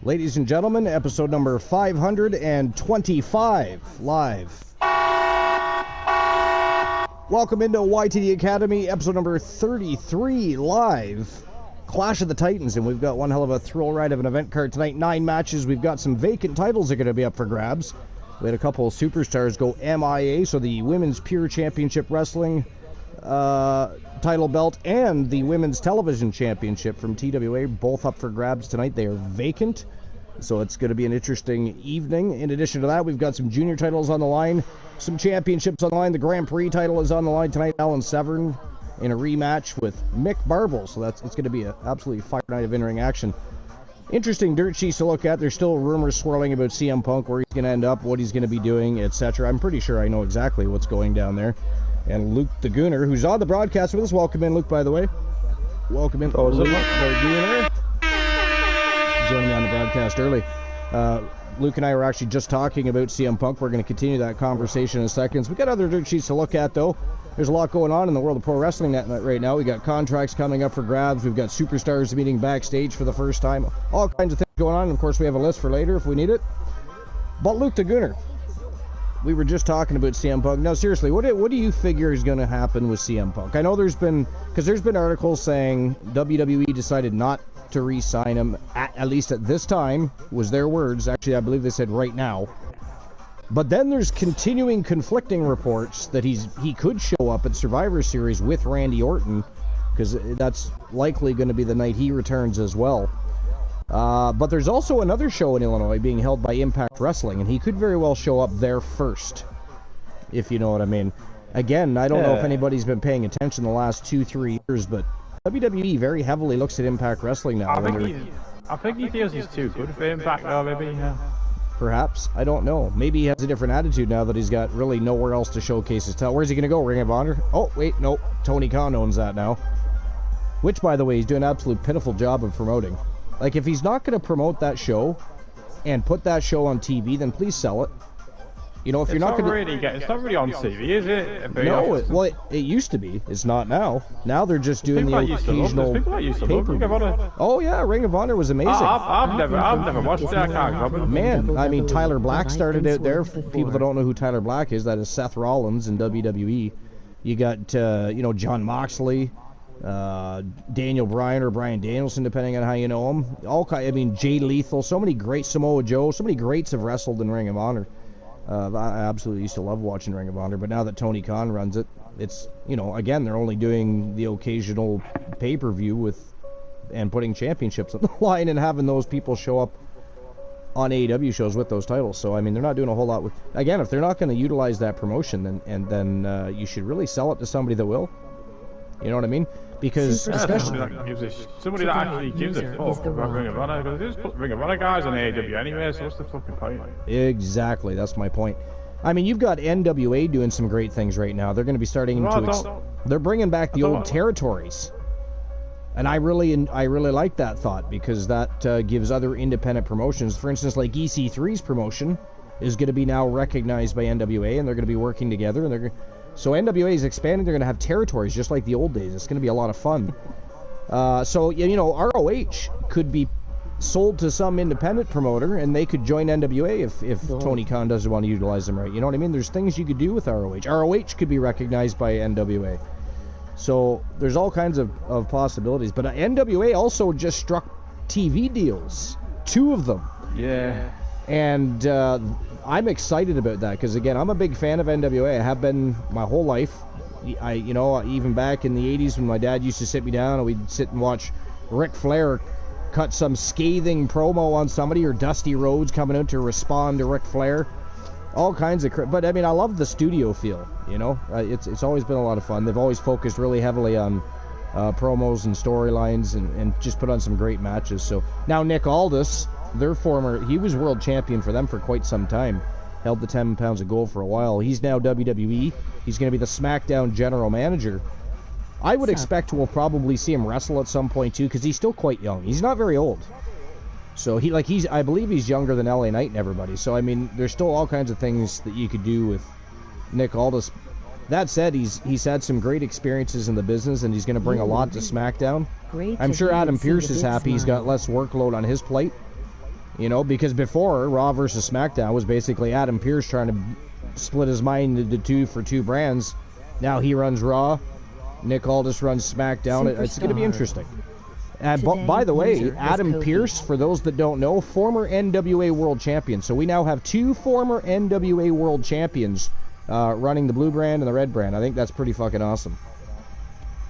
Ladies and gentlemen, episode number 525, live. Welcome into YTD Academy, episode number 33, live. Clash of the Titans, and we've got one hell of a thrill ride of an event card tonight. 9 matches. We've got some vacant titles that are going to be up for grabs. We had a couple of superstars go MIA, so the Women's Pure Championship Wrestling title belt and the Women's Television Championship from TWA, both up for grabs tonight. They are vacant, so it's going to be an interesting evening. In addition to that, we've got some junior titles on the line, some championships on the line. The Grand Prix title is on the line tonight. Alan Severn in a rematch with Mick Barble, so it's going to be an absolutely fire night of in-ring action. Interesting dirt sheets to look at. There's still rumors swirling about CM Punk, where he's going to end up, what he's going to be doing, etc. I'm pretty sure I know exactly what's going down there. And Luke the Gooner, who's on the broadcast with us. Welcome in, Luke, by the way. Welcome in, Luke the Gooner. Joining me on the broadcast early. Luke and I were actually just talking about CM Punk. We're going to continue that conversation in seconds. We've got other dirt sheets to look at, though. There's a lot going on in the world of pro wrestling right now. We got contracts coming up for grabs. We've got superstars meeting backstage for the first time. All kinds of things going on. And of course, we have a list for later if we need it. But Luke the Gooner, we were just talking about CM Punk. Now, seriously, what do you figure is going to happen with CM Punk? I know there's been articles saying WWE decided not to re-sign him, at least at this time, was their words. Actually, I believe they said right now. But then there's continuing conflicting reports that he could show up at Survivor Series with Randy Orton, because that's likely going to be the night he returns as well. But there's also another show in Illinois being held by Impact Wrestling, and he could very well show up there first, if you know what I mean. Again, I don't know if anybody's been paying attention the last 2-3 years, but WWE very heavily looks at Impact Wrestling now. I think he feels he's too good for Impact, though, maybe. Perhaps. I don't know. Maybe he has a different attitude now that he's got really nowhere else to showcase his talent. Where's he going to go? Ring of Honor? Oh, wait, nope. Tony Khan owns that now. Which, by the way, he's doing an absolute pitiful job of promoting. Like, if he's not going to promote that show and put that show on TV, then please sell it. You know, if you're not going to... It's not really on TV, is it? No, it used to be. It's not now. Now they're just doing the occasional pay-per-view. Oh, yeah, Ring of Honor was amazing. I've never watched that. Man, I mean, Tyler Black started out there. For people that don't know who Tyler Black is, that is Seth Rollins in WWE. You got, John Moxley, Daniel Bryan or Bryan Danielson, depending on how you know him. Jay Lethal, so many great Samoa Joe, so many greats have wrestled in Ring of Honor. I absolutely used to love watching Ring of Honor, but now that Tony Khan runs it, it's, again, they're only doing the occasional pay-per-view and putting championships on the line and having those people show up on AEW shows with those titles. So, I mean, they're not doing a whole lot with... Again, if they're not going to utilize that promotion, then you should really sell it to somebody that will. You know what I mean? Because somebody that actually gives a fuck about Ring of Honor, because they just put Ring of Honor guys on AEW anyway, so what's the fucking point? Exactly, that's my point. I mean, you've got NWA doing some great things right now. They're going to be starting they're bringing back the old territories, and I really like that thought, because that gives other independent promotions, for instance, like EC3's promotion is going to be now recognized by NWA, and they're going to be working together, and so NWA is expanding. They're going to have territories just like the old days. It's going to be a lot of fun. So, ROH could be sold to some independent promoter, and they could join NWA if Tony Khan doesn't want to utilize them right. You know what I mean? There's things you could do with ROH. ROH could be recognized by NWA. So there's all kinds of possibilities. But NWA also just struck TV deals. 2 of them. Yeah. And I'm excited about that, because again, I'm a big fan of NWA. I have been my whole life. Even back in the 80s when my dad used to sit me down and we'd sit and watch Ric Flair cut some scathing promo on somebody, or Dusty Rhodes coming out to respond to Ric Flair. All kinds of but I mean, I love the studio feel, it's always been a lot of fun. They've always focused really heavily on promos and storylines, and just put on some great matches. So now Nick Aldis, he was world champion for them for quite some time, held the 10 pounds of gold for a while. He's now WWE. He's going to be the SmackDown general manager. I would expect we'll probably see him wrestle at some point too, because he's still quite young. He's not very old. So I believe he's younger than LA Knight and everybody. So I mean, there's still all kinds of things that you could do with Nick Aldis. That said, he's had some great experiences in the business, and he's going to bring a lot to SmackDown. I'm sure Adam Pearce is happy. He's got less workload on his plate. You know, because before, Raw versus SmackDown was basically Adam Pearce trying to split his mind into two for two brands. Now he runs Raw. Nick Aldis runs SmackDown. It's going to be interesting. By the way, Adam Pearce, for those that don't know, former NWA World Champion. So we now have 2 former NWA World Champions running the blue brand and the red brand. I think that's pretty fucking awesome.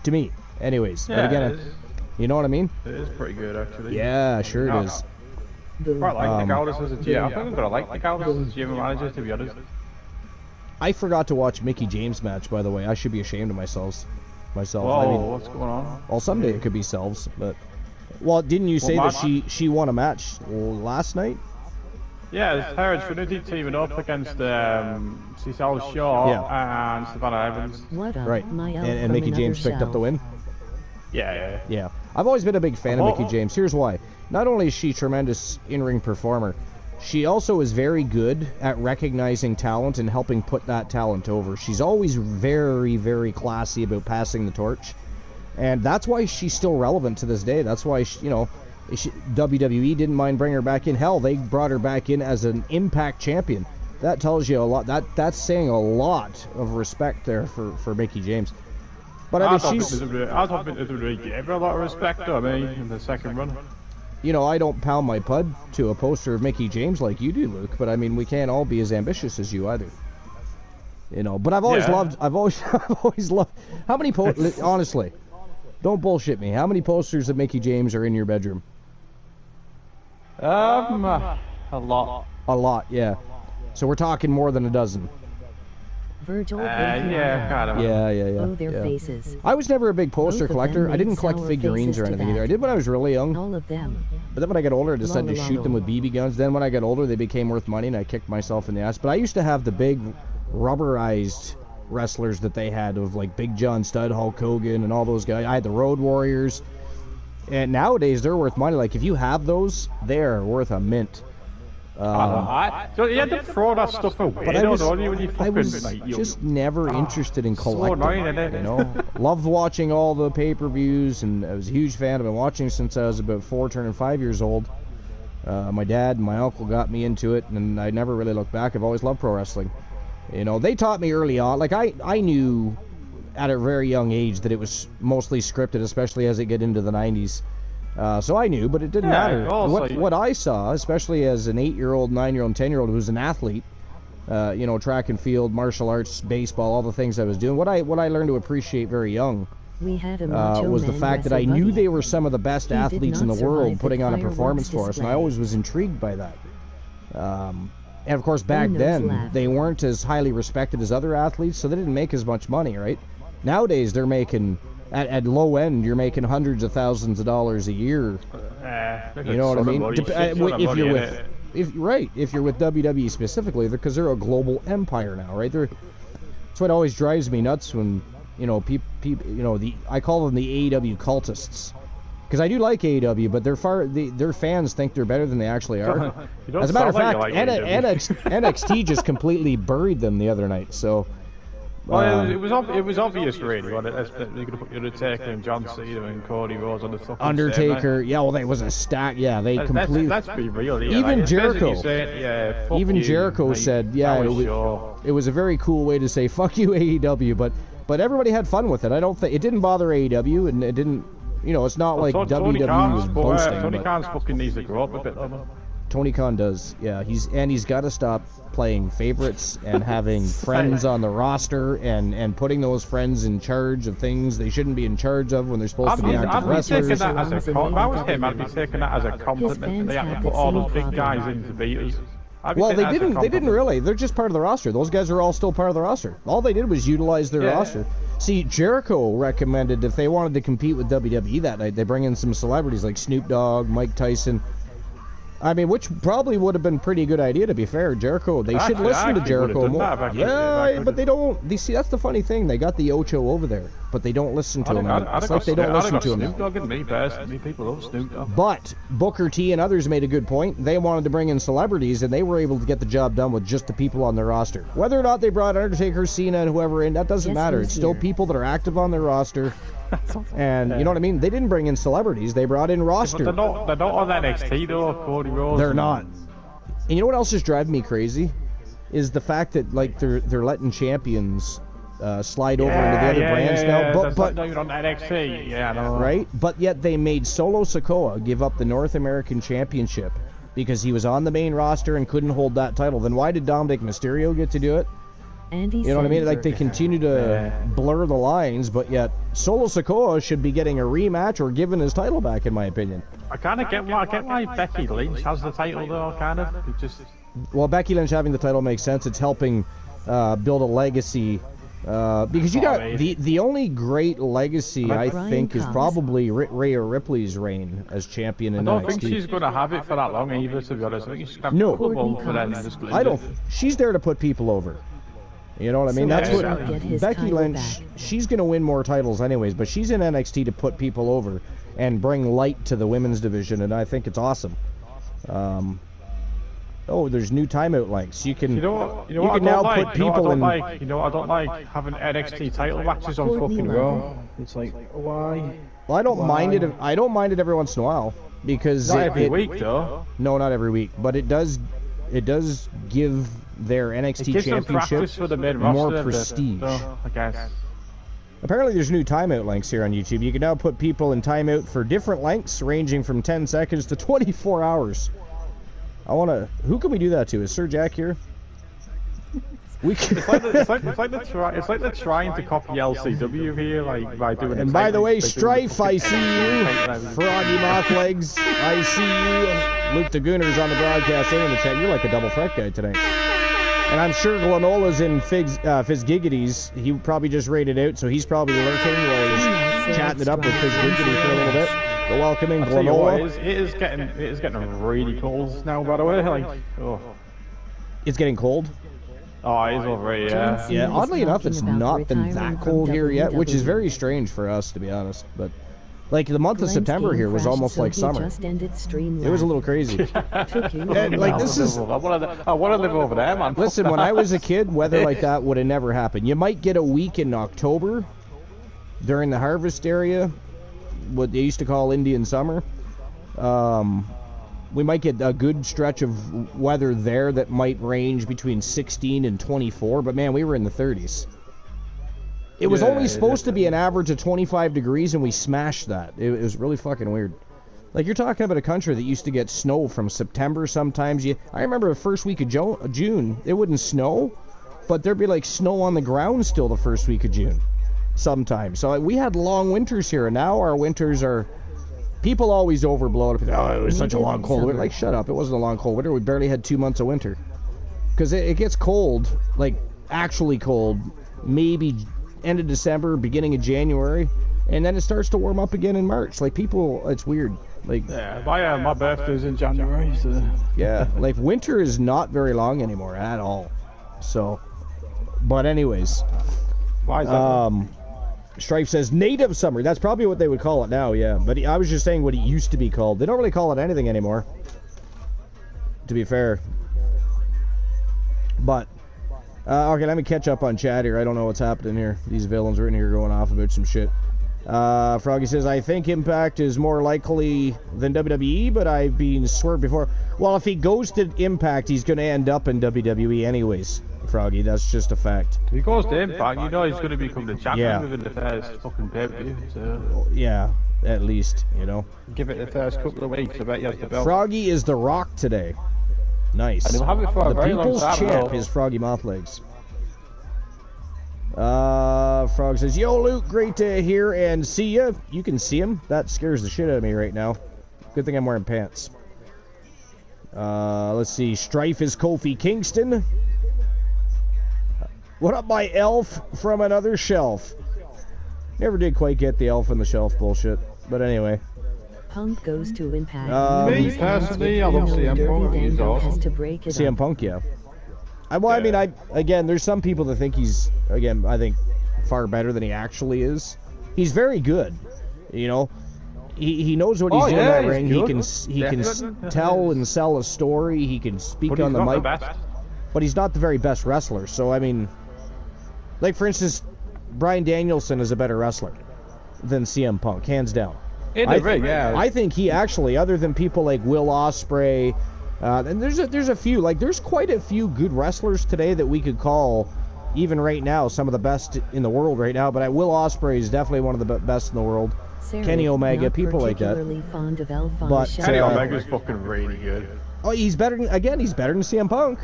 To me. Anyways. Yeah, but again, you know what I mean? It is pretty good, actually. Yeah, sure it is. Quite like Nick Aldis as a GM. I think I'm going to like Nick Aldis as a GM manager, to be honest. I forgot to watch Mickie James' match, by the way. I should be ashamed of myself. Whoa, I mean, what's going on? Well, someday it could be selves, but... Well, didn't you say that she won a match last night? Yeah, it's her and Trinity teaming up against Cecile Shaw and Savannah Evans. Right, and Mickie James picked up the win? Yeah. I've always been a big fan of Mickie James. Here's why. Not only is she a tremendous in-ring performer, she also is very good at recognizing talent and helping put that talent over. She's always very, very classy about passing the torch. And that's why she's still relevant to this day. That's why, WWE didn't mind bringing her back in. Hell, they brought her back in as an Impact champion. That tells you a lot. That's saying a lot of respect there for Mickie James. But I mean, I thought it really gave her a lot of respect, though, in the second run. You know, I don't pound my pud to a poster of Mickie James like you do, Luke, but I mean, we can't all be as ambitious as you either. You know, but I've always loved, how many honestly, don't bullshit me, how many posters of Mickie James are in your bedroom? A lot. A lot, yeah. So we're talking more than a dozen. Virgil yeah, kind of. Yeah. Their faces. I was never a big poster collector. I didn't collect figurines or anything either. I did when I was really young. All of them. But then when I got older, I decided to shoot them with BB guns. Then when I got older, they became worth money, and I kicked myself in the ass. But I used to have the big rubberized wrestlers that they had of like Big John Studd, Hulk Hogan, and all those guys. I had the Road Warriors. And nowadays, they're worth money. Like, if you have those, they're worth a mint. So you had to throw that stuff away, but I was like, just never interested in collecting. So annoying, you know, loved watching all the pay-per-views, and I was a huge fan. I've been watching since I was about 4, turning 5 years old. My dad and my uncle got me into it, and I never really looked back. I've always loved pro wrestling. You know, they taught me early on. Like, I knew at a very young age that it was mostly scripted, especially as it get into the 90s. So I knew, but it didn't matter. What I saw, especially as an 8-year-old, 9-year-old, 10-year-old who was an athlete, you know, track and field, martial arts, baseball, all the things I was doing, what I learned to appreciate very young was the fact that I knew they were some of the best athletes in the world putting on a performance for us, and I always was intrigued by that. And of course, back then, they weren't as highly respected as other athletes, so they didn't make as much money, right? Nowadays, they're making... At low end, you're making hundreds of thousands of dollars a year. You know what I mean? If you're with WWE specifically, because they're a global empire now, right? That's what always drives me nuts when, you know, I call them the AEW cultists. Because I do like AEW, but their fans think they're better than they actually are. As a matter of fact, NXT just completely buried them the other night, so... Well, it was obvious, really. Well, they're going to put Undertaker and John Cena and Cody Rhodes on the fucking Undertaker, yeah, well, they was a stack. Yeah, they completely. Let's be real. Yeah, even like, Jericho. Saying, Jericho said, yeah, it was a very cool way to say "fuck you, AEW," but everybody had fun with it. I don't think it didn't bother AEW, and it didn't. You know, it's not like WWE was boasting. Tony Khan's fucking needs to grow up a bit, though. Tony Khan does, yeah. He's got to stop playing favorites and having friends on the roster and putting those friends in charge of things they shouldn't be in charge of when they're supposed to be active wrestlers. If I was him, I'd be taking that as a compliment. They have to put all those big guys into beaters. Well, they didn't really. They're just part of the roster. Those guys are all still part of the roster. All they did was utilize their roster. See, Jericho recommended if they wanted to compete with WWE that night, they bring in some celebrities like Snoop Dogg, Mike Tyson. I mean, which probably would have been a pretty good idea, to be fair. Jericho, they should listen to Jericho more. But they don't. See, that's the funny thing. They got the Ocho over there, but they don't listen to him. It's like they don't listen to him. Snoop Dogg and me personally, people love Snoop Dogg. But Booker T and others made a good point. They wanted to bring in celebrities, and they were able to get the job done with just the people on their roster. Whether or not they brought Undertaker, Cena, and whoever in, that doesn't matter. It's still people that are active on their roster, And you know what I mean? They didn't bring in celebrities; they brought in roster. But they're not on NXT though. Cody Rhodes. They're not. And you know what else is driving me crazy? Is the fact that like they're letting champions slide over into the other brands now. But not even on NXT. Yeah, I know. Right? But yet they made Solo Sikoa give up the North American Championship because he was on the main roster and couldn't hold that title. Then why did Dominic Mysterio get to do it? Andy You know what I mean? Like they Sandberg. continue to blur the lines, but yet Solo Sikoa should be getting a rematch or given his title back, in my opinion. I kind of get why Becky Lynch has the title though. Kind of. It just. Well, Becky Lynch having the title makes sense. It's helping build a legacy. Because you got the only great legacy I think is probably Rhea Ripley's reign as champion in NXT. I don't think she's going to have it for that long either, to be honest. I think she's going to No. put them over then and just I don't. She's there to put people over. You know what I mean? So That's he'll what get his Becky title Lynch. back. She's going to win more titles anyways, but she's in NXT to put people over and bring light to the women's division, and I think it's awesome. Oh, there's new timeout links. You can. You know what you I can don't now like? put You know what people I in. don't like? You know what I don't like? Having NXT title matches on Courtney fucking Love. Raw. It's like, why? Well, I don't mind it. I don't mind it every once in a while because Not every week though. No, not every week, but it does. It does give their It NXT gives them championship practice for the mid more roster. prestige. So, I guess. Apparently, there's new timeout lengths here on YouTube. You can now put people in timeout for different lengths, ranging from 10 seconds to 24 hours. I want to. Who can we do that to? Is Sir Jack here? We can. It's like they're trying to copy LCW here, like by doing. And by the way, Strife, I see you. Froggy Mothlegs, I see you. Luke Dagooner's on the broadcast and in the chat. You're like a double threat guy tonight. And I'm sure Glenola's in Fizz Giggities. He probably just raided out, so he's probably lurking while he's chatting it up with Fizz Giggity for a little bit. But welcoming Glenola. It is getting really cold now, by the way. Like, oh. It's getting cold. Oh, it is over here, yeah. Yeah, oddly enough, it's not been that retiring cold from here yet, which is WWE. very strange for us, to be honest. But, like, the month of Glenn's September game here was crashed, almost so like he summer. just ended stream It was a live. little crazy. Took you And, like, this is... I want to live over there, man. Listen, when I was a kid, weather like that would have never happened. You might get a week in October during the harvest area, what they used to call Indian summer. We might get a good stretch of weather there that might range between 16 and 24, but man, we were in the 30s. It was only supposed to be an average of 25 degrees, and we smashed that. It was really fucking weird. Like, you're talking about a country that used to get snow from September sometimes. I remember the first week of June, it wouldn't snow, but there'd be, like, snow on the ground still the first week of June sometimes. So we had long winters here, and now our winters are... People always overblow it. Oh, it was such a long cold winter. Like, shut up. It wasn't a long cold winter. We barely had 2 months of winter. Because it gets cold, like, actually cold, maybe end of December, beginning of January, and then it starts to warm up again in March. Like, people, it's weird. Like, Yeah, my birthday's in January, so... yeah, like, winter is not very long anymore at all. So, but anyways, Why is that? Strife says native summer. That's probably what they would call it now, yeah. But I was just saying what it used to be called. They don't really call it anything anymore, to be fair. But, okay, let me catch up on chat here. I don't know what's happening here. These villains are in here going off about some shit. Froggy says, I think Impact is more likely than WWE, but I've been swerved before. Well, if he goes to Impact, he's going to end up in WWE anyways, Froggy. That's just a fact. If he goes to Impact, you know he's going to become the champion Yeah. within the first fucking pay-per-view, so... Yeah, at least, you know. Give it the first couple of weeks, I bet you have the belt. Froggy is the Rock today. Nice. And he'll have it for a The very long people's time, champ though. is Froggy Mothlegs. Frog says, yo, Luke, great to hear and see you. You can see him. That scares the shit out of me right now. Good thing I'm wearing pants. Let's see. Strife is Kofi Kingston. What up, my elf from another shelf? Never did quite get the elf on the shelf bullshit. But anyway. Punk goes to Impact. Me, personally, I love CM Punk. He's awesome. Has to break it CM up. Punk, yeah. I mean, again, there's some people that think he's, again, I think, far better than he actually is. He's very good, you know. He knows what he's doing in that ring. He can tell and sell a story. He can speak But on he's the not mic. the best. But he's not the very best wrestler. So, I mean, like, for instance, Bryan Danielson is a better wrestler. than CM Punk, hands down. In the ring, yeah. I think he actually, other than people like Will Ospreay, and there's a few, like there's quite a few good wrestlers today that we could call, even right now, some of the best in the world right now. But Will Ospreay is definitely one of the best in the world. Kenny Omega, people like that. But Kenny Omega's fucking really good. Oh, he's better than CM Punk.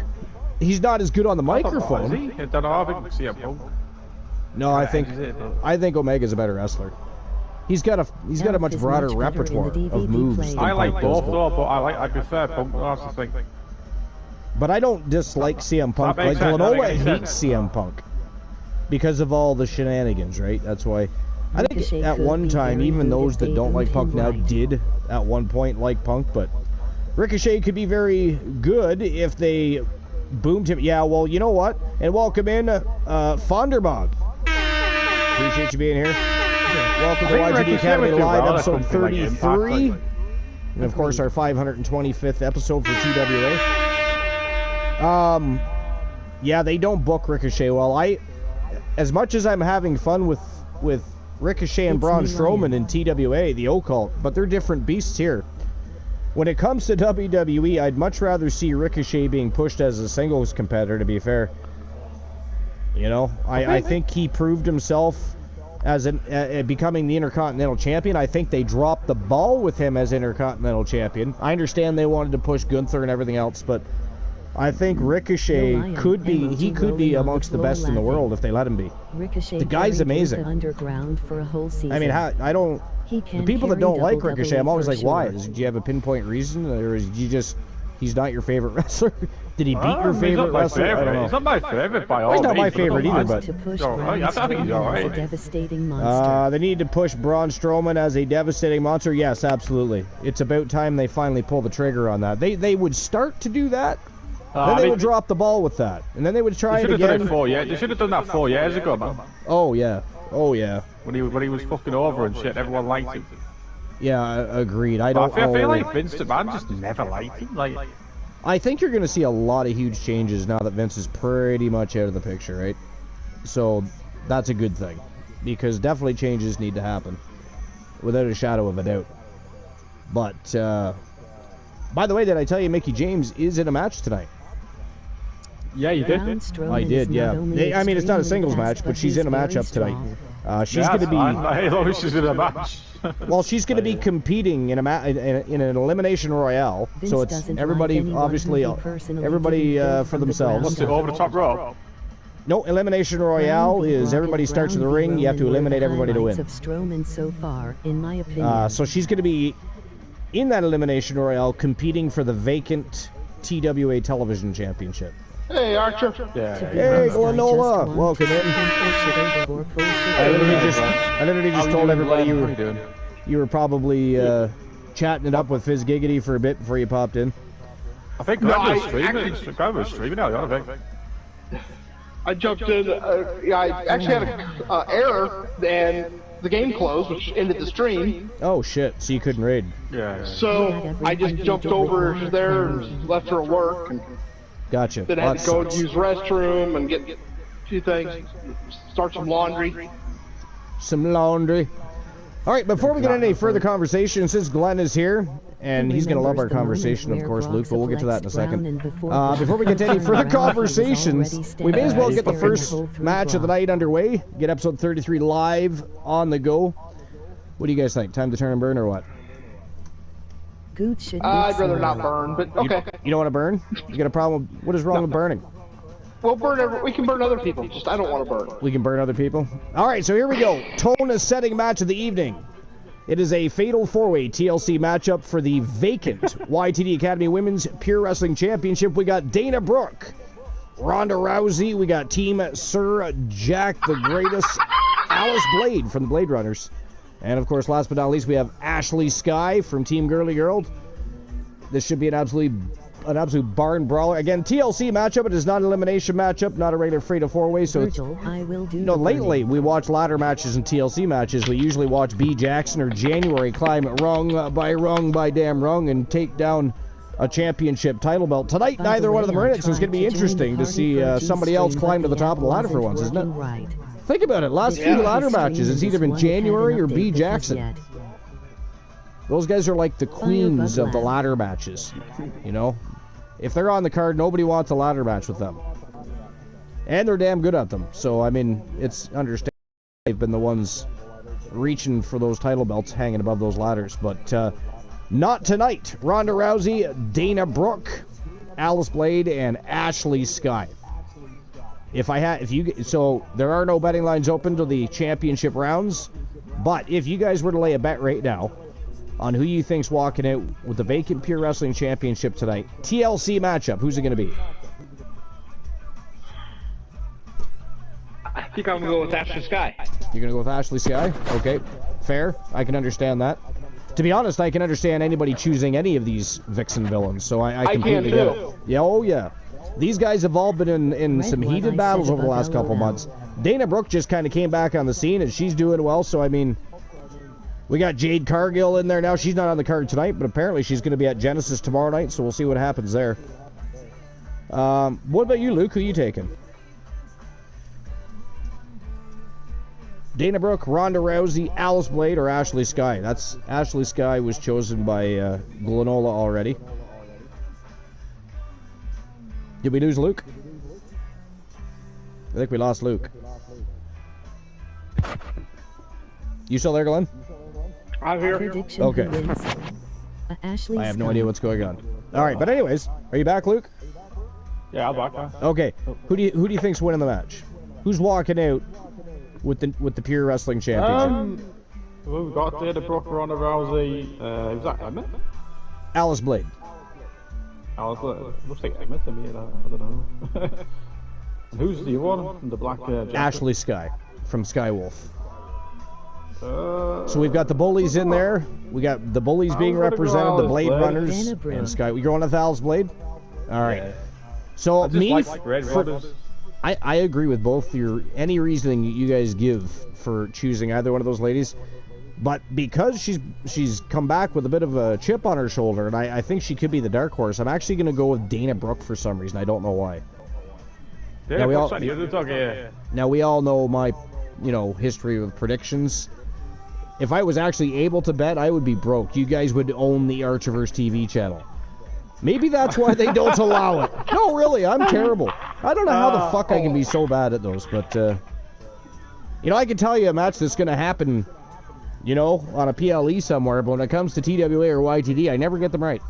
He's not as good on the microphone. Is he? I don't know. I think CM Punk. No, I think Omega's a better wrestler. He's got a much broader repertoire of moves. I like both though, but I prefer Punk. That's the thing. But I don't dislike CM Punk. Like Lanola hates CM Punk because of all the shenanigans, right? That's why. I think at one time, even those that don't like Punk now did at one point like Punk, but Ricochet could be very good if they boomed him. Yeah, well, you know what? And welcome in, Fonderbog. Appreciate you being here. Welcome to YTD Academy Live, episode 33. And of course, our 525th episode for TWA. Yeah, they don't book Ricochet well. As much as I'm having fun with Ricochet and Braun Strowman in TWA, the occult, but they're different beasts here. When it comes to WWE, I'd much rather see Ricochet being pushed as a singles competitor, to be fair. You know, I think he proved himself as becoming the Intercontinental Champion. I think they dropped the ball with him as Intercontinental Champion. I understand they wanted to push Gunther and everything else, but I think Ricochet could be amongst the best in the world if they let him be. The guy's amazing. Underground for a whole season. I mean, the people that don't like Ricochet, I'm always like, why? Do you have a pinpoint reason, or is he's not your favorite wrestler? Did he beat your favorite wrestler? I don't know. He's not my favorite by all means. He's not my favorite either, but to push I think he's alright. a devastating monster. they need to push Braun Strowman as a devastating monster. Yes, absolutely. It's about time they finally pull the trigger on that. They would start to do that. Then they would drop the ball with that, and then they would try it again. They should have done that 4 years ago, man. Oh yeah. When he was fucking over and shit, everyone liked him. Yeah, agreed. I feel like Vince McMahon just never liked him. I think you're going to see a lot of huge changes now that Vince is pretty much out of the picture, right? So that's a good thing, because definitely changes need to happen, without a shadow of a doubt. But by the way, did I tell you Mickie James is in a match tonight? Yeah, you did. I did, yeah. I mean, it's not a singles match, but she's in a match-up tonight. She's going to be... As long as she's in a match. Well, she's going to be competing in an elimination royale, so it's everybody, obviously, everybody for themselves. What's it, over the top rope? No, elimination royale is everybody starts in the ring, you have to eliminate everybody to win. So she's going to be in that elimination royale competing for the vacant TWA television championship. Hey, Archer. Yeah. Hey, Glenola. Welcome in. I literally just told everybody you were probably chatting it up with Fizz Giggity for a bit before you popped in. I think Greg was streaming earlier on, I think. I jumped in. I actually had an error, and the game closed, which ended the stream. Oh, shit. So you couldn't raid. Yeah. So I just jumped over there and left her at work. And gotcha. then I had to go use restroom and get a few things, start some laundry. All right, before we get into any further conversation, since Glenn is here, and he's going to love our conversation, of course, Luke, but we'll get to that in a second. Before we get to any further conversations, we may as well get the first match of the night underway, get episode 33 live on the go. What do you guys think? Time to turn and burn or what? I'd rather not burn, but okay. You don't want to burn? You got a problem? What is wrong with burning? We'll burn. We can burn other people. Just I don't want to burn. We can burn other people. All right, so here we go. Tone-setting match of the evening. It is a fatal four-way TLC matchup for the vacant YTD Academy Women's Pure Wrestling Championship. We got Dana Brooke, Ronda Rousey. We got Team Sir Jack the Greatest, Alice Blade from the Blade Runners. And, of course, last but not least, we have Ashley Sky from Team Girly Girl. This should be an absolute barn brawler. Again, TLC matchup. It is not an elimination matchup, not a regular fatal four-way. So lately we watch ladder matches and TLC matches. We usually watch B. Jackson or January climb rung by damn rung and take down a championship title belt. Tonight, neither one of them are in it, so it's going to be interesting to see somebody else climb to the top of the ladder for once, isn't it? Think about it. Last few ladder matches, it's either been January or B. Jackson. Those guys are like the queens of the ladder matches. You know? If they're on the card, nobody wants a ladder match with them. And they're damn good at them. So, I mean, it's understandable they've been the ones reaching for those title belts hanging above those ladders. But not tonight. Ronda Rousey, Dana Brooke, Alice Blade, and Ashley Sky. So there are no betting lines open to the championship rounds, but if you guys were to lay a bet right now on who you think's walking out with the vacant Pure Wrestling Championship tonight, TLC matchup, who's it going to be? I think I'm going to go with Ashley Sky. You're going to go with Ashley Sky? Okay, fair. I can understand that. To be honest, I can understand anybody choosing any of these Vixen villains, so I completely get it. Yeah, oh yeah. These guys have all been in some heated battles over the last couple months. Dana Brooke just kind of came back on the scene, and she's doing well, so I mean, we got Jade Cargill in there now. She's not on the card tonight, but apparently she's going to be at Genesis tomorrow night, so we'll see what happens there. What about you, Luke? Who are you taking? Dana Brooke, Ronda Rousey, Alice Blade, or Ashley Sky? That's Ashley Sky was chosen by Glenola already. Did we lose Luke? I think we lost Luke. You still there, Glenn? I'm here. Okay. Ashley I have no idea what's going on. All right, but anyways, are you back, Luke? Yeah, I'm back. Okay. Who do you think's winning the match? Who's walking out with the Pure Wrestling Championship? We've got Dana Brooke, Ronda Rousey. Is that Emmett? Alice Blade. Alice Blade. Looks like Emmett to me. I don't know. And who's the one? The black jacket? Ashley Sky from Skywolf. So we've got the bullies in there. We got the bullies being represented, the Blade Runners, and Sky. You're going with Alice Blade? All right. Yeah. So me, I agree with both any reasoning you guys give for choosing either one of those ladies, but because she's come back with a bit of a chip on her shoulder, and I think she could be the dark horse, I'm actually going to go with Dana Brooke for some reason. I don't know why. Yeah, now we all know my history with predictions. If I was actually able to bet, I would be broke. You guys would own the Archiverse TV channel. Maybe that's why they don't allow it. No, really, I'm terrible. I don't know how the fuck I can be so bad at those, but, I can tell you a match that's going to happen, on a PLE somewhere, but when it comes to TWA or YTD, I never get them right.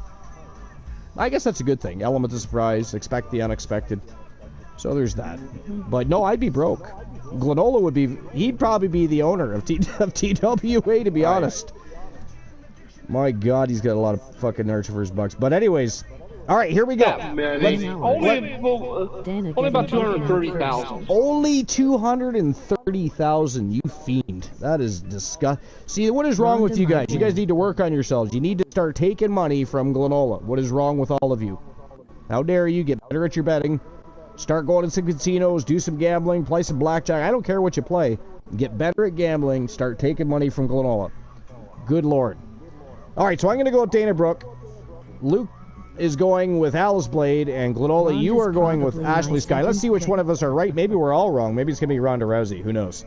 I guess that's a good thing. Element of surprise, expect the unexpected. So there's that. But no, I'd be broke. Glenola he'd probably be the owner of TWA, to be honest. My God, he's got a lot of fucking Archiverse bucks. But anyways, all right, here we go. Yeah, man, only about 230,000. Only 230,000, you fiend. That is disgusting. See, what is wrong with you guys? You guys need to work on yourselves. You need to start taking money from Glenola. What is wrong with all of you? How dare you get better at your betting? Start going to some casinos, do some gambling, play some blackjack. I don't care what you play. Get better at gambling. Start taking money from Glenola. Good Lord. All right, so I'm going to go with Dana Brooke. Luke is going with Alice Blade, and Glenola, you are going with Ashley Sky. Let's see which one of us are right. Maybe we're all wrong. Maybe it's going to be Ronda Rousey. Who knows?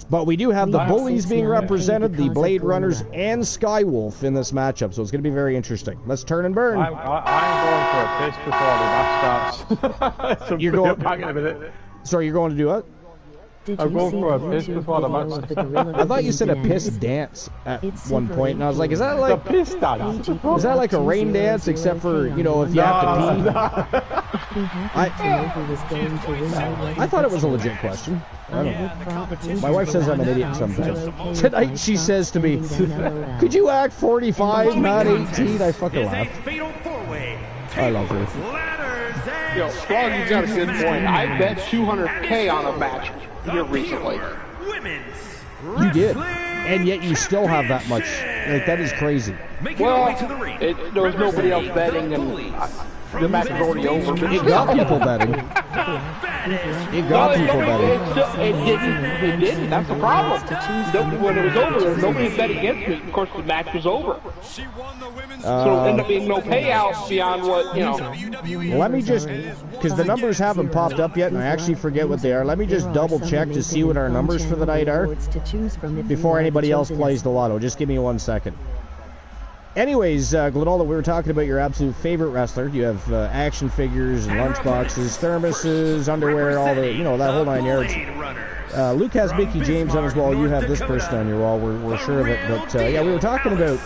But we do have the bullies being represented, the Blade Runners, and Skywolf in this matchup, so it's going to be very interesting. Let's turn and burn. I'm going for a piss before the match starts. So you're going back in a minute. Sorry, you're going to do what? I'm going for a piss before the match. I thought you said a piss dance at one point, and I was like, is that like a piss dance? Is that like a rain dance, except for, if you have to pee? I thought it was a legit question. I don't know. My wife says I'm an idiot sometimes. Tonight she says to me, could you act 45, not 18? I fucking laugh. I love her. Yo, Froggy's got a good point. I bet $200K on a match here recently. You did. And yet you still have that much. Like, that is crazy. Well, there was nobody else betting, and the match was already over. It got people betting. It got people betting. It didn't. That's the problem. When it was over, nobody bet against me. Of course, the match was over. So it'll end up being no payout beyond what, you know. Let me just, because the numbers haven't popped up yet, and I actually forget what they are. Let me just double check to see what our numbers for the night are before anybody else plays the lotto. Just give me 1 second. Anyways, Glenolda, we were talking about your absolute favorite wrestler. You have action figures and lunchboxes, thermoses, underwear, all the, you know, that whole 9 yards. Luke has Mickey James on his wall. You have this person on your wall. We're sure of it. But, yeah, we were talking about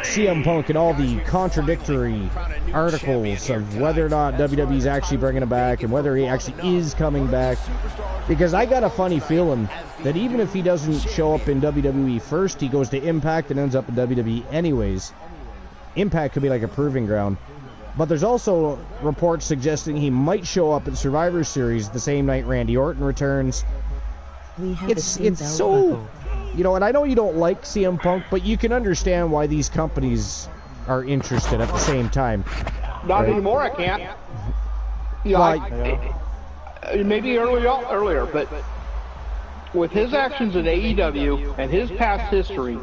CM Punk and all the contradictory articles of whether or not WWE's actually bringing him back and whether he actually is coming back. Because I got a funny feeling that even if he doesn't show up in WWE first, he goes to Impact and ends up in WWE anyways. Impact could be like a proving ground. But there's also reports suggesting he might show up at Survivor Series the same night Randy Orton returns. It's so... You know, and I know you don't like CM Punk, but you can understand why these companies are interested at the same time. Not anymore, I can't. You know, maybe earlier, but with his actions in AEW and his past history,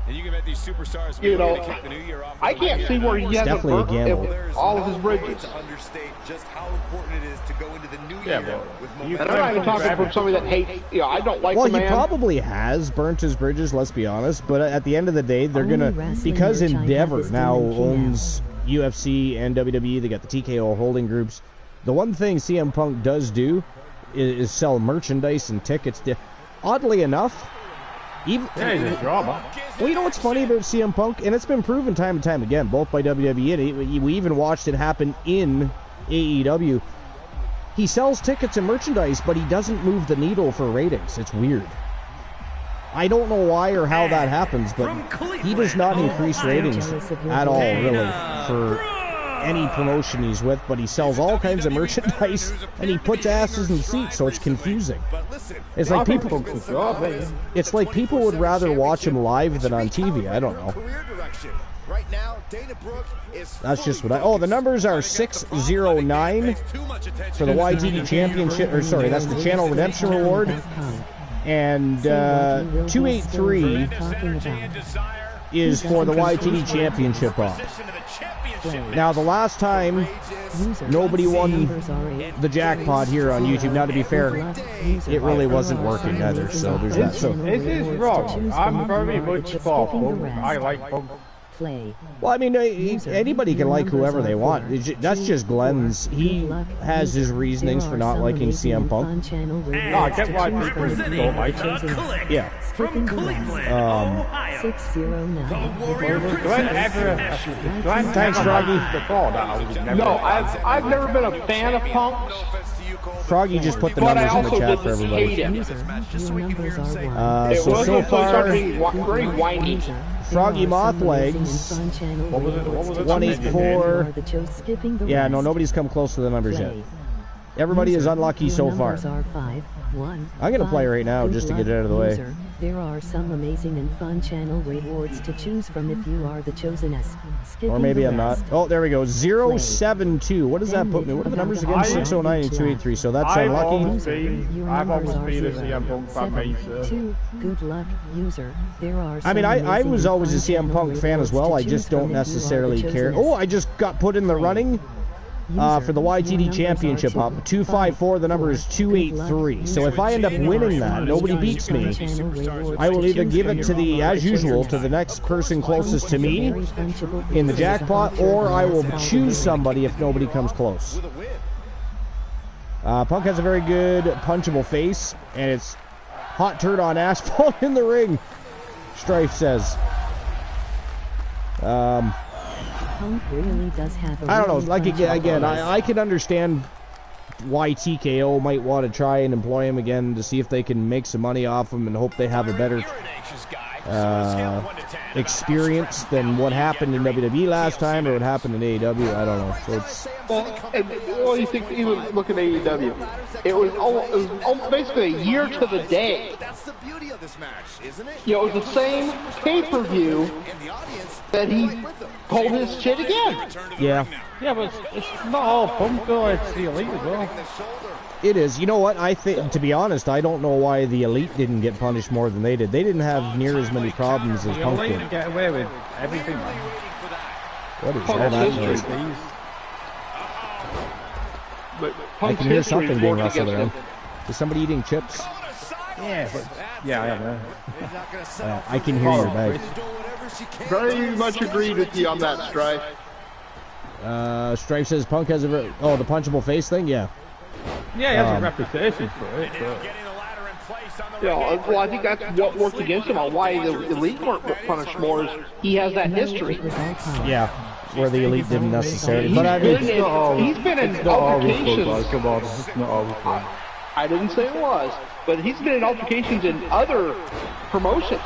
and you can bet these superstars, you know, I can't see where he hasn't burnt all of his bridges. To understate just how important it is to go into the new year with and I'm not even talking from somebody that hates, you know, I don't like the man. Well, he probably has burnt his bridges, let's be honest, but at the end of the day, they're going to, because Endeavor now owns UFC and WWE, they got the TKO holding groups. The one thing CM Punk does do is sell merchandise and tickets. Oddly enough, even, yeah, he's a drama. Well, you know what's funny about CM Punk, and it's been proven time and time again, both by WWE and we even watched it happen in AEW. He sells tickets and merchandise, but he doesn't move the needle for ratings. It's weird. I don't know why or how that happens, but he does not increase ratings at all, really, for any promotion he's with, but he sells all kinds of merchandise and he puts asses in seats, so it's confusing. It's like people would rather watch him live than on TV. I don't know. That's just what the numbers are 609 for the YTD Championship, or sorry, that's the Channel Redemption Reward, and 283 is for the YTD Championship op. Now, the last time nobody won the jackpot here on YouTube, now to be fair, it really wasn't working either, so there's that. So this is wrong. I'm very much for Punk. I like Punk. Well, I mean, anybody can like whoever they want. That's just Glenn's. He has his reasonings for not liking CM Punk. No, I get why people don't like him. Yeah. From Cleveland, 609. Thanks, Froggy. No, I've never been a fan of Punk. Froggy just put the numbers in the chat for everybody. So far, very whiny. Froggy Mothlegs, 184. Yeah, no, nobody's come close to the numbers yet. Everybody is unlucky so far. I'm going to play right now just to get it out of the way. There are some amazing and fun channel rewards to choose from if you are the chosen. Or maybe I'm not. Oh, there we go. 072. What does that put me? What are the numbers again? 609 and 283. So that's unlucky. I've always been a CM Punk fan myself. Good luck, user. There are I mean, I was always a CM Punk fan as well. I just don't necessarily care. Oh, I just got put in the running for the YTD Championship Hop. 254, the number is 283. So if I end up winning that, nobody beats me, I will either give it to as usual, to the next person closest to me in the jackpot, or I will choose somebody if nobody comes close. Punk has a very good punchable face, and it's hot turd on asphalt in the ring, Strife says. Punk really does have a I don't know, like again, I can understand why TKO might want to try and employ him again to see if they can make some money off him and hope they have a better experience than what happened in WWE last time or what happened in AEW. I don't know. So it's well, you think even look at AEW, it was basically a year to the day. That's the beauty of this match, isn't it? You know, it was the same pay-per-view that he pulled his shit again. yeah. Yeah, but it's not all Punk though, it's the Elite as well. It is. You know what? I think, to be honest, I don't know why the Elite didn't get punished more than they did. They didn't have near as many problems as Punk did. The Elite get away with everything, man. What is all that noise? I can hear something being rustled around. Is somebody eating chips? Yeah, but yeah, I am. I can hear your bag. Very much agreed with you on that, Strife. Strife says Punk has a the punchable face thing. Yeah. Yeah, he has a reputation for it. But... Yeah, well, I think that's what worked against him on why the Elite weren't punished more. Is he has that history. Yeah, where the Elite didn't necessarily. But I mean, he's been in altercations. Come on, it's not always fun. I didn't say it was, but he's been in altercations in other promotions.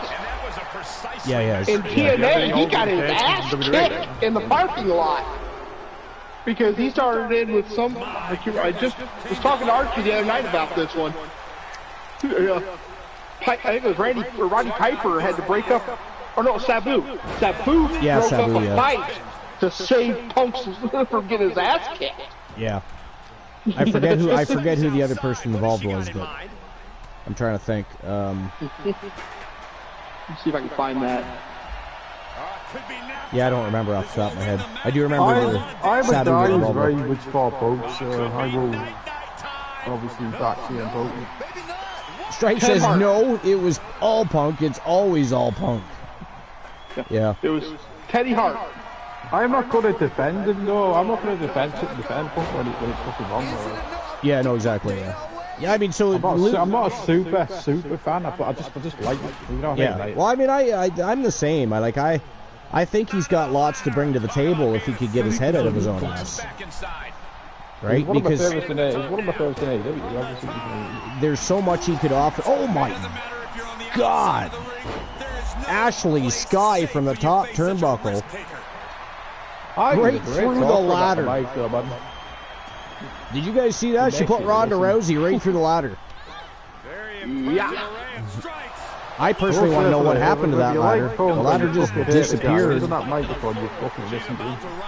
Yeah. In TNA, he got his ass kicked in the parking lot. Because he started in with some... I just was talking to Archie the other night about this one. I think it was Roddy Piper had to break up... Or no, Sabu. Sabu broke up a fight to save Punk from getting his ass kicked. Yeah. I forget who the other person involved was, but... I'm trying to think. Let's see if I can find that. Yeah, I don't remember off the top of my head. I do remember I'm a guy who's very much for Punk, so I will obviously back CM Punk. Stripe says no, it was all Punk. It's always all Punk. Yeah. It was Teddy Hart. I'm not good at defending, though. I'm not going to defend Punk when it's fucking wrong. Yeah, no, exactly, yeah. Yeah, I mean, so... I'm not a super fan, but I just like it. You know what I mean? Like, well, I mean, I'm the same. I think he's got lots to bring to the table if he could get his head out of his own ass. Right? Because one of my favorites in AEW. There's so much he could offer. Oh my God! Ashley Sky from the top turnbuckle. Right through the ladder. Did you guys see that? She put Ronda Rousey right through the ladder. Yeah. I personally want to know what happened to that ladder. The ladder just disappeared.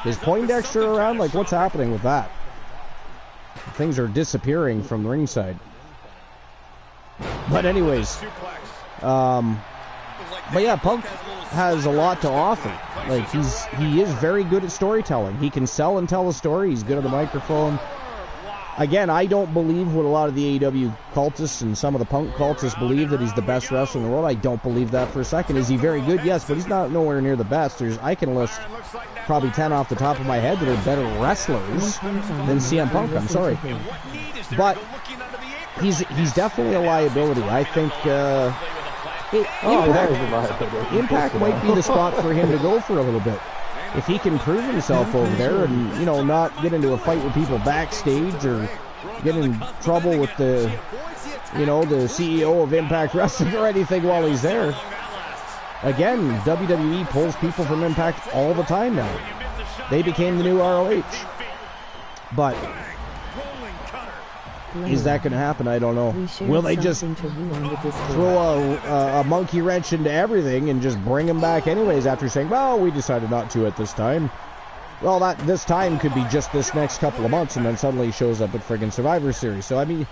Is Poindexter around? Like, what's happening with that? Things are disappearing from ringside. But anyways, but yeah, Punk has a lot to offer. Like, he is very good at storytelling. He can sell and tell a story. He's good at the microphone. Again, I don't believe what a lot of the AEW cultists and some of the Punk cultists believe, that he's the best wrestler in the world. I don't believe that for a second. Is he very good? Yes, but he's not nowhere near the best. I can list probably 10 off the top of my head that are better wrestlers than CM Punk. I'm sorry. But he's definitely a liability. I think Impact might be the spot for him to go for a little bit. If he can prove himself over there and, you know, not get into a fight with people backstage or get in trouble with the CEO of Impact Wrestling or anything while he's there. Again, WWE pulls people from Impact all the time now. They became the new ROH. But is that going to happen? I don't know. Will they just throw a monkey wrench into everything and just bring him back anyways after saying, well, we decided not to at this time? Well, this time could be just this next couple of months, and then suddenly he shows up at friggin' Survivor Series. So, I mean,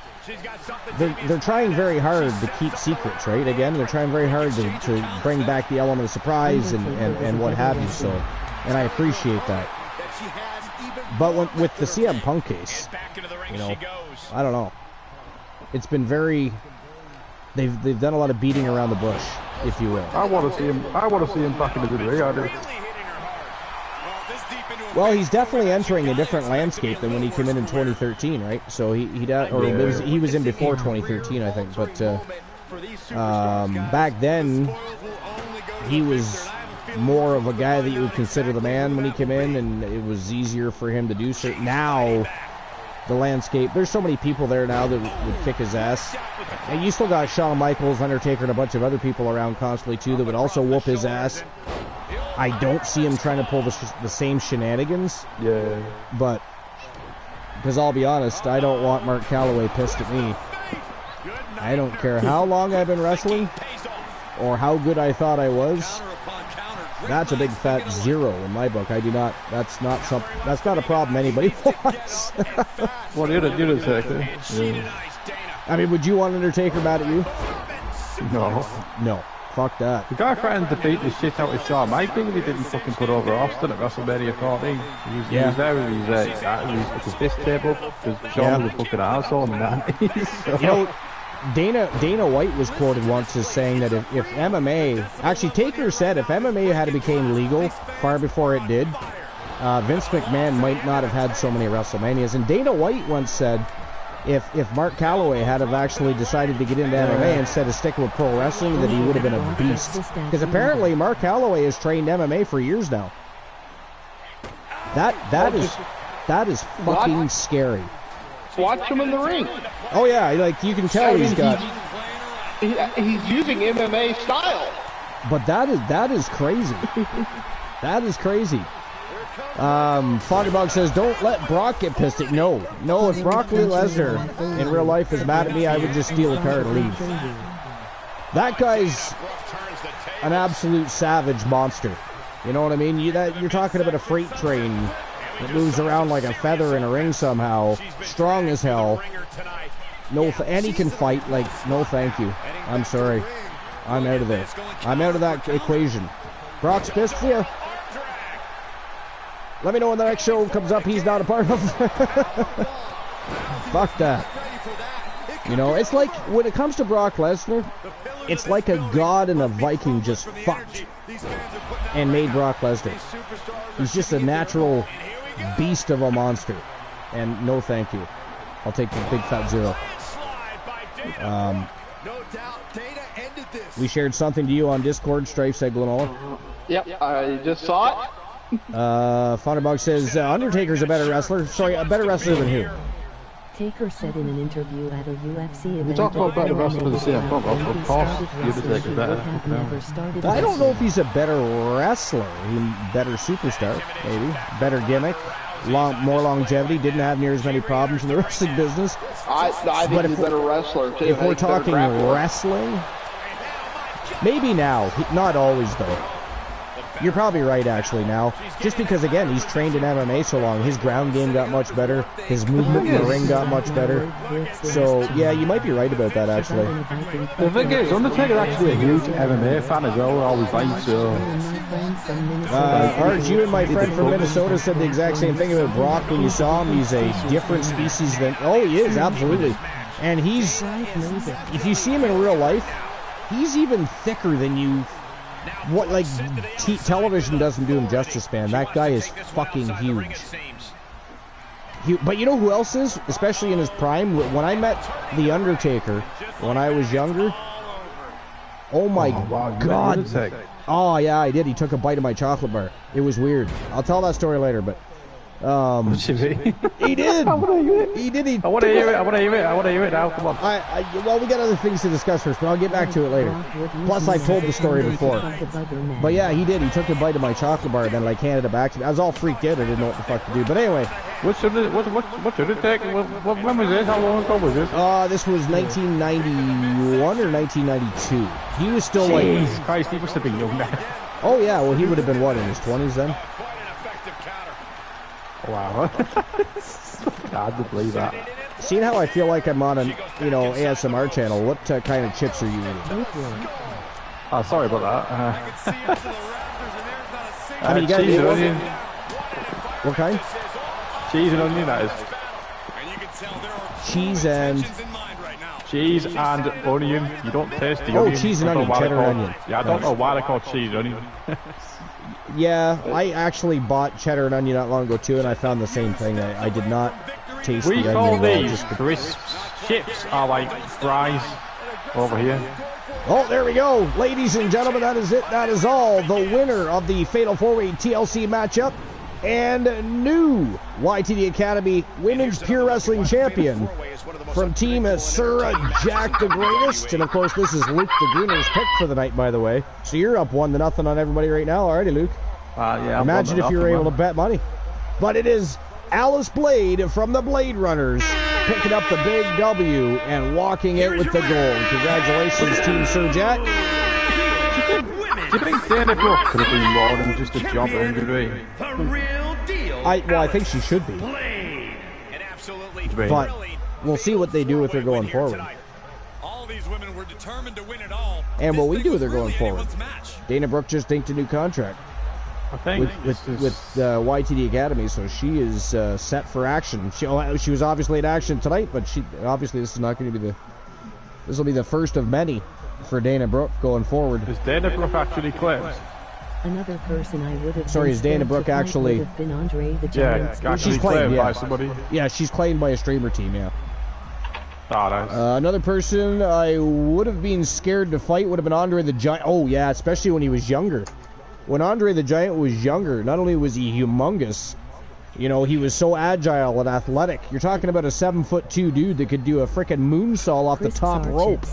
they're trying very hard to keep secrets, right? Again, they're trying very hard to bring back the element of surprise and what have you. So, and I appreciate that. But with the CM Punk case, you know, I don't know. It's been very... They've done a lot of beating around the bush, if you will. I want to see him back in the good ring. I do. Well, he's definitely entering a different landscape than when he came in 2013, right? So he was in before 2013, I think. But back then, he was more of a guy that you would consider the man when he came in, and it was easier for him to do so. Now, the landscape, there's so many people there now that would kick his ass. And you still got Shawn Michaels, Undertaker, and a bunch of other people around constantly too that would also whoop his ass. I don't see him trying to pull the same shenanigans. Yeah. But, because I'll be honest, I don't want Mark Calloway pissed at me. I don't care how long I've been wrestling or how good I thought I was. That's a big fat 0 in my book. I do not. That's not a problem anybody wants. Well, the Undertaker. I mean, would you want Undertaker mad at you? No. No. Fuck that. The guy threatened to beat the shit out of Shawn Michaels if he didn't fucking put over Austin at WrestleMania 14. He was there with his fist table because Shawn was a fucking arsehole in the 90s. So. You know, Dana White was quoted once as saying that if MMA, actually Taker said if MMA had became legal far before it did, Vince McMahon might not have had so many WrestleManias. And Dana White once said if Mark Calloway had have actually decided to get into MMA instead of sticking with pro wrestling, that he would have been a beast. Because apparently Mark Calloway has trained MMA for years now. That is fucking scary. Watch him in the ring. Oh yeah, like you can tell he's using MMA style. But that is crazy. That is crazy. Foggerbog says, don't let Brock get pissed at. No, if Brock Lesnar in real life is mad at me, I would just steal a car and leave. That guy's an absolute savage monster. You know what I mean? You're talking about a freight train that moves around like a feather in a ring somehow, strong as hell. And he can fight. Like, no, thank you. I'm sorry. I'm out of there. I'm out of that equation. Brock's pissed for you. Let me know when the next show comes up he's not a part of. Fuck that. You know, it's like, when it comes to Brock Lesnar, it's like a god and a Viking just fucked and made Brock Lesnar. He's just a natural beast of a monster. And no thank you. I'll take the big fat 0. We shared something to you on Discord, Strife said Glenola. Yep, I just saw it. Fonderbog says Undertaker's a better wrestler. Sorry, a better wrestler than who? Taker said in an interview at a UFC event. We talked about better wrestler than CM Punk. Of course, Undertaker's better. I don't know if he's a better wrestler. Better superstar, maybe. Better gimmick. More longevity. Didn't have near as many problems in the wrestling business. I think he's a better wrestler too. If we're talking wrestling, maybe now. Not always though. You're probably right, actually, now. Just because, again, he's trained in MMA so long, his ground game got much better, his movement in the ring got much better. So, yeah, you might be right about that, actually. The thing is, Undertaker's actually a huge MMA fan as well, always likes so. Arj, you and my friend from Minnesota said the exact same thing about Brock when you saw him. He's a different species than... Oh, he is, absolutely. And he's... If you see him in real life, he's even thicker than you... What, like, television doesn't do him justice, man. That guy is fucking huge. But you know who else is? Especially in his prime? When I met The Undertaker, when I was younger, oh my God. Oh, yeah, I did. He took a bite of my chocolate bar. It was weird. I'll tell that story later, but... he did. He did. I want to hear it now. Come on. Well, we got other things to discuss first, but I'll get back to it later. Plus, I told the story before. But yeah, he did. He took a bite of my chocolate bar and then handed it back to me. I was all freaked out. I didn't know what the fuck to do. But anyway. What's it take? When was this? How long ago was this? This was 1991 or 1992. He was still Jesus Christ, he must have been young now. Oh yeah, well he would have been what, in his 20s then? Wow. Hard to believe that. Seeing how I feel like I'm on an, ASMR channel, what kind of chips are you eating? Oh, sorry about that. I mean, you gotta cheese and onion. What kind? Cheese and onion, that is. Cheese and... Cheese and onion. You don't taste the onion. Oh, cheese and onion, cheddar and onion. Yeah, I don't know why they call cheese and onion. Yeah, I actually bought cheddar and onion not long ago too, and I found the same thing. I did not taste the onion. We call these crisp chips are like fries over here. Oh, there we go. Ladies and gentlemen, that is it. That is all. The winner of the Fatal 4-Way TLC matchup and new YTD Academy Women's Pure Wrestling Champion from Team Sir Jack the Greatest. And, of course, this is Luke the Greener's pick for the night, by the way. So you're up 1-0 on everybody right now. Alrighty, Luke. Yeah, imagine if you were able to bet money. But it is Alice Blade from the Blade Runners picking up the big W and walking out with the gold. Congratulations, Team Sir Jack. Do you think Dana Brooke could have been more than just a job at WWE? The real deal. I think she should be. And absolutely But we'll see what they do with her going forward. All these women were determined to win it all. And what we do with her going forward. Dana Brooke just inked a new contract I think with YTD Academy, so she is set for action. She was obviously in action tonight, but obviously this is not going to be this will be the first of many for Dana Brooke going forward. Is Dana Brooke actually claimed? Another person I would have Sorry, is Dana Brooke actually? Would have been Andre the Giant. Yeah, she's claimed by somebody. Yeah, she's claimed by a streamer team. Yeah. Oh, nice. Another person I would have been scared to fight would have been Andre the Giant. Oh yeah, especially when he was younger. When Andre the Giant was younger, not only was he humongous, you know, he was so agile and athletic. You're talking about a 7'2" dude that could do a frickin' moonsault off the top rope.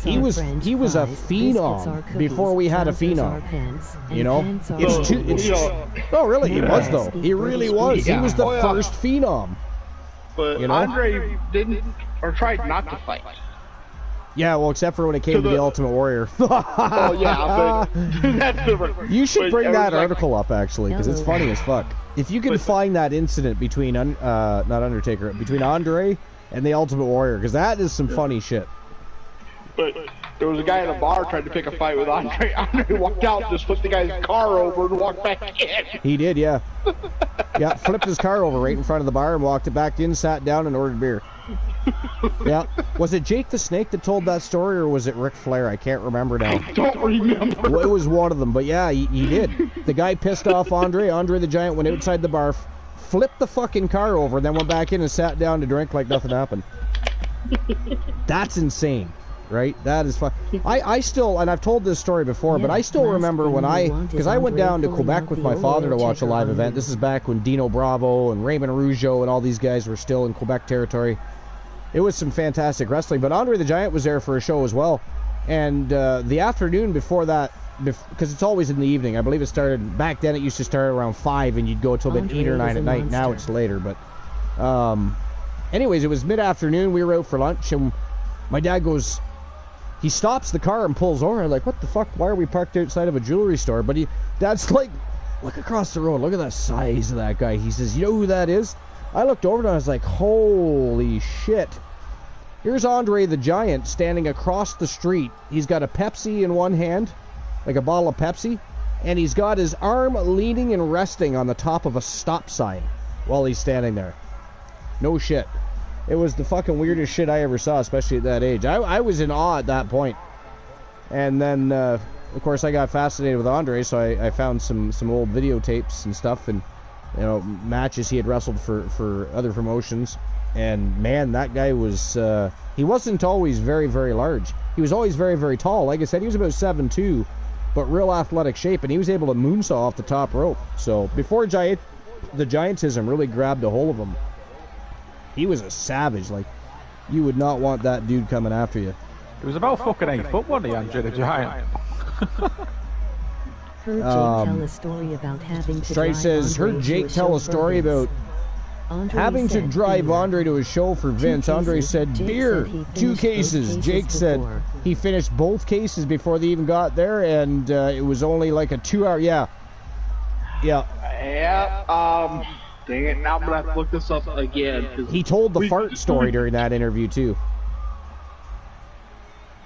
He was a phenom before we had a phenom. You know, oh really? He was though. He really was. He was the first phenom. But you know? Andre didn't or tried not to fight. Yeah, well, except for when it came to the Ultimate Warrior. Oh yeah, but that's different. You should bring that article up actually, because it's funny as fuck. If you can find that incident between not Undertaker, between Andre and the Ultimate Warrior, because that is some funny shit. But there was a guy in a bar trying to pick a fight with Andre. Andre walked out, just flipped the guy's car over, and walked back in. He did, yeah. Yeah, flipped his car over right in front of the bar and walked it back in, sat down, and ordered beer. Yeah. Was it Jake the Snake that told that story, or was it Ric Flair? I can't remember now. I don't remember. Well, it was one of them, but yeah, he did. The guy pissed off Andre. Andre the Giant went outside the bar, flipped the fucking car over, then went back in and sat down to drink like nothing happened. That's insane, right? That is fun. I still, and I've told this story before, but I still remember when because I went down to Quebec with my father to watch a live event. This is back when Dino Bravo and Raymond Rougeau and all these guys were still in Quebec territory. It was some fantastic wrestling, but Andre the Giant was there for a show as well. And the afternoon before that, because it's always in the evening, I believe it started, back then it used to start around 5 and you'd go till about 8 or 9 at night. Now it's later, but anyways, it was mid-afternoon, we were out for lunch, and my dad goes, he stops the car and pulls over. I'm like, what the fuck, why are we parked outside of a jewelry store? But Dad's like, look across the road, look at the size of that guy. He says, you know who that is? I looked over and I was like, holy shit. Here's Andre the Giant standing across the street. He's got a Pepsi in one hand, like a bottle of Pepsi, and he's got his arm leaning and resting on the top of a stop sign while he's standing there. No shit. It was the fucking weirdest shit I ever saw, especially at that age. I was in awe at that point. And then, of course, I got fascinated with Andre, so I found some old videotapes and stuff, and you know, matches he had wrestled for other promotions. And man, that guy was he wasn't always very, very large. He was always very, very tall. Like I said, he was about 7'2", but real athletic shape, and he was able to moonsaw off the top rope. So before the giantism really grabbed a hold of him, he was a savage. Like, you would not want that dude coming after you. It was about fucking 8 foot, wasn't he, Andre the Giant? Heard Jake tell a story about having to Strife says, heard Jake tell a story about having to drive Andre to a show for Vince. Andre said, beer, 2 cases. Jake said he finished both cases before they even got there, and it was only like a 2-hour, yeah. Dang it, now I'm going to have to look this up again. He told the fart story during that interview, too.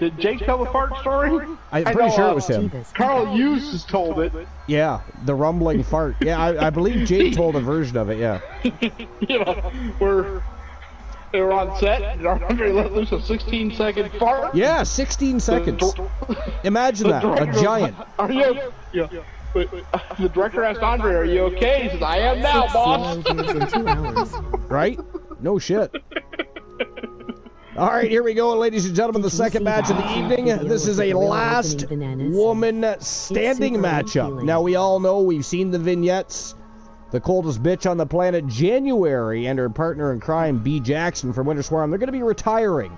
Did Jake tell the fart story? I'm pretty sure it was him. Carl Hughes has told it. Yeah, the rumbling fart. Yeah, I believe Jake told a version of it, yeah. You know, they were on set, and Andre let loose a 16-second fart. Yeah, 16 seconds. Imagine that, a giant. Are you? Yeah. But the director asked Andre, are you okay? He says, I am now, boss. Right? No shit. All right, here we go, ladies and gentlemen, the second match of the evening. This is a last woman standing matchup. Now, we all know, we've seen the vignettes. The coldest bitch on the planet, January, and her partner in crime, B. Jackson from Winter Swarm. They're going to be retiring.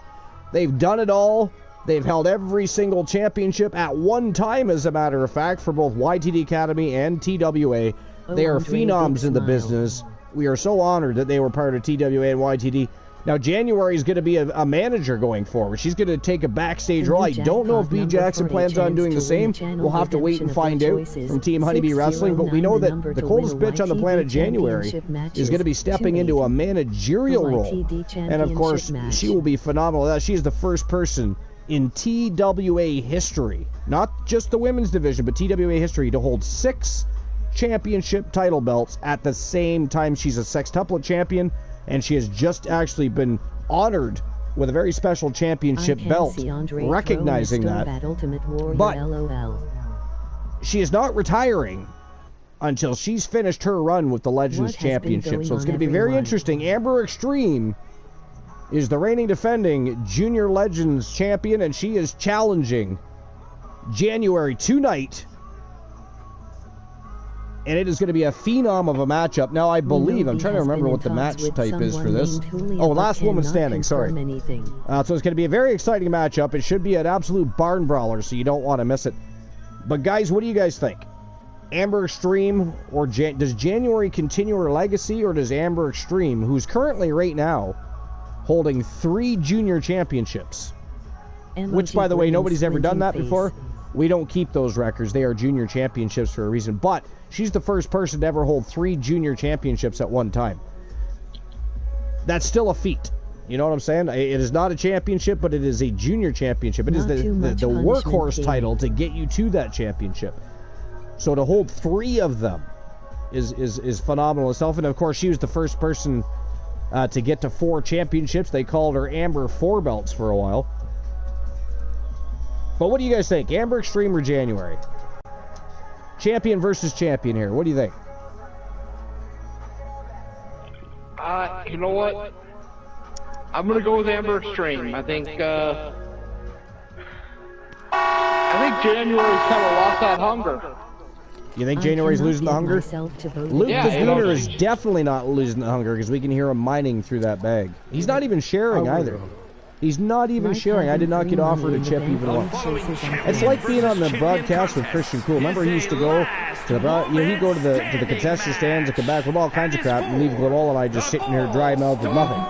They've done it all. They've held every single championship at one time, as a matter of fact, for both YTD Academy and TWA. They are phenoms in the business. We are so honored that they were part of TWA and YTD. Now, January is going to be a manager going forward. She's going to take a backstage role. I don't know if B. Jackson plans on doing the same. We'll have to wait and find out from Team Honeybee Wrestling, but we know that the coldest bitch on the planet, January, is going to be stepping into a managerial role. And, of course, she will be phenomenal. She is the first person in TWA history, not just the women's division, but TWA history, to hold 6 championship title belts at the same time. She's a sextuplet champion, and she has just actually been honored with a very special championship belt, recognizing that. But she is not retiring until she's finished her run with the Legends Championship. So it's going to be very interesting. Amber Extreme is the reigning defending Junior Legends champion, and she is challenging January tonight. And it is going to be a phenom of a matchup. Now, I believe, I'm trying to remember what the match type is for this. Oh, last woman standing, sorry. So it's going to be a very exciting matchup. It should be an absolute barn brawler, so you don't want to miss it. But guys, what do you guys think? Amber Extreme, or does January continue her legacy, or does Amber Extreme, who's currently right now holding 3 junior championships, which, by the way, nobody's ever done that before. We don't keep those records. They are junior championships for a reason. But she's the first person to ever hold 3 junior championships at one time. That's still a feat. You know what I'm saying? It is not a championship, but it is a junior championship. It is the workhorse title to get you to that championship. So to hold 3 of them is phenomenal itself. And, of course, she was the first person to get to 4 championships. They called her Amber 4 belts for a while. But what do you guys think? Amber Extreme or January? Champion versus champion here. What do you think? You know what? I'm going to go with Amber Extreme. I think January's kind of lost that hunger. You think January's losing the hunger? Luke the Gooner is definitely not losing the hunger, because we can hear him mining through that bag. He's not even sharing either. He's not even sharing. I did not get offered a chip even once. It's like being on the broadcast with Christian Cool. Remember, he used to go to the he'd go to the contestant stands and come back with all kinds of crap and leave Glenola and I just sitting here dry mouth with nothing.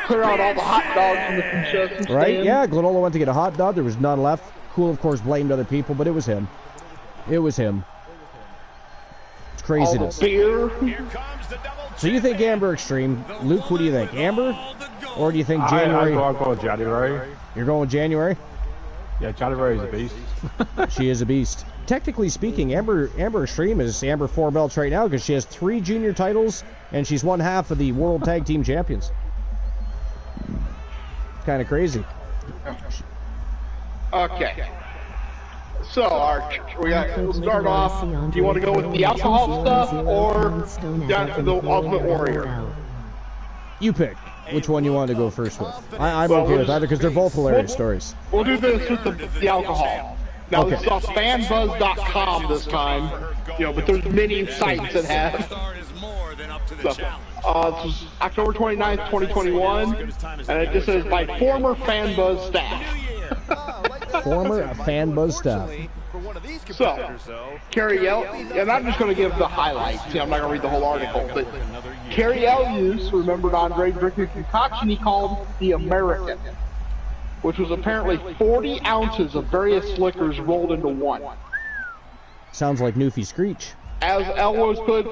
Clear out all the hot dogs from the contestant stand. Right? Yeah, Glenola went to get a hot dog. There was none left. Cool, of course, blamed other people, but it was him. It was him. It's craziness. Beer. So you think Amber Extreme? Luke, what do you think? Amber? Or do you think January? I'll go with January. You're going with January? Yeah, January is a beast. She is a beast. Technically speaking, Amber Extreme is Amber 4 belts right now because she has 3 junior titles and she's one half of the World Tag Team Champions. Kind of crazy. Okay. So, Arch, we'll start off. Do you want to go with the alcohol stuff or the Ultimate Warrior? You pick which one you want to go first with. I'm okay with either because they're both hilarious stories. We'll do this with the alcohol. Now, okay. This is off fanbuzz.com this time, but there's many sites that have. This is October 29th, 2021, and it just says by former fanbuzz staff. Former fanbuzz staff. So, Carrie L, and I'm just going to give the highlights. I'm not going to read the whole article, but Carrie L. remembered Andre drinking a concoction he called the American, which was apparently 40 ounces of various liquors rolled into one. Sounds like Newfie Screech. As Elwood puts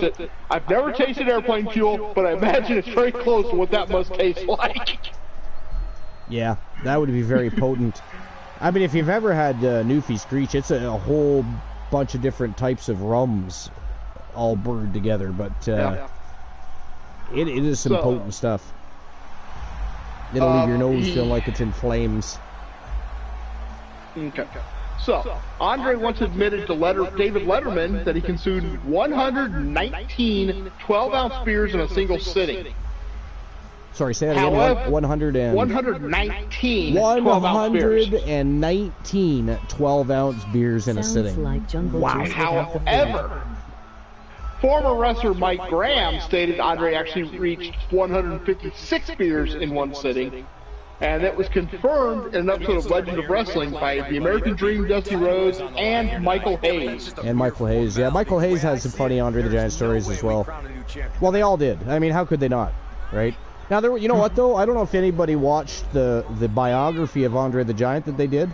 it, I've never tasted airplane fuel, but I imagine it's very close to what that must taste like. Yeah, that would be very potent. I mean, if you've ever had Newfie Screech, it's a whole bunch of different types of rums all brewed together, but it is some potent stuff. It'll leave your nose feeling like it's in flames. Okay. So, Andre once admitted to David Letterman that he consumed 119 12-ounce beers in a single sitting. Sorry, say that again. 119 12-ounce beers in a sitting. Wow. However, former wrestler Mike Graham stated Andre actually reached 156 beers in one sitting, and that was confirmed in an episode of Legend of Wrestling by the American Dream, Dusty Rhodes, and Michael Hayes. And Michael Hayes, yeah. Michael Hayes has some funny Andre the Giant stories as well. Well, they all did. I mean, how could they not? right? Now, you know what, though? I don't know if anybody watched the biography of Andre the Giant that they did.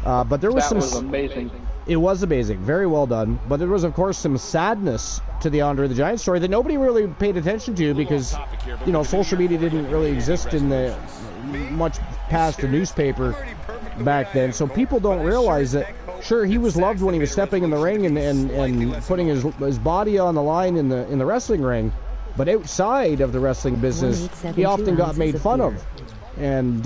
But there was that was amazing. It was amazing. Very well done. But there was, of course, some sadness to the Andre the Giant story that nobody really paid attention to because, you know, social media didn't really exist in the much past the newspaper back then. So people don't realize that, sure, he was loved when he was stepping in the ring and putting his body on the line in the wrestling ring. But outside of the wrestling business, he often got made fun of. And,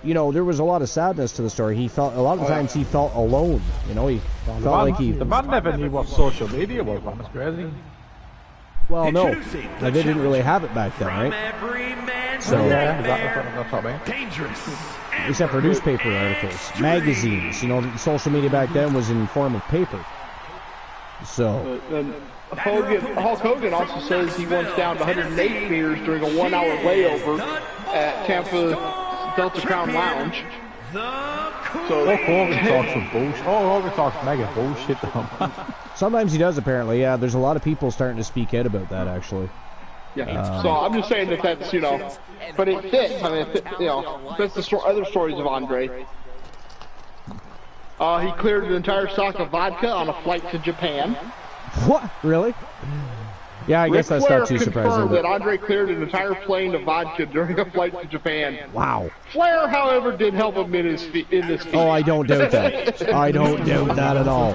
you know, there was a lot of sadness to the story. He felt, a lot of times he felt alone. You know, he felt like he... The man never knew what social media was, man. That's crazy. Well, no. They didn't really have it back then, right? So, yeah, that's what I mean. Except for newspaper articles, magazines. You know, social media back then was in form of paper. So... Hulk Hogan also says he once downed 108 beers during a 1-hour layover at Tampa Delta Crown Lounge. So Hulk Hogan talks some bullshit. Hulk Hogan talks mega bullshit. Sometimes he does, apparently. Yeah, there's a lot of people starting to speak out about that, actually. Yeah. So I'm just saying that's, you know, but it fits. I mean, you know, that's the other stories of Andre. He cleared an entire stock of vodka on a flight to Japan. What? Really? Yeah, I guess that's not too surprising. Confirmed that Andre cleared an entire plane of vodka during a flight to Japan. Wow. Flair, however, did help him in this feat. Oh, I don't doubt that. I don't doubt that at all.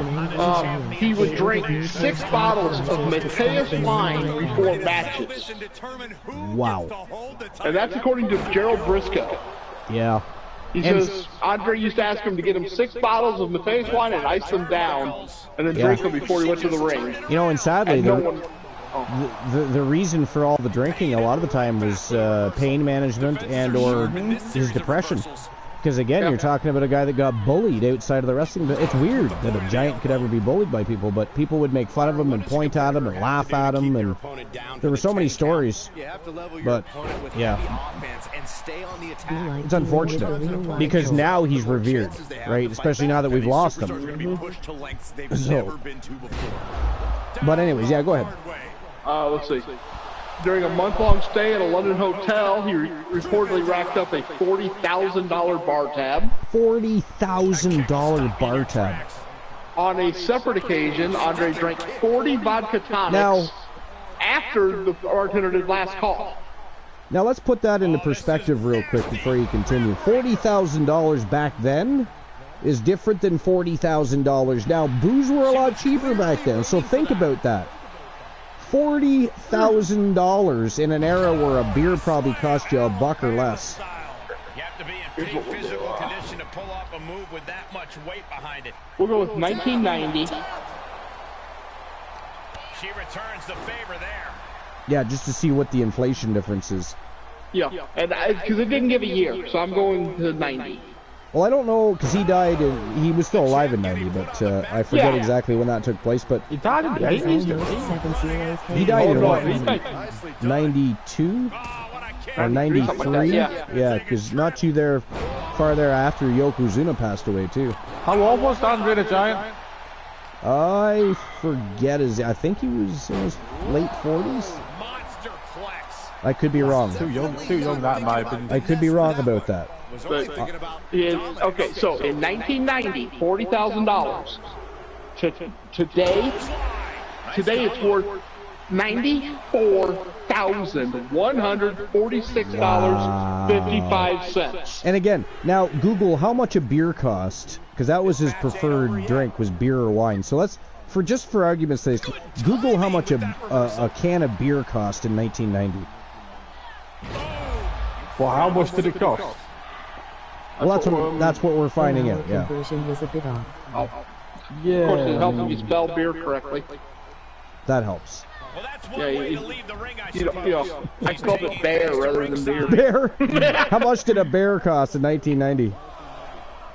He would drink 6 bottles of Mateus wine before matches. Wow. And that's according to Gerald Briscoe. Yeah. He says Andre used to ask him to get him 6 bottles of Mateus wine and ice them down, and then drink them before he went to the ring. You know, and sadly, the reason for all the drinking a lot of the time was pain management and or his depression. Because again, you're talking about a guy that got bullied outside of the wrestling. It's weird that a giant could ever be bullied by people, but people would make fun of him and point at him and laugh at him, and there were so many stories. But yeah, it's unfortunate because now he's revered, right? Especially now that we've lost him. So, but anyways, yeah, go ahead. Let's see. During a month-long stay at a London hotel, he reportedly racked up a $40,000 bar tab. $40,000 bar tab. On a separate occasion, Andre drank 40 vodka tonics after the bartender did last call. Now let's put that into perspective real quick before you continue. $40,000 back then is different than $40,000 now. Booze were a lot cheaper back then, so think about that. $40,000 in an era where a beer probably cost you $1 or less. You have to be in peak physical condition to pull off a move with that much weight behind it. We'll go with 1990. She returns the favor there. Yeah, just to see what the inflation difference is. Yeah, and because it didn't give a year, so I'm going to 90. Well, I don't know, because he died, he was still alive in 90, but I forget exactly when that took place, but... He died in the 80s? He died in what, 92? Or 93? Yeah, because not too far thereafter, Yokozuna passed away, too. How old was Andre the Giant? I forget I think he was in his late 40s. I could be wrong. Too young that might have been. I could be wrong about that. But, okay, so in 1990, $40,000. Today it's worth $94,146.55. And again, now Google how much a beer cost, because that was his preferred drink, was beer or wine. So let's, for argument's sake, Google how much a can of beer cost in 1990. Well, how much did it cost? Well, that's what we're finding out. Yeah. Conversion was a bit off. Yeah. Of course, it helps if you spell beer correctly. That helps. Well, that's one way to leave the ring, I I spelled it bear rather than beer. Bear? How much did a bear cost in 1990?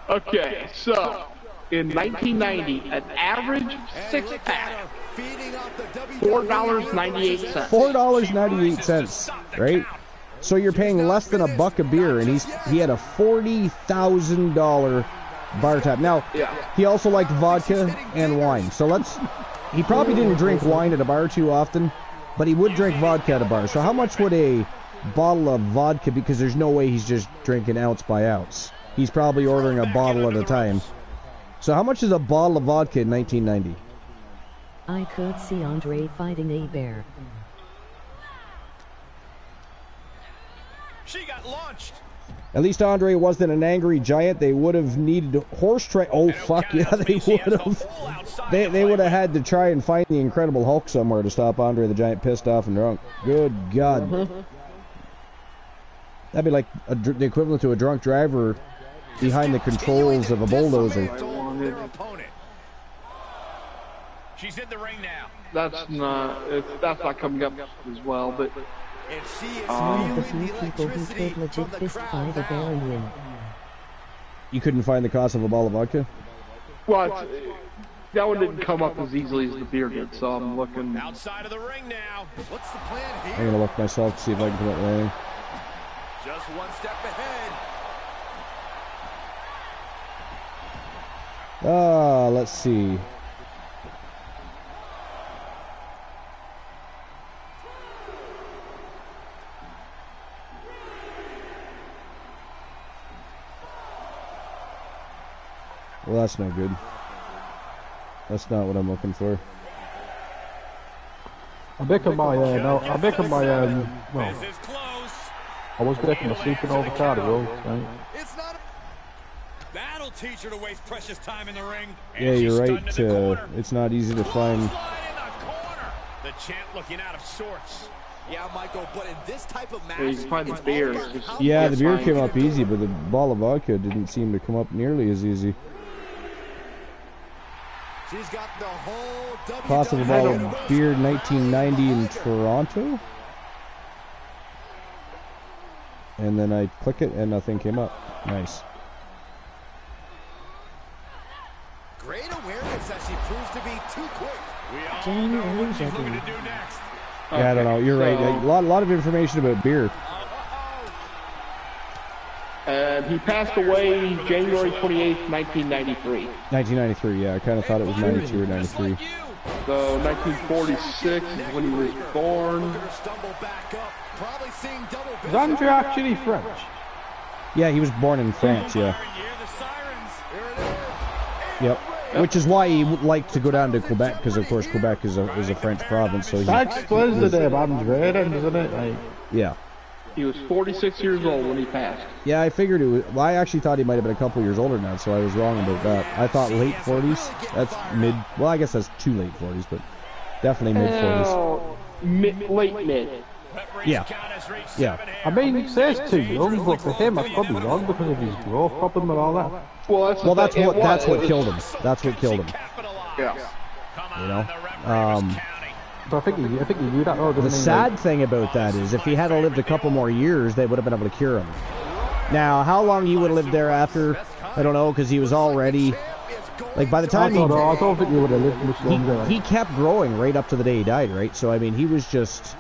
Okay, so in 1990, an average 6-pack, $4.98. $4.98, right? So you're paying less than $1 a beer, and he had a $40,000 bar tab. Now, he also liked vodka and wine. So he probably didn't drink wine at a bar too often, But he would drink vodka at a bar. So how much would a bottle of vodka, because there's no way he's just drinking ounce by ounce. He's probably ordering a bottle at a time. So how much is a bottle of vodka in 1990? I could see Andre fighting a bear. She got launched. At least Andre wasn't an angry giant. They would have needed horse trade. Oh, fuck yeah, they would have. They would have had to try and find the Incredible Hulk somewhere to stop Andre the Giant pissed off and drunk. Good God. That'd be like the equivalent to a drunk driver behind the controls of a bulldozer. She's in the ring now. That's not coming up as well, but One of the few people who could legit fist fight a bear and win. You couldn't find the cost of a bottle of vodka? well, that one didn't come up as easily as the beer did, so I'm looking Outside of the ring now. What's the plan here? I'm gonna look myself to see if I can come up with anything. Just one step ahead. Let's see. Well, that's no good. That's not what I'm looking for. I'm making my, well, This is close. I was making my sleeping over cardio, right? It's not. That'll teach her to waste precious time in the ring. And Yeah, she's you're stunned right. in the corner. It's not easy to find. Slide in the corner. The champ looking out of sorts. Yeah, Michael, but in this type of match, you can find the beer. Yeah, the beer came up easy, but the bottle of vodka didn't seem to come up nearly as easy. she's got the whole Cost of a bottle of beer 1990 in Toronto. And then I click it and nothing came up. Nice. Great awareness as she proves to be too quick. We all Jamie know what she's Elizabeth. looking to do next. Yeah, I don't know. You're right. A lot of information about beer. And he passed away January 28th, 1993. 1993, yeah. I kind of thought it was 92 or 93. So 1946 is when he was born. Is Andre actually French? Yeah, he was born in France, yeah. Yep. Which is why he would like to go down to Quebec, because of course Quebec is a French province. So That explains the name Andre, then, doesn't it? Like, yeah. He was 46 years old when he passed. Yeah, I figured it was. Well, I actually thought he might have been a couple years older now, so I was wrong about that. I thought late 40s. That's mid. Well, I guess that's too late 40s, but definitely mid 40s. Late mid. Yeah. Yeah. I mean, it says too young, but for him, that's probably wrong because of his growth problem and all that. Well, that's what killed him. That's what killed him. Yeah. You know. So I think he knew that. The sad thing about that is, if he had lived a couple more years, they would have been able to cure him. Now, how long he would have lived thereafter, I don't know, because he was already, like, by the time I don't think he would have lived much longer. he kept growing right up to the day he died, right? So I mean, he was just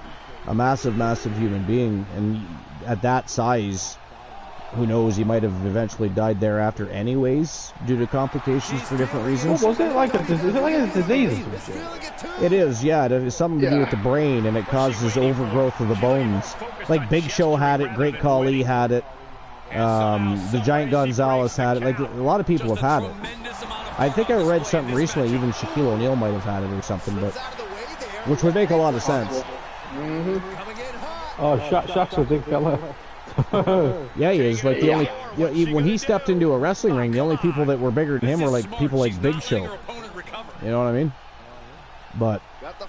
a massive, massive human being, and at that size, who knows, he might have eventually died thereafter anyways, due to complications for different reasons. What was it like? Is it like a disease or something? It is, yeah. It has something to do with the brain, and it causes overgrowth of the bones. Like Big Show had it, Great Khali had it, the Giant Gonzalez had it. Like, a lot of people have had it. I think I read something recently, even Shaquille O'Neal might have had it or something, but which would make a lot of sense. Oh, Shaq's a big fella. Yeah, he is. Like, the only, when he stepped into a wrestling ring, the only people that were bigger than him were like people like Big Show. You know what I mean? But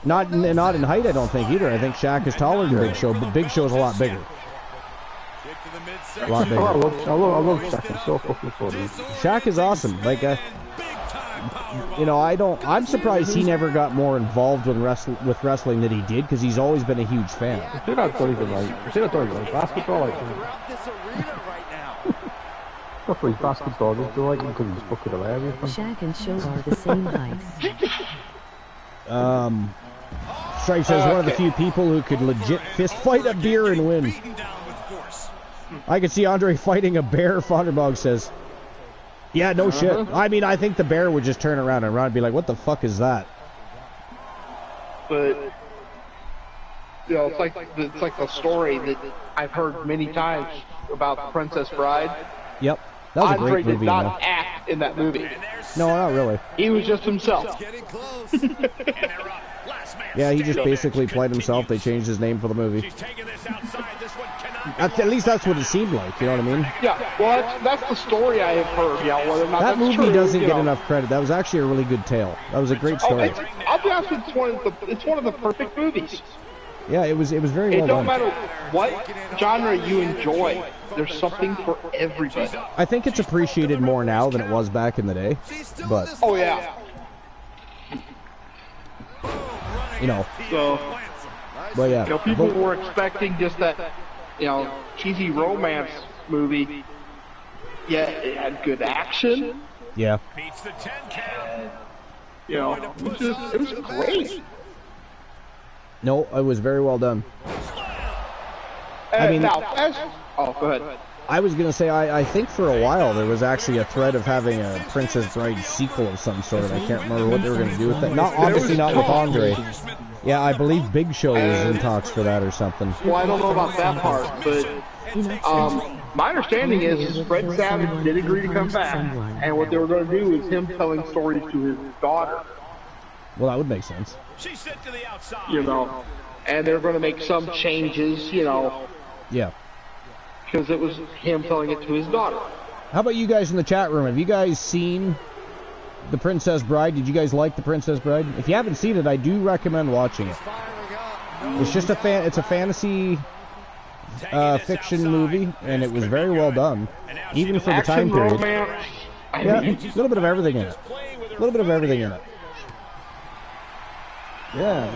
not in height, I don't think either. I think Shaq is taller than Big Show, but Big Show's a lot bigger. A lot bigger. I love Shaq. He's so fucking funny. Shaq is awesome. Like, you know, I'm surprised he never got more involved with wrestling than he did, because he's always been a huge fan. I think I don't even like basketball. Like, not for his basketball, just like him because he's fucking hilarious. Shaq and Show are the same height. Stripe says one of the few people who could legit fist fight a beer and win. I could see Andre fighting a bear, Fonderbog says. Yeah, no shit. I mean, I think the bear would just turn around and run and be like, what the fuck is that? But you know, it's like the story that I've heard many times about the Princess Bride. Yep. That was Andre a great movie. did not act in that movie. No, not really. He was just himself. Yeah, he just basically played himself. They changed his name for the movie. At least that's what it seemed like, you know what I mean? Yeah, well, that's the story I have heard. Yeah, whether or not that movie true, doesn't get enough credit. That was actually a really good tale. That was a great story. I'll be honest with you, it's one of the perfect movies. Yeah, it was very well done. It don't matter what genre you enjoy. There's something for everybody. I think it's appreciated more now than it was back in the day. But oh yeah. You know. So, but yeah. You know, people were expecting just that, you know, cheesy romance movie. Yeah, it had good action. Yeah. You know, it was great. No, it was very well done. I mean, now, oh, go ahead. I was going to say, I think for a while there was actually a threat of having a Princess Bride sequel of some sort. I can't remember what they were going to do with that. Obviously not with Andre. Yeah, I believe Big Show was in talks for that or something. Well, I don't know about that part, but my understanding is Fred Savage did agree to come back, and what they were going to do is him telling stories to his daughter. Well, that would make sense. She's sent to the outside. You know, and they're going to make some changes, you know. Yeah. Because it was him telling it to his daughter. How about you guys in the chat room? Have you guys seen The Princess Bride? Did you guys like The Princess Bride? If you haven't seen it, I do recommend watching it. It's just it's a fantasy fiction movie, and it was very well done, even for the time period. Yeah, a little bit of everything in it. A little bit of everything in it. Yeah.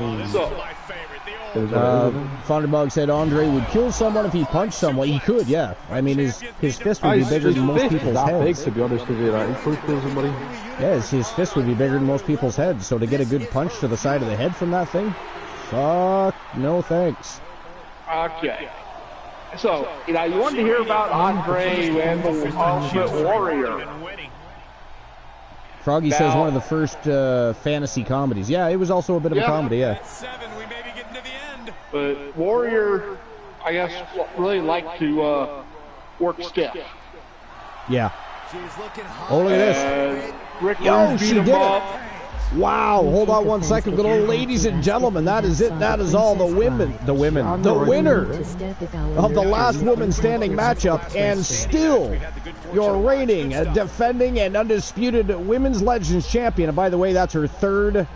Thunderbug said Andre would kill someone if he punched someone. He could, yeah. I mean, his fist would be bigger than most people's heads. Big, to be honest with you, like, he could kill somebody. Yes, his fist would be bigger than most people's heads. So to get a good punch to the side of the head from that thing, fuck, no thanks. Okay. So, you know, you wanted to hear about Andre and the Ultimate Warrior. Froggy says one of the first fantasy comedies. Yeah, it was also a bit of a comedy, yeah. But Warrior, I guess, really liked to work stiff. Yeah. Oh, look at this. Rick Rude beat him up. Wow, hold on one second. Good old ladies and gentlemen, that is it. That is all. The winner of the last woman standing matchup, and still your reigning, defending, and undisputed women's legends champion. And by the way, that's her third,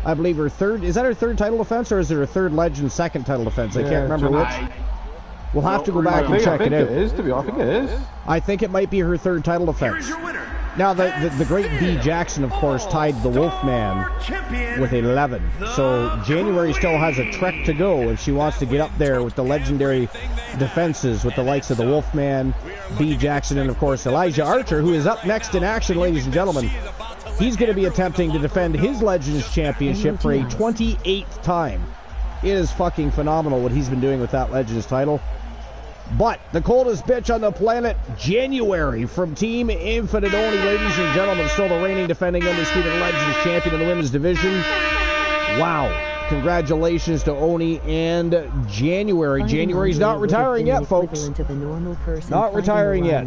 I believe her third. Is that her third title defense, or is it her third Legends second title defense? I can't remember which. We'll have to go back and check it out. I think it is. I think it might be her third title defense. Now, the great B. Jackson, of course, tied the Wolfman with 11. So January still has a trek to go if she wants to get up there with the legendary defenses with the likes of the Wolfman, B. Jackson, and, of course, Elijah Archer, who is up next in action, ladies and gentlemen. He's going to be attempting to defend his Legends Championship for a 28th time. It is fucking phenomenal what he's been doing with that Legends title. But the coldest bitch on the planet, January, from Team Infinite only, ladies and gentlemen, still the reigning, defending, undisputed Legends champion in the women's division. Wow. Congratulations to Oni and January. January's not retiring yet, folks. Not retiring yet.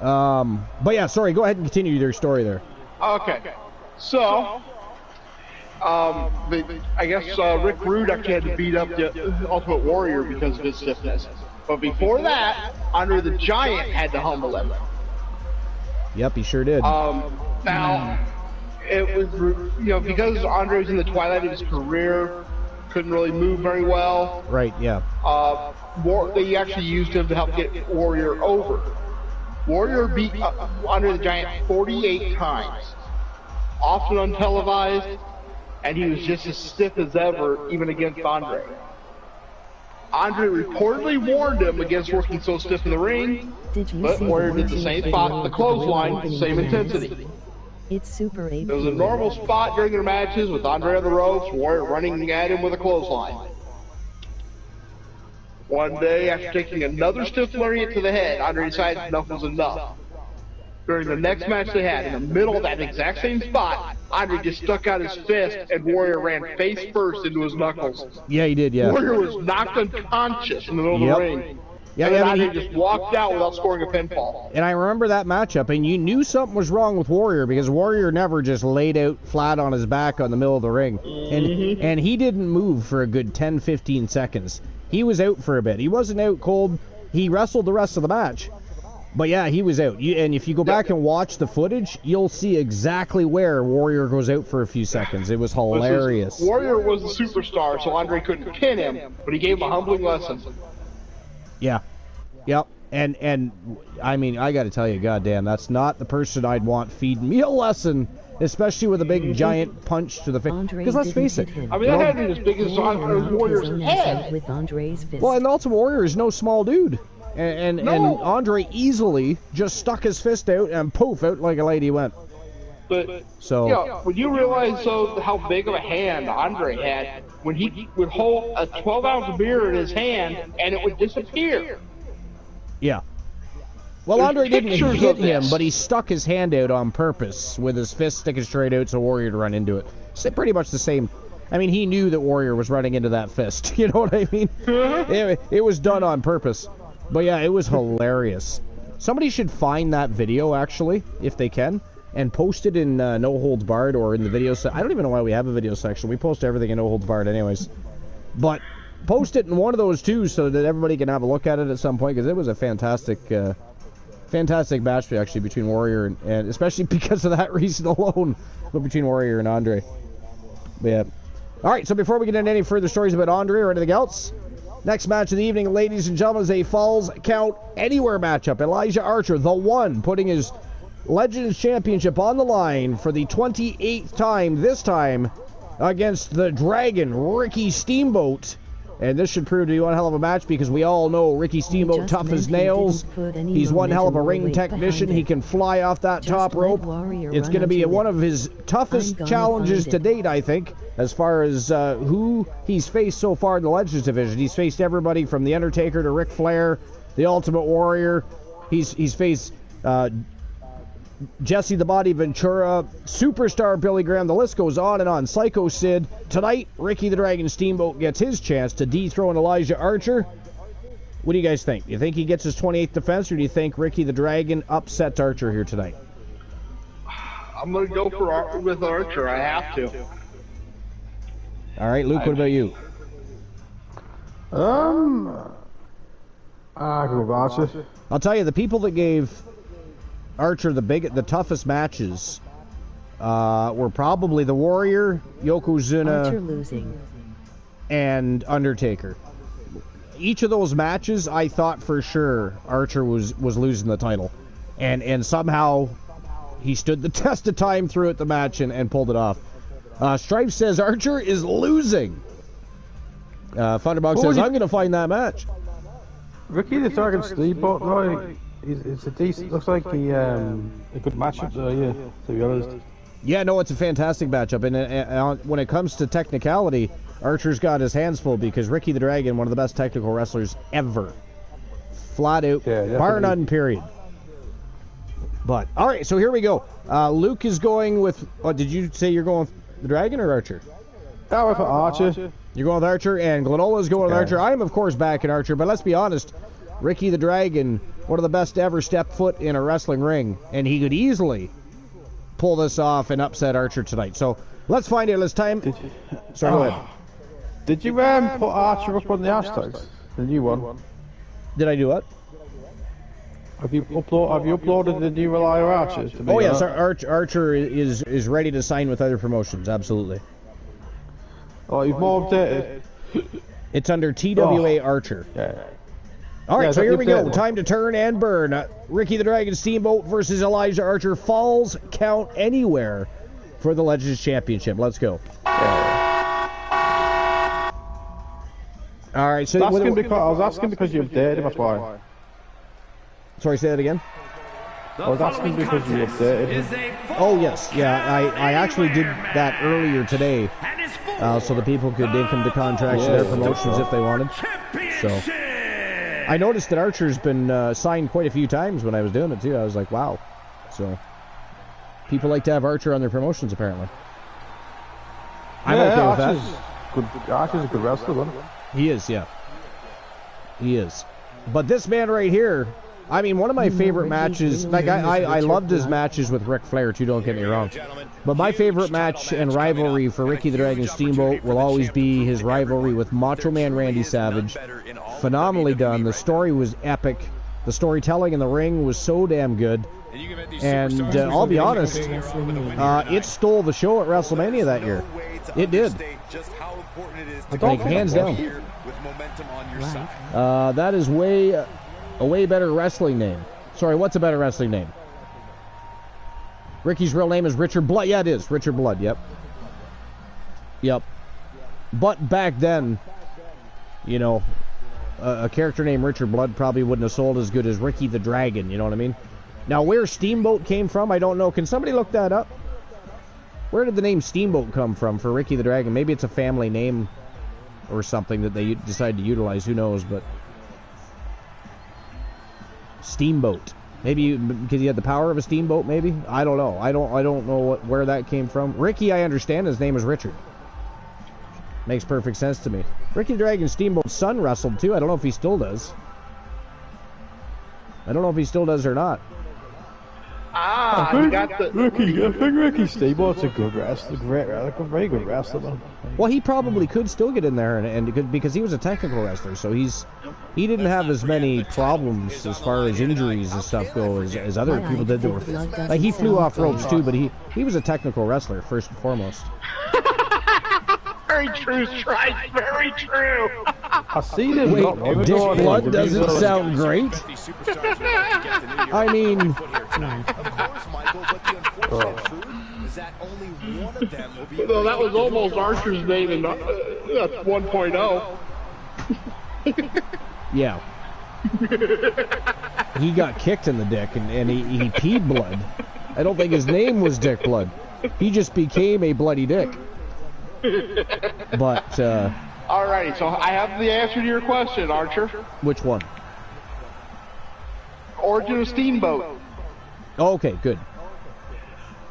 But yeah, sorry, go ahead and continue your story there. Okay. So, I guess Rick Rude actually had to beat up the Ultimate Warrior because of his stiffness. But before that, Andre the Giant had to humble him. Yep, he sure did. Now, it was, you know, because Andre was in the twilight of his career, couldn't really move very well. Right, yeah. They actually used him to help get Warrior over. Warrior beat Andre the Giant 48 times, often untelevised, and he was just as stiff as ever, even against Andre. Andre reportedly warned him against working so stiff in the ring, but Warrior did the same spot, the clothesline, same intensity. It's Super 8. It was a normal spot during their matches with Andre on the ropes, Warrior running at him with a clothesline. One day, after taking another stiff lariat to the head, Andre decided enough was enough. during the next match they had, in the middle of that exact same spot, Andre just stuck out his fist, and Warrior ran face first into his knuckles. Yeah, he did, yeah. Warrior was knocked unconscious in the middle of the ring. Yeah, and then I mean, Andre just walked out without scoring a pinfall. And I remember that matchup, and you knew something was wrong with Warrior, because Warrior never just laid out flat on his back on the middle of the ring. And he didn't move for a good 10-15 seconds. He was out for a bit. He wasn't out cold. He wrestled the rest of the match. But yeah, he was out. And if you go back and watch the footage, you'll see exactly where Warrior goes out for a few seconds. It was hilarious. Warrior was the superstar, so Andre couldn't pin him, but he gave him a humbling lesson. Yeah. Yep. And I mean, I got to tell you, goddamn, that's not the person I'd want feeding me a lesson, especially with a big giant punch to the face. Because let's face it. I mean, that had to be as big as Warrior's head. With Andre's fist. Well, and the Ultimate Warrior is no small dude. And Andre easily just stuck his fist out and poof, out like a lady went. But, so, yeah, when you realize how big of a hand Andre had, when he would hold a 12-ounce beer in his hand and it would disappear. Yeah. Well, There's Andre didn't hit him, this. but he stuck his hand out on purpose with his fist sticking straight out so Warrior to run into it. So pretty much the same. I mean, he knew that Warrior was running into that fist. You know what I mean? It was done on purpose. But yeah, it was hilarious. Somebody should find that video, actually, if they can, and post it in No Holds Barred or in the video section. I don't even know why we have a video section. We post everything in No Holds Barred anyways. But post it in one of those two so that everybody can have a look at it at some point, because it was a fantastic match, actually, between Warrior and especially because of that reason alone, between Warrior and Andre. But yeah. All right, so before we get into any further stories about Andre or anything else, next match of the evening, ladies and gentlemen, is a Falls Count Anywhere matchup. Elijah Archer, the one, putting his Legends Championship on the line for the 28th time, this time against the Dragon, Ricky Steamboat. And this should prove to be one hell of a match, because we all know Ricky Steamboat, tough as nails. He's one hell of a ring technician. He can fly off that top rope. It's going to be one of his toughest challenges to date, I think, as far as who he's faced so far in the Legends division. He's faced everybody from The Undertaker to Ric Flair, The Ultimate Warrior. He's faced Jesse the Body Ventura, Superstar Billy Graham, the list goes on and on. Psycho Sid. Tonight, Ricky the Dragon Steamboat gets his chance to dethrone Elijah Archer. What do you guys think? Do you think he gets his 28th defense, or do you think Ricky the Dragon upsets Archer here tonight? I'm going to go with Archer. I have to. All right, Luke, what about you? I go with Archer. I'll tell you, the people that gave Archer the toughest matches were probably the Warrior, Yokozuna, Archer losing, and Undertaker. Each of those matches, I thought for sure Archer was losing the title, and somehow he stood the test of time throughout the match and pulled it off. Stripe says Archer is losing. Thunderbox says I'm going to find that match. Ricky the Dragon Steamboat, right? It's a decent. Looks like a good matchup there, yeah. To be honest. Yeah, no, it's a fantastic matchup, and when it comes to technicality, Archer's got his hands full, because Ricky the Dragon, one of the best technical wrestlers ever, flat out, bar none, period. But all right, so here we go. Luke is going with. Did you say you're going with the Dragon or Archer? I went for Archer. You're going with Archer, and Glenola's going with Archer. I am, of course, backing Archer, but let's be honest. Ricky the Dragon, one of the best to ever step foot in a wrestling ring, and he could easily pull this off and upset Archer tonight. So let's find out. Let's time. Sorry, go ahead. Did you put Archer up on the hashtags? The new one. Did I do what? Have you uploaded the new Elijah Archer? Oh yes, Archer is ready to sign with other promotions. Absolutely. Oh, you've more updated. It's under TWA Archer. Yeah. All right, so here we go. Time to turn and burn. Ricky the Dragon Steamboat versus Elijah Archer. Falls Count Anywhere for the Legends Championship. Let's go. Yeah. All right, so I was asking because you updated, that's why. Sorry, say that again. I was asking because you updated. Oh yes, yeah. I actually did that earlier today, so the people could dig into contracts to their promotions if they wanted. So. I noticed that Archer's been signed quite a few times when I was doing it too. I was like, wow. So people like to have Archer on their promotions, apparently. I'm yeah, okay with that. Archer's a good wrestler, isn't he? He is, yeah. He is. But this man right here, I mean, one of my favorite matches, like I loved his matches with Ric Flair too, don't get me wrong. But my favorite match and rivalry for Ricky the Dragon Steamboat will always be his rivalry with Macho Man Randy Savage. Phenomenally done. The story was epic. The storytelling in the ring was so damn good. And I'll be honest, it stole the show at WrestleMania that year. It did. Like, hands down. That is a way better wrestling name. Sorry, what's a better wrestling name? Ricky's real name is Richard Blood. Yeah, it is. Richard Blood, yep. Yep. But back then, you know, a character named Richard Blood probably wouldn't have sold as good as Ricky the Dragon, you know what I mean? Now, where Steamboat came from, I don't know. Can somebody look that up? Where did the name Steamboat come from for Ricky the Dragon? Maybe it's a family name or something that they decided to utilize. Who knows? But Steamboat. Maybe because he had the power of a steamboat. Maybe, I don't know. I don't know where that came from. Ricky, I understand his name is Richard. Makes perfect sense to me. Ricky the Dragon Steamboat's son wrestled too. I don't know if he still does. I don't know if he still does or not. I think Ricky Steamboat's a good wrestler, very good wrestler. Man. Well, he probably could still get in there, and because he was a technical wrestler, so he didn't have as many problems as far as injuries and stuff go as other people did. That were, like, he flew off ropes too, but he was a technical wrestler first and foremost. Very true, Stripe. Very true. I seen him. Wait, Dick Blood doesn't sound great. I mean, Of course, Michael, but the unfortunate truth is that only one of them will be. Well, that was almost Archer's name in 1.0. yeah. He got kicked in the dick, and he peed blood. I don't think his name was Dick Blood. He just became a bloody dick. But, Alrighty, so I have the answer to your question, Archer. Which one? Origin of Steamboat. Oh, okay, good.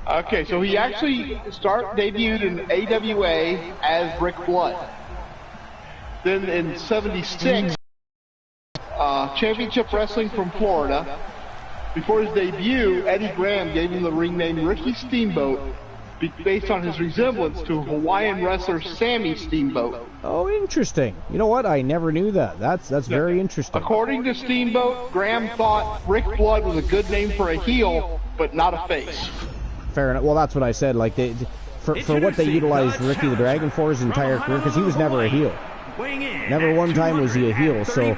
Okay, so he actually debuted in AWA as Rick Blood. Then in '76, Championship Wrestling from Florida. Before his debut, Eddie Graham gave him the ring name Ricky Steamboat, based on his resemblance to Hawaiian wrestler Sammy Steamboat. Oh, interesting. You know what? I never knew that. That's very interesting. According to Steamboat, Graham thought Rick Blood was a good name for a heel, but not a face. Fair enough. Well, that's what I said. Like, for what they utilized Ricky the Dragon for his entire career, because he was never a heel. Never one time was he a heel, so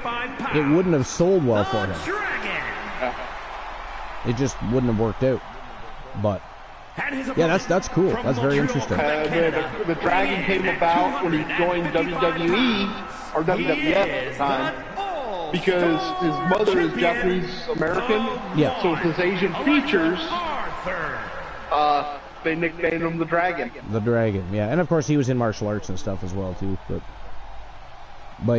it wouldn't have sold well for him. It just wouldn't have worked out. But yeah, that's cool. That's very interesting. The Dragon came about when he joined WWE or WWF at the time because his mother is Japanese American. Yeah. So with his Asian features, they nicknamed him the Dragon. The Dragon, yeah, and of course he was in martial arts and stuff as well too. But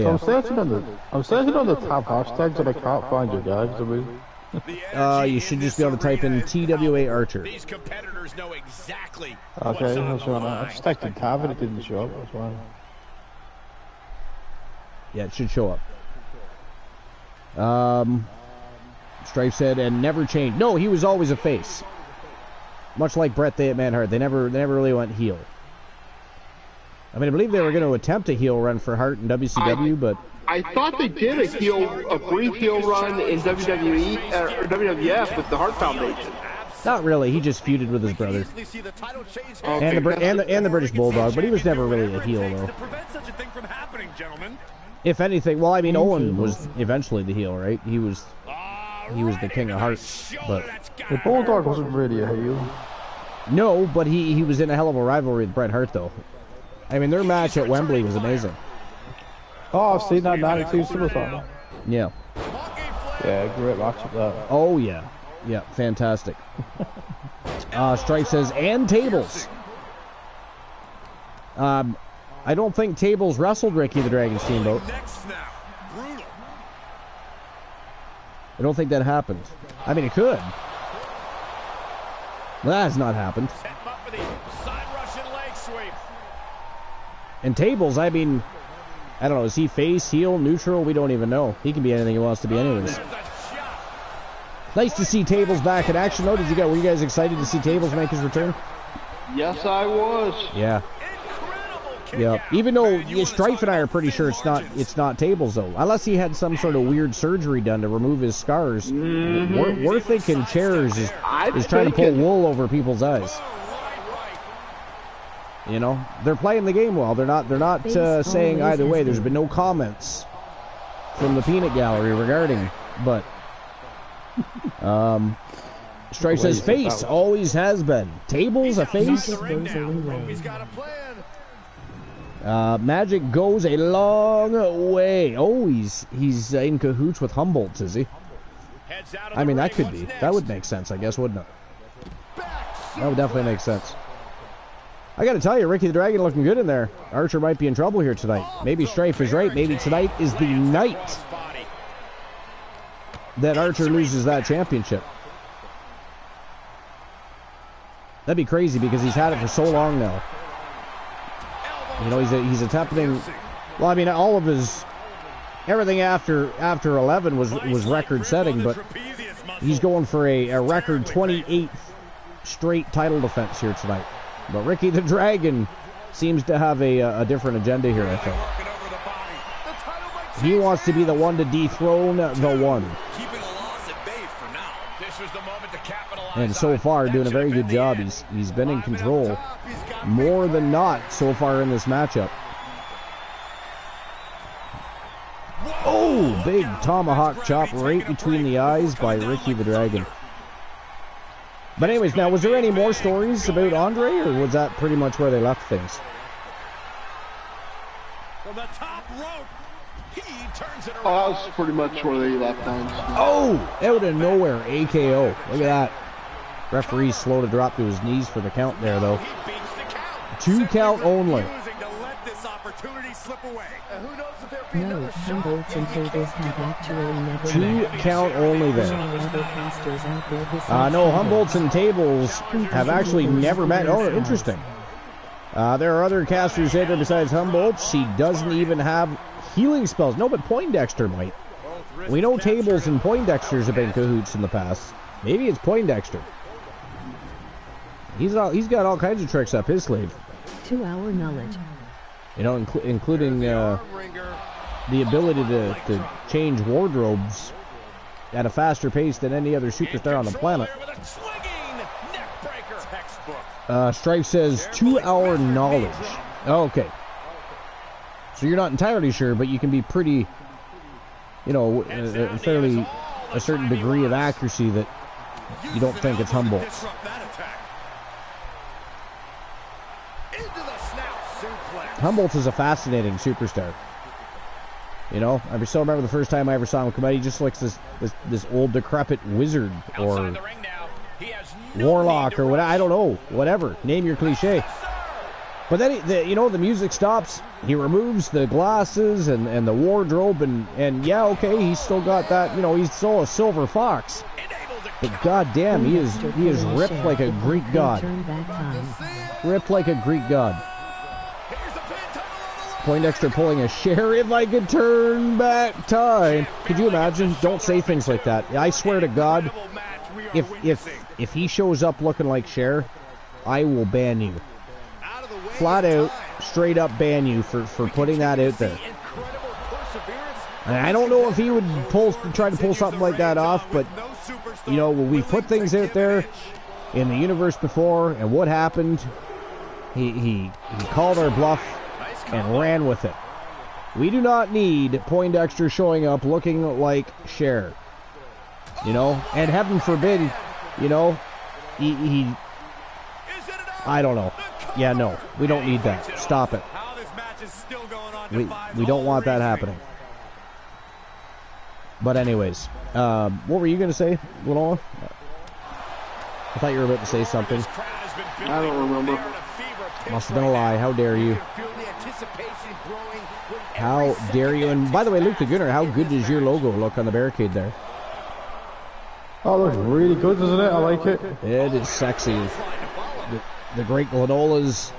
yeah. I'm searching on the top hashtags and I can't find your guys. You should just be able to type in TWA Archer. These competitors know exactly. Okay, that's right. I just typed in tab and it didn't show up. That's why. Yeah, it should show up. Strife said, and never changed. No, he was always a face. Much like Bret the Hitman Hart, they never really went heel. I mean, I believe they were going to attempt a heel run for Hart in WCW, but I thought they did a brief heel run in WWE or WWF with the Hart Foundation. Not really. He just feuded with his brother and the British Bulldog, but he was never really a heel though. If anything, well, I mean, Owen was eventually the heel, right? He was the King of Hearts, but the Bulldog wasn't really a heel. No, but he was in a hell of a rivalry with Bret Hart though. I mean, their match at Wembley was amazing. Oh, I've seen that 92 SummerSlam. Yeah. Yeah, great match at that. Oh, yeah. Yeah, fantastic. Strife says, and Tables. I don't think Tables wrestled Ricky the Dragon Steamboat. I don't think that happened. I mean, it could. Well, that has not happened. Set him up with the side Russian leg sweep. And Tables, I mean, I don't know, is he face, heel, neutral? We don't even know. He can be anything he wants to be anyways. Nice to see Tables back in action, though. Were you guys excited to see Tables make his return? Yes, I was. Yeah. Yeah. Even though Strife and I are pretty sure it's not Tables, though. Unless he had some sort of weird surgery done to remove his scars. We're thinking Chairs is trying to pull wool over people's eyes. You know, they're playing the game well. They're not saying either way. There's been no comments from the peanut gallery regarding, but Strife says face always has been. Tables a face. Magic goes a long way. Oh, he's in cahoots with Humboldt, is he? I mean, that could be. That would make sense, I guess, wouldn't it? That would definitely make sense. I gotta tell you, Ricky the Dragon looking good in there. Archer might be in trouble here tonight. Maybe Strife is right. Maybe tonight is the night that Archer loses that championship. That'd be crazy because he's had it for so long now. You know, he's attempting. Well, I mean, all of his everything after 11 was record setting, but he's going for a record 28th straight title defense here tonight. But Ricky the Dragon seems to have a different agenda here, I think. He wants to be the one to dethrone the one. And so far, doing a very good job. He's been in control more than not so far in this matchup. Oh, big tomahawk chop right between the eyes by Ricky the Dragon. But anyways, now, was there any more stories about Andre, or was that pretty much where they left things? From the top rope, he turns it around. Oh, that was pretty much where they left things. Oh, out of nowhere, AKO. Look at that. Referee slow to drop to his knees for the count there, though. 2 count only. No, Humboldt's and Tables have actually never 2 count only there. No, Humboldt's and Tables have actually never met. Oh, interesting. There are other casters there besides Humboldt's. He doesn't even have healing spells. No, but Poindexter might. We know Tables and Poindexters have been cahoots in the past. Maybe it's Poindexter. He's got all kinds of tricks up his sleeve. 2-hour knowledge. You know, including the ability to change wardrobes at a faster pace than any other superstar on the planet. Strife says 2-hour knowledge. Oh, okay. So you're not entirely sure, but you can be pretty, you know, fairly a certain degree of accuracy that you don't think it's Humboldt's. Humboldt is a fascinating superstar. You know, I still remember the first time I ever saw him come out. He just looks this old decrepit wizard or warlock or what, I don't know, whatever. Name your cliche. But then, you know, the music stops. He removes the glasses and the wardrobe and yeah, okay, he's still got that. You know, he's still a silver fox. But goddamn, he is ripped like a Greek god. Ripped like a Greek god. Poindexter pulling a Cher. If I could turn back time. Could you imagine? Don't say things like that. I swear to God, if he shows up looking like Cher, I will ban you. Flat out, straight up ban you for putting that out there. And I don't know if he would try to pull something like that off, but you know, we've put things out there in the universe before, and what happened? He called our bluff and ran with it. We do not need Poindexter showing up looking like Cher. You know, and heaven forbid, you know, he I don't know. Yeah, no, we don't need that. Stop it. We don't want that happening. But anyways, what were you going to say, Lenoa? I thought you were about to say something. I don't remember. Must have been a lie. How dare you? How dare you? And by the way, Luke the Gunner, how good does your logo look on the barricade there? Oh, looks really good, doesn't it? I like it. It is sexy. The great Glanola's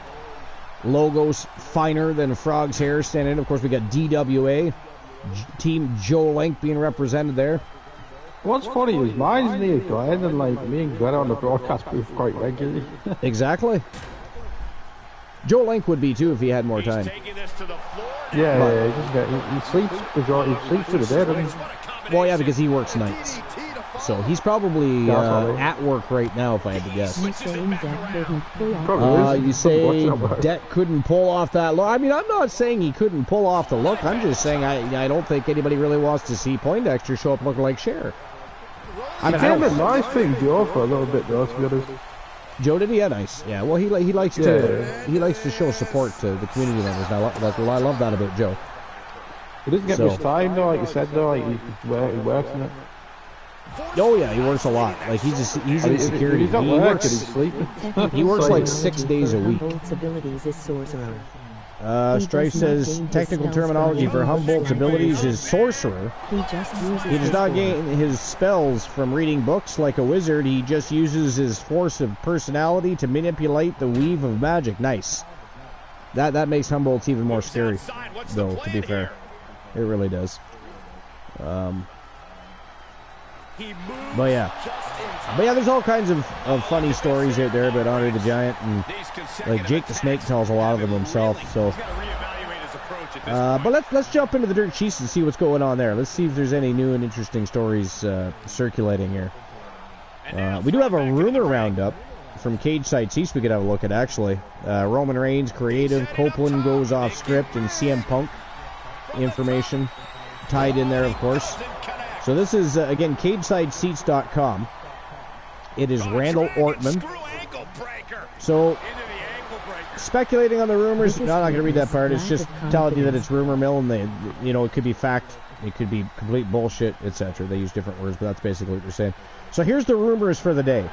logo's finer than Frog's hair standing in. Of course, we got DWA, Team Joe Link being represented there. What's funny is mine's near Glenn, and like me and Glenn on the broadcast booth quite regularly. Exactly. Joe Link would be too if he had more time. He sleeps to the day, doesn't he? Well, yeah, because he works nights. So he's probably at work right now, if I had to guess. You say Det couldn't pull off that look. I mean, I'm not saying he couldn't pull off the look. I'm just saying I don't think anybody really wants to see Poindexter show up looking like Cher. I mean, I nice thing, Joe, for a little bit, though, to be honest. Joe did, yeah, nice. Yeah, well, he likes to show support to the community members. I love that about Joe. He doesn't get much time, though, like you said, though. Like he works in it. Oh yeah, he works a lot. Like he's in security. He's not working, he's sleeping. He works like 6 days a week. Strife says technical terminology for Humboldt's abilities is sorcerer. He does not gain his spells from reading books like a wizard. He just uses his force of personality to manipulate the weave of magic. Nice. That makes Humboldt's even more scary, though, to be fair. It really does. But yeah, there's all kinds of funny stories out there about Andre the Giant, and like Jake the Snake tells a lot of them himself. So, but let's jump into the Dirt Sheets and see what's going on there. Let's see if there's any new and interesting stories circulating here. We do have a rumor roundup from Cage Side Seats we could have a look at, actually. Roman Reigns creative, Copeland goes off script, and CM Punk information tied in there, of course. So this is, again, CagesideSeats.com. It is Randall Ortman. So, speculating on the rumors, no, I'm not going to read that part. It's just telling you that it's rumor mill, and it could be fact, it could be complete bullshit, etc. They use different words, but that's basically what they're saying. So here's the rumors for the day.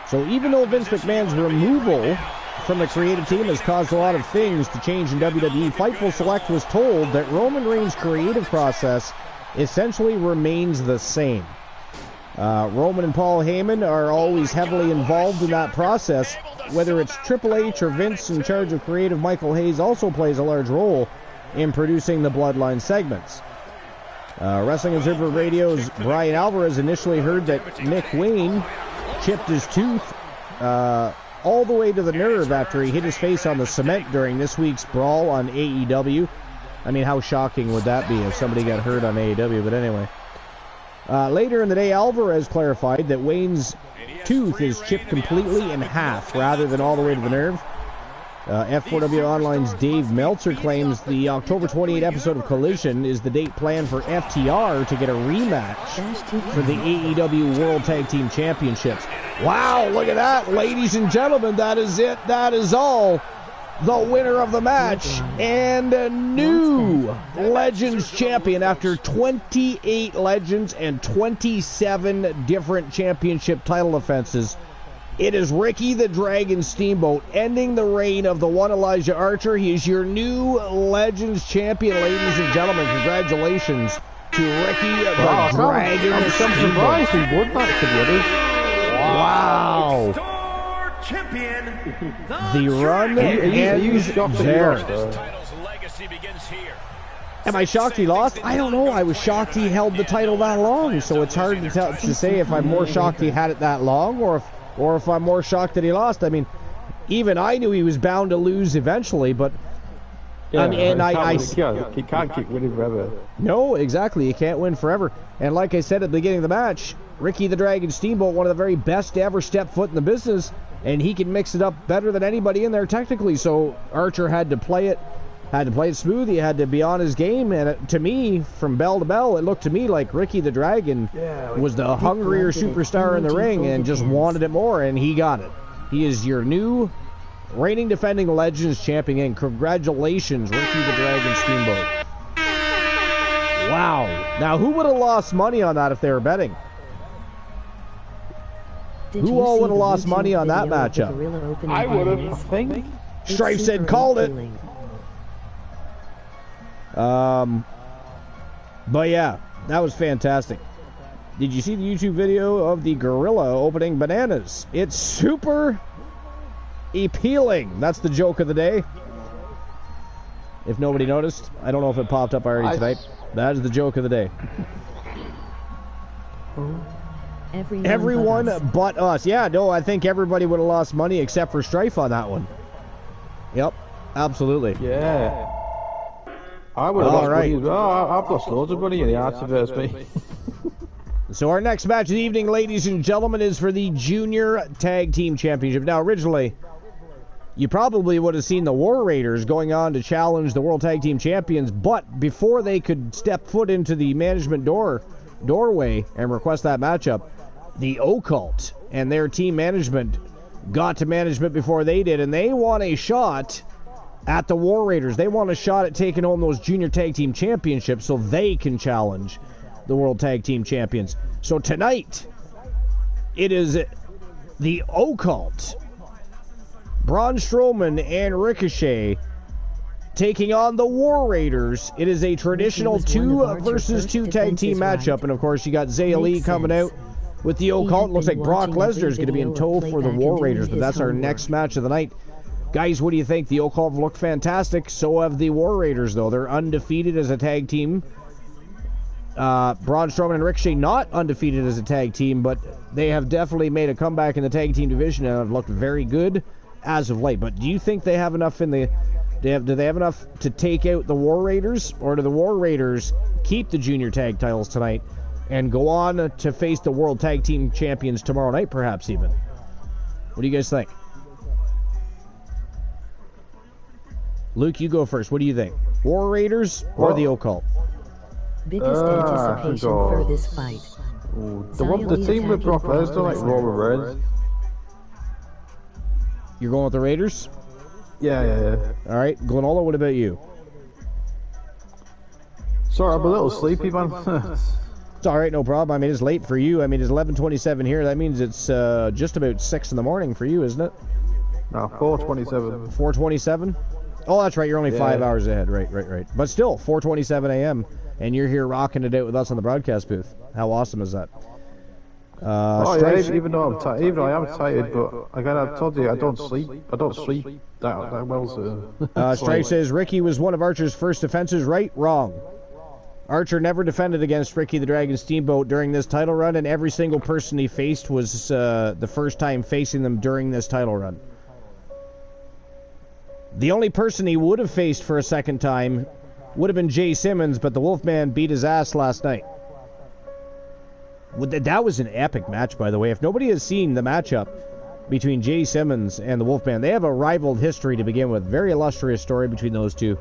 So even though Vince McMahon's removal from the creative team has caused a lot of things to change in WWE, Fightful Select was told that Roman Reigns' creative process essentially remains the same. Roman and Paul Heyman are always heavily involved in that process. Whether it's Triple H or Vince in charge of creative, Michael Hayes also plays a large role in producing the Bloodline segments. Wrestling Observer Radio's Brian Alvarez initially heard that Nick Wayne chipped his tooth all the way to the nerve after he hit his face on the cement during this week's brawl on AEW. I mean, how shocking would that be if somebody got hurt on AEW? But anyway. Later in the day, Alvarez clarified that Wayne's tooth is chipped completely in half rather than all the way to the nerve. F4W Online's Dave Meltzer claims the October 28 episode of Collision is the date planned for FTR to get a rematch for the AEW World Tag Team Championships. Wow, look at that, ladies and gentlemen. That is it. That is all. The winner of the match and a new Legends champion after 28 Legends and 27 different championship title defenses. It is Ricky the Dragon Steamboat ending the reign of the one Elijah Archer. He is your new Legends champion, ladies and gentlemen. Congratulations to Ricky the Dragon Steamboat. Wow. Champion, the run ends there. Am I shocked he lost? I don't know. I was shocked he held the title that long, so it's hard to say if I'm more shocked he had it that long or if I'm more shocked that he lost. I mean, even I knew he was bound to lose eventually, but he can't keep winning forever. No, exactly. He can't win forever. And like I said at the beginning of the match, Ricky the Dragon Steamboat, one of the very best to ever step foot in the business, and he can mix it up better than anybody in there technically. So Archer had to play it smooth. He had to be on his game, and to me, from bell to bell, it looked to me like Ricky the Dragon was the hungrier superstar in the ring and just wanted it more, and he got it. He is your new reigning defending Legends champion, and congratulations, Ricky the Dragon Steamboat. Wow. Now, who would have lost money on that if they were betting? Who all would have lost money on that matchup? I would have. I think. Strife said called it. But yeah, that was fantastic. Did you see the YouTube video of the gorilla opening bananas? It's super appealing. That's the joke of the day. If nobody noticed, I don't know if it popped up already tonight. That is the joke of the day. Everyone but us. Yeah, no, I think everybody would have lost money except for Strife on that one. Yep, absolutely. Yeah. I would have lost money as well. I've lost loads of money in the arts versus me. So our next match of the evening, ladies and gentlemen, is for the Junior Tag Team Championship. Now, originally, you probably would have seen the War Raiders going on to challenge the World Tag Team Champions, but before they could step foot into the management doorway and request that matchup, the Occult and their team management got to management before they did, and they want a shot at the War Raiders. They want a shot at taking home those Junior Tag Team Championships so they can challenge the World Tag Team Champions. So tonight, it is the Occult, Braun Strowman and Ricochet, taking on the War Raiders. It is a traditional 2 versus 2 tag team matchup, and of course you got Zay Ali coming out with the Occult. Looks like Brock Lesnar is going to be in tow for the War Raiders, but that's our next match of the night. Guys, what do you think? The Occult have looked fantastic. So have the War Raiders, though. They're undefeated as a tag team. Braun Strowman and Ricochet not undefeated as a tag team, but they have definitely made a comeback in the tag team division and have looked very good as of late. But do you think they have enough in the... do they have enough to take out the War Raiders? Or do the War Raiders keep the junior tag titles tonight and go on to face the World Tag Team Champions tomorrow night, perhaps even? What do you guys think? Luke, you go first. What do you think? War Raiders or the Occult? Biggest anticipation for this fight. The team with Brock Lesnar, like Roman Reigns. You're going with the Raiders? Yeah. All right, Glenola, what about you? Sorry, I'm a little sleepy, man. It's all right, no problem. I mean, it's late for you. I mean, it's 11:27 here. That means it's just about 6 in the morning for you, isn't it? No, 4:27. 4:27? Oh, that's right. You're only 5 hours ahead. Right. But still, 4:27 a.m. and you're here rocking it out with us on the broadcast booth. How awesome is that? Even though I am tired, but again, I've told you I don't sleep that well. So. Strife says Ricky was one of Archer's first defenses. Right? Wrong. Archer never defended against Ricky the Dragon Steamboat during this title run, and every single person he faced was the first time facing them during this title run. The only person he would have faced for a second time would have been Jay Simmons, but the Wolfman beat his ass last night. That was an epic match, by the way. If nobody has seen the matchup between Jay Simmons and the Wolfman, they have a rival history to begin with. Very illustrious story between those two.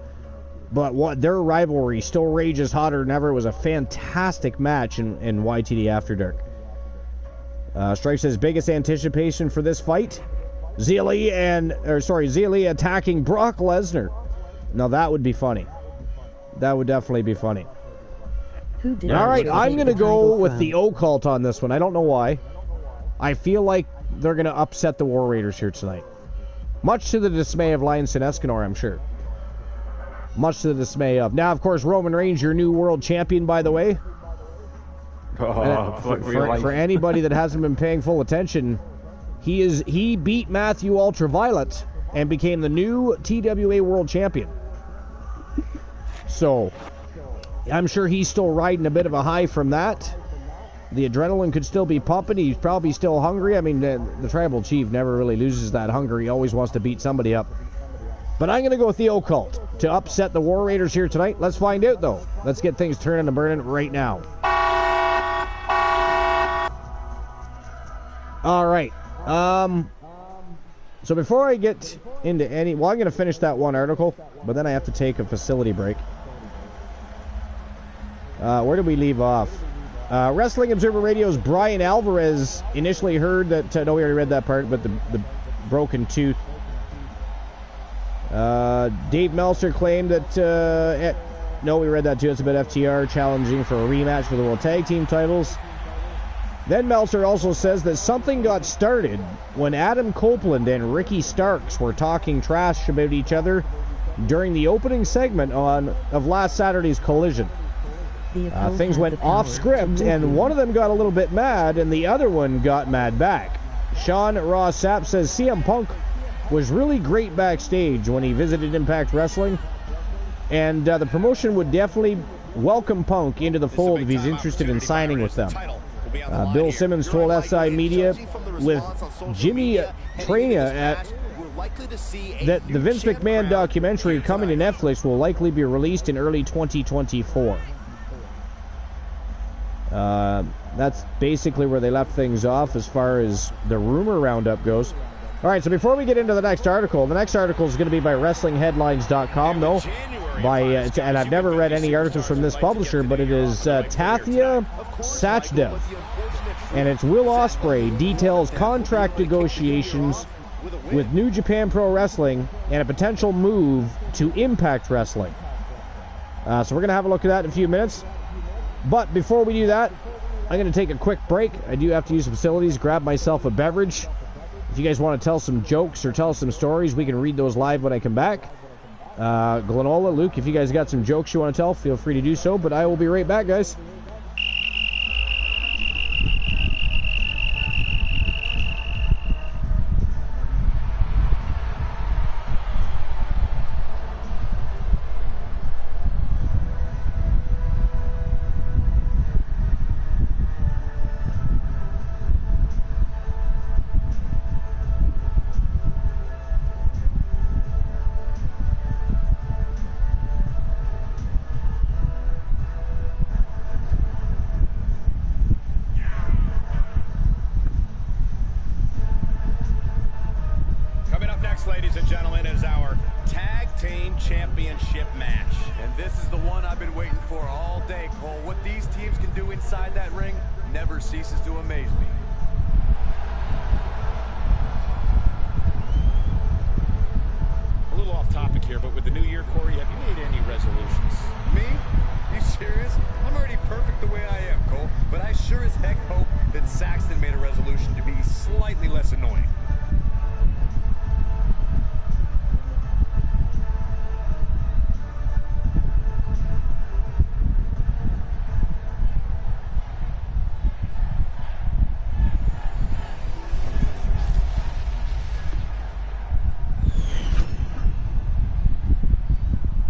But their rivalry still rages hotter than ever. It was a fantastic match in YTD After Dark. Strife says, biggest anticipation for this fight? Zay Ali attacking Brock Lesnar. Now that would be funny. That would definitely be funny. All right, I'm going to go with the Occult on this one. I don't know why. I feel like they're going to upset the War Raiders here tonight. Much to the dismay of Lionson Escanor, I'm sure. Much to the dismay of... Now, of course, Roman Reigns, your new world champion, by the way. For anybody that hasn't been paying full attention, he beat Matthew Ultraviolet and became the new TWA world champion. So, I'm sure he's still riding a bit of a high from that. The adrenaline could still be pumping. He's probably still hungry. I mean, the tribal chief never really loses that hunger. He always wants to beat somebody up. But I'm going to go with the Occult to upset the War Raiders here tonight. Let's find out, though. Let's get things turning and burning right now. All right. So before I get into I'm going to finish that one article, but then I have to take a facility break. Where did we leave off? Wrestling Observer Radio's Brian Alvarez initially heard that... no, we already read that part, but the broken tooth. Dave Meltzer claimed that... no, we read that too. It's about FTR challenging for a rematch for the World Tag Team titles. Then Meltzer also says that something got started when Adam Copeland and Ricky Starks were talking trash about each other during the opening segment of last Saturday's Collision. Things went off script, and one of them got a little bit mad, and the other one got mad back. Sean Ross Sapp says CM Punk was really great backstage when he visited Impact Wrestling, and the promotion would definitely welcome Punk into the fold if he's interested in signing with them. Bill Simmons told SI Media with Jimmy Trina that the Vince McMahon documentary coming to Netflix will likely be released in early 2024. That's basically where they left things off as far as the rumor roundup goes. All right, so before we get into the next article is going to be by WrestlingHeadlines.com, though. And I've never read any articles from this publisher, but it is Tathya Sachdev, and it's Will Ospreay details contract negotiations with New Japan Pro Wrestling and a potential move to Impact Wrestling. So we're going to have a look at that in a few minutes. But before we do that, I'm going to take a quick break. I do have to use the facilities, grab myself a beverage. If you guys want to tell some jokes or tell some stories, we can read those live when I come back. Glenola, Luke, if you guys got some jokes you want to tell, feel free to do so. But I will be right back, guys. Ladies and gentlemen, is our Tag Team Championship match. And this is the one I've been waiting for all day, Cole. What these teams can do inside that ring never ceases to amaze me. A little off topic here, but with the new year, Corey, have you made any resolutions? Me? You serious? I'm already perfect the way I am, Cole. But I sure as heck hope that Saxton made a resolution to be slightly less annoying.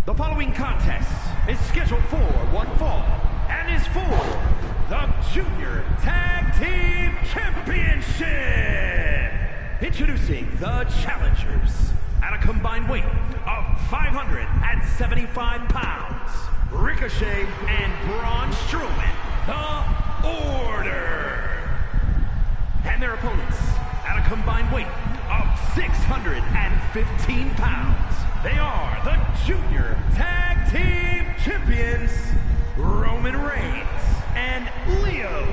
The following contest is scheduled for one fall and is for the Junior Tag Team Championship. Introducing the challengers at a combined weight of 575 pounds, Ricochet and Braun Strowman, the Order. And their opponents at a combined weight of 615 pounds. They are the Junior Tag Team Champions, Roman Reigns and Leo.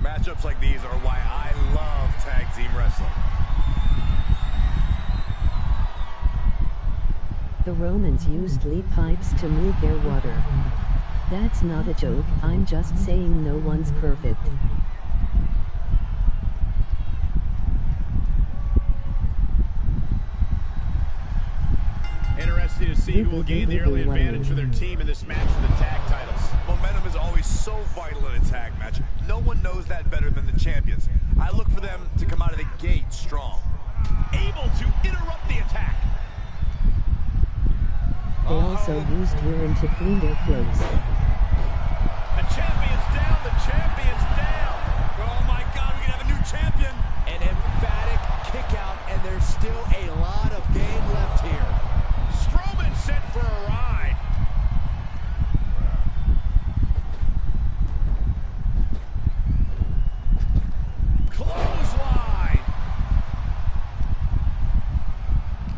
Matchups like these are why I love tag team wrestling. The Romans used lead pipes to move their water. That's not a joke, I'm just saying no one's perfect. Interesting to see who will gain the early advantage for their team in this match for the tag titles. Momentum is always so vital in a tag match. No one knows that better than the champions. I look for them to come out of the gate strong. Able to interrupt the attack. They also used urine to clean their clothes. The champion's down, the champion's down. Oh my God, we can have a new champion. An emphatic kick out, and there's still a lot of game left here. Strowman set for a ride. Clothesline.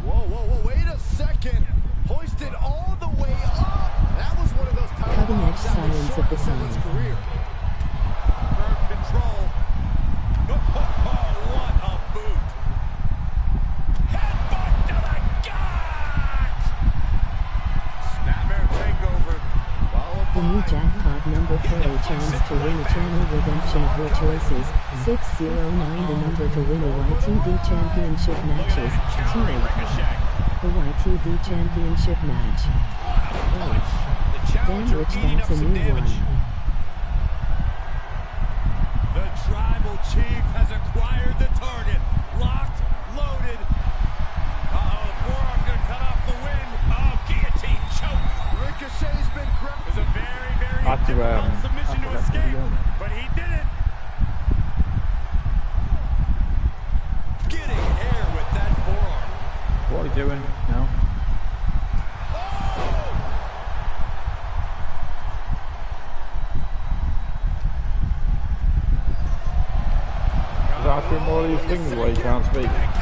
Whoa, wait a second. Hoisted all the way up. That was one of those Cutting edge silence of the someone's song. career. Firm control. What a boot. Headbutt to the gut. Snapmare takeover. The new jackpot number for a chance to win a channel redemption of your choices. 609 the number to win a YTD championship matches. 2. Ricochet. YTD Championship match. Then which that's a new one. The Tribal Chief has acquired the target. Locked, loaded. Uh-oh, the forearm's going to cut off the wind. Oh, guillotine choke. Ricochet's been gripped. It was a very, very difficult submission to escape, but he did it. Getting air with that forearm. What are you doing now? After more of these things where you can't speak. Right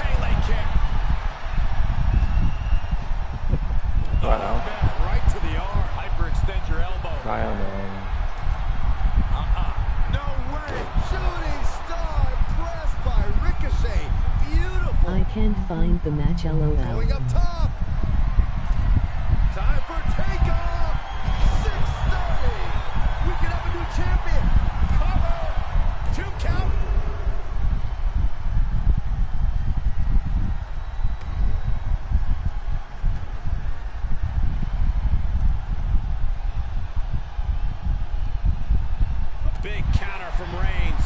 to the arm. Hyperextend your elbow. I don't know. No way. Shooting star pressed by Ricochet. Beautiful. I can't find the match, LOL. Going up top. Time for takeoff. 630. We could have a new champion. Cover. 2 count. Big counter from Reigns.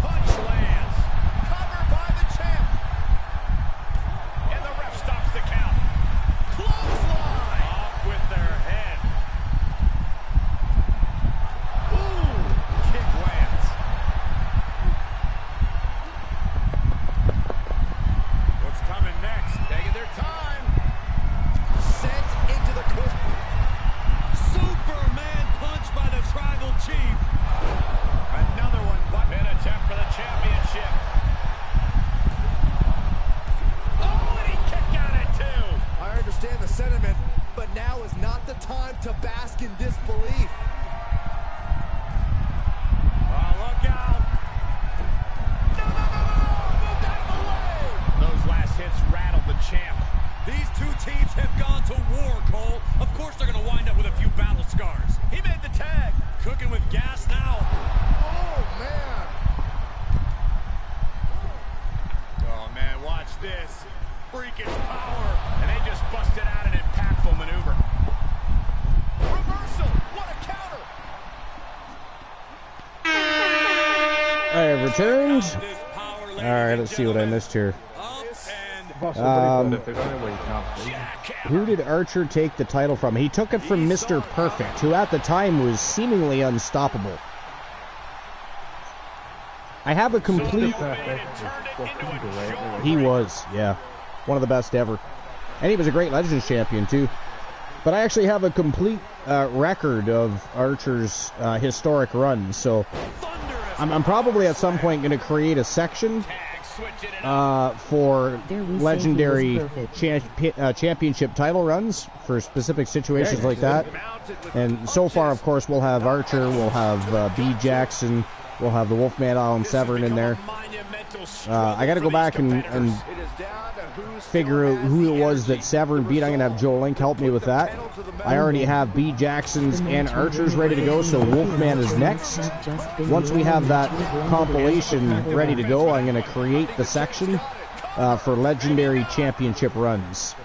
Punch lands. Covered by the champ. And the ref stops the count. Clothesline. Off with their head. Ooh. Kick lands. What's coming next? Taking their time. Sent into the corner. Superman punch by the Tribal Chief. Another one. Been attempt for the championship. Oh, and he kicked out at 2. I understand the sentiment, but now is not the time to bask in disbelief. Oh, look out. No. Moved out of the way. Those last hits rattled the champ. These two teams have gone to war, Cole. Of course they're going to wind up with a few battle scars. He made the tag. Cooking with gas now. Oh, man. Oh, man, watch this. Freakish power. And they just busted out an impactful maneuver. Reversal. What a counter. I have returned. Alright, let's see what I missed here. Who did Archer take the title from? He took it from Mr. Perfect, who at the time was seemingly unstoppable. I have a complete... He was, yeah. One of the best ever. And he was a great Legends champion, too. But I actually have a complete record of Archer's historic run, so... I'm probably at some point going to create a section for legendary championship title runs for specific situations like that. And so far, of course, we'll have Archer, we'll have B. Jackson, we'll have the Wolfman Alan Severn in there. I got to go back and figure out who it was that Severn beat. I'm going to have Joe Link help me with that. I already have B. Jackson's and Archer's ready to go, so Wolfman is next. Once we have that compilation ready to go, I'm going to create the section for legendary championship runs.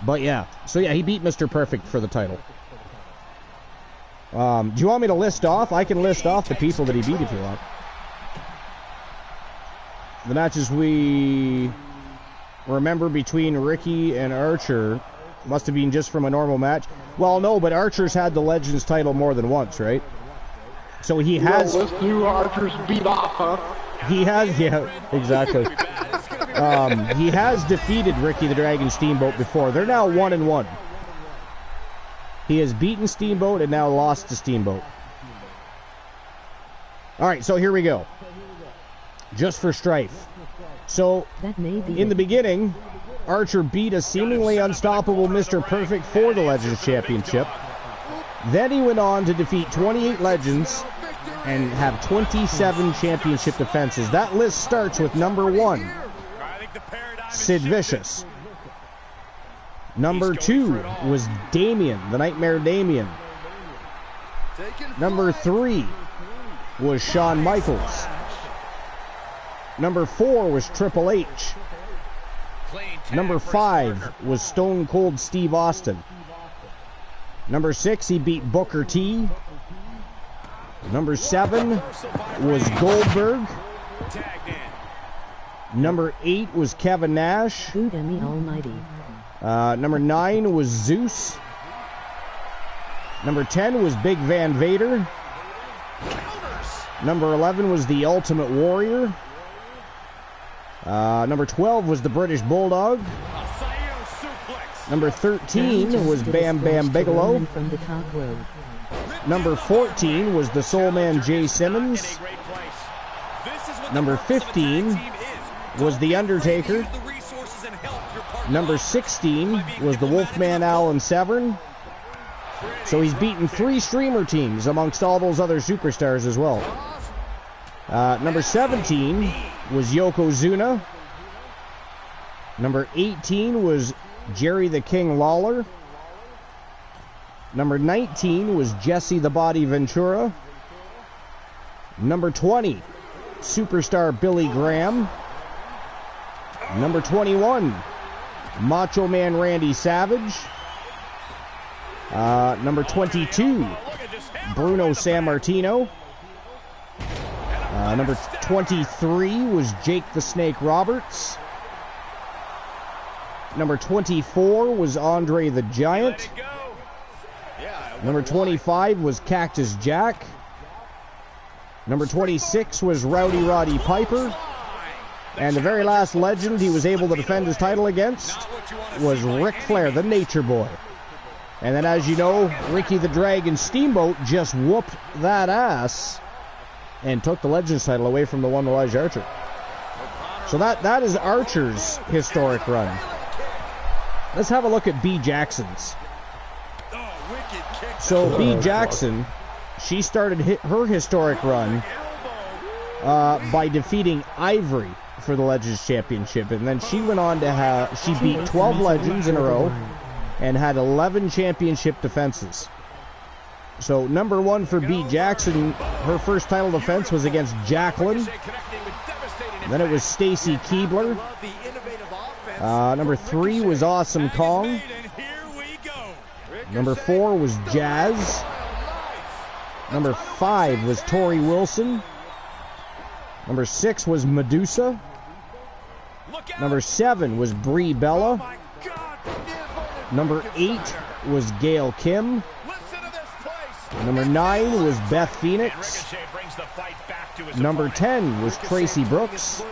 But yeah, so yeah, he beat Mr. Perfect for the title. Do you want me to list off? I can list off the people that he beat if you want. The matches we remember between Ricky and Archer must have been just from a normal match. Well, no, but Archer's had the Legends title more than once, right? So he has... Who Archer's beat off, huh? He has, yeah, exactly. He has defeated Ricky the Dragon Steamboat before. They're now 1-1. He has beaten Steamboat and now lost to Steamboat. All right, so here we go. Just for strife. So, in the beginning, Archer beat a seemingly unstoppable Mr. Perfect for the Legends Championship. Then he went on to defeat 28 Legends and have 27 championship defenses. That list starts with number 1, Sid Vicious. Number 2 was Damien, the Nightmare Damien. Number 3 was Shawn Michaels. Number 4 was Triple H. Number 5 was Stone Cold Steve Austin. Number 6, he beat Booker T. Number 7 was Goldberg. Number 8 was Kevin Nash. Number 9 was Zeus. Number 10 was Big Van Vader. Number 11 was the Ultimate Warrior. Number 12 was the British Bulldog. Number 13 was Bam Bam Bigelow. Number 14 was the Soul Man Jay Simmons. Number 15 was the Undertaker. Number 16 was the Wolfman Alan Severn. So he's beaten 3 streamer teams amongst all those other superstars as well. Number 17 was Yokozuna. Number 18 was Jerry the King Lawler. Number 19 was Jesse the Body Ventura. Number 20, Superstar Billy Graham. Number 21, Macho Man Randy Savage. Number 22, Bruno Sammartino. Number 23 was Jake the Snake Roberts. Number 24 was Andre the Giant. Number 25 was Cactus Jack. Number 26 was Rowdy Roddy Piper. And the very last legend he was able to defend his title against was Ric Flair, the Nature Boy. And then, as you know, Ricky the Dragon Steamboat just whooped that ass and took the Legends title away from the one Elijah Archer. So that is Archer's historic run. Let's have a look at B. Jackson's. So B. Jackson, she started her historic run by defeating Ivory for the Legends Championship, and then she went on to she beat 12 Legends in a row and had 11 championship defenses. So number 1 for B. Jackson, her first title defense was against Jacqueline. Then it was Stacy Keibler. Number 3 was Awesome Kong. Number 4 was Jazz. Number 5 was Tori Wilson. Number 6 was Medusa. Number 7 was Brie Bella. Number 8 was Gail Kim. Number 9 was Beth Phoenix. Number 10 was Tracy Brooks.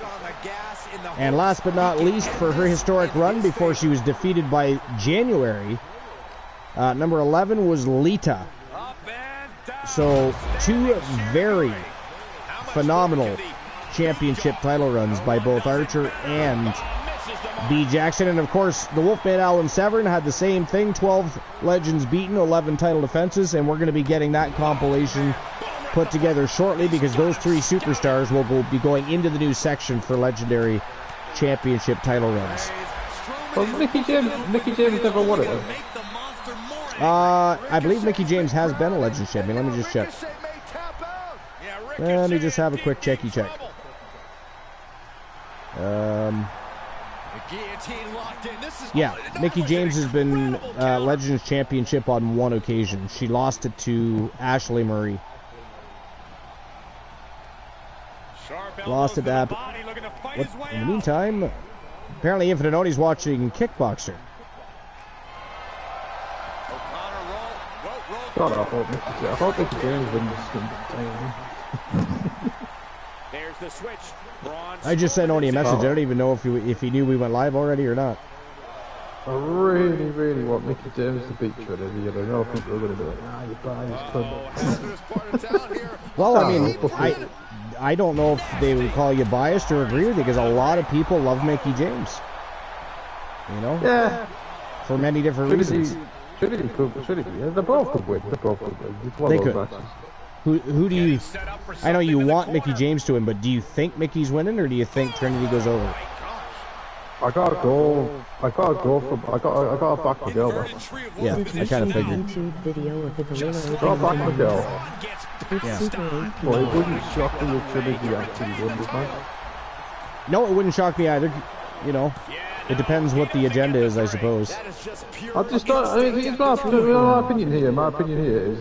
And last but not least, for her historic run before she was defeated by January, number 11 was Lita. So 2 very phenomenal championship title runs by both Archer and B. Jackson. And of course, the Wolfman Alan Severn had the same thing, 12 Legends beaten, 11 title defenses, and we're going to be getting that compilation put together shortly because those 3 superstars will be going into the new section for Legendary Championship title runs. Well, Mickey James never won it. I believe Mickey James has been a Legends champion. Let me just check. Let me just have a quick checky check. Yeah, Mickey James has been Legends Championship on 1 occasion. She lost it to Ashley Murray. Lost it to in the meantime, apparently Infinite Oni's watching Kickboxer. Shut up, I thought Mickey James wouldn't. There's the switch. I just sent Oni a message. I don't even know if he knew we went live already or not. I really, really want Mickey James to beat Trinity, and I don't think we're going to do it. Well, I mean, I don't know if they would call you biased or agree with you, because a lot of people love Mickey James. You know? Yeah. For many different reasons. Trinity could win. They both could win. It's one of those matches. Who do you... I know you want Mickey James to win, but do you think Mickey's winning, or do you think Trinity goes over? I gotta go for... I gotta back Miguel back. Yeah, I kind of figured. Go back Miguel. Yeah. Well, it wouldn't shock me if Trinity actually won this match. No, it wouldn't shock me either. You know, it depends what the agenda is, I suppose. I just don't. I mean, my opinion here is,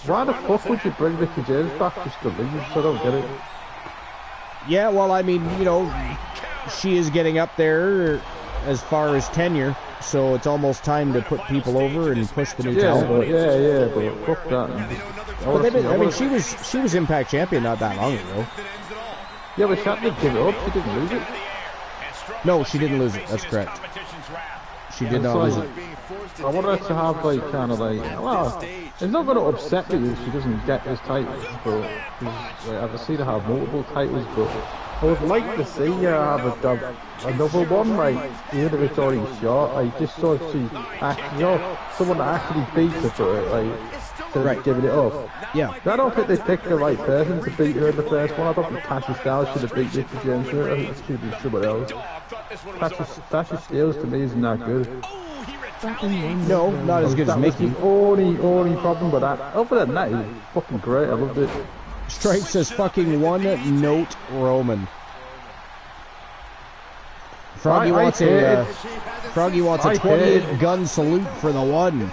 why the fuck would you bring Mickey James back just to leave? I don't get it. Yeah, well, I mean, you know, she is getting up there as far as tenure, so it's almost time to put people over and push the new talent. But fuck that. But I mean, she was Impact champion not that long ago. Yeah, but she didn't give it up. She didn't lose it. No, she didn't lose it. That's correct. She did not lose it. I want her to have like kind of like, well, it's not going to upset me if she doesn't get this title, but like, I can see her have multiple titles, but I would like to see her have another one, like even if it's already short, like just so she actually, you know, someone that actually beats her for it, like instead of giving it up. Yeah. I don't think they picked the right person to beat her in the first one. I don't think Tasha Styles should have beat Mickey James for it. I think it should have been someone else. Tasha Styles to me isn't that good. No, not as good as Mickey. That was the only problem with that. Other than that, it was fucking great. I loved it. Stripe says fucking one note Roman. Froggy wants a 28 gun salute for the one.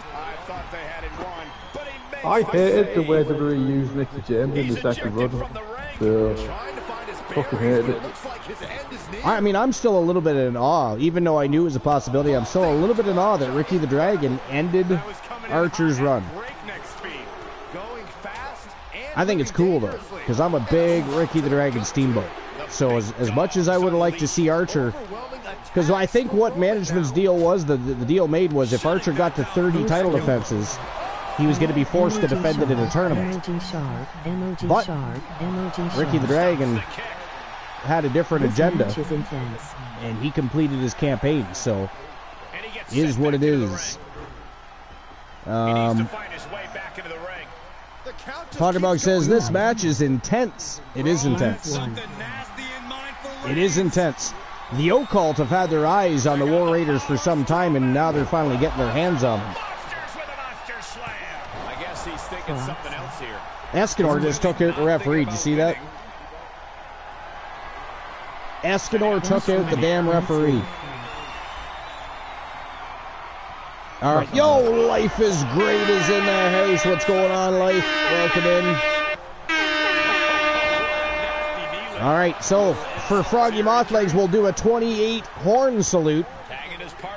I hated the way they reused Mickey James in the second run. So, fucking hated it. I mean, I'm still a little bit in awe, even though I knew it was a possibility. I'm still a little bit in awe that Ricky the Dragon ended Archer's run. I think it's cool though, because I'm a big Ricky the Dragon Steamboat. So as much as I would like to see Archer, because I think what management's deal was, the deal made was if Archer got to 30 title defenses, he was going to be forced to defend it in a tournament. But Ricky the Dragon had a different agenda, and he completed his campaign, so it is what it is. Potterbog says this match is intense. It is intense. It is intense. The Occult have had their eyes on the War Raiders for some time, and now they're finally getting their hands on them. Escanor just took out the referee. Did you see that? Escanor took out the damn referee. All right. Yo, Life is Great is in the house. What's going on, Life? Welcome in. All right. So for Froggy Mothlegs, we'll do a 28 horn salute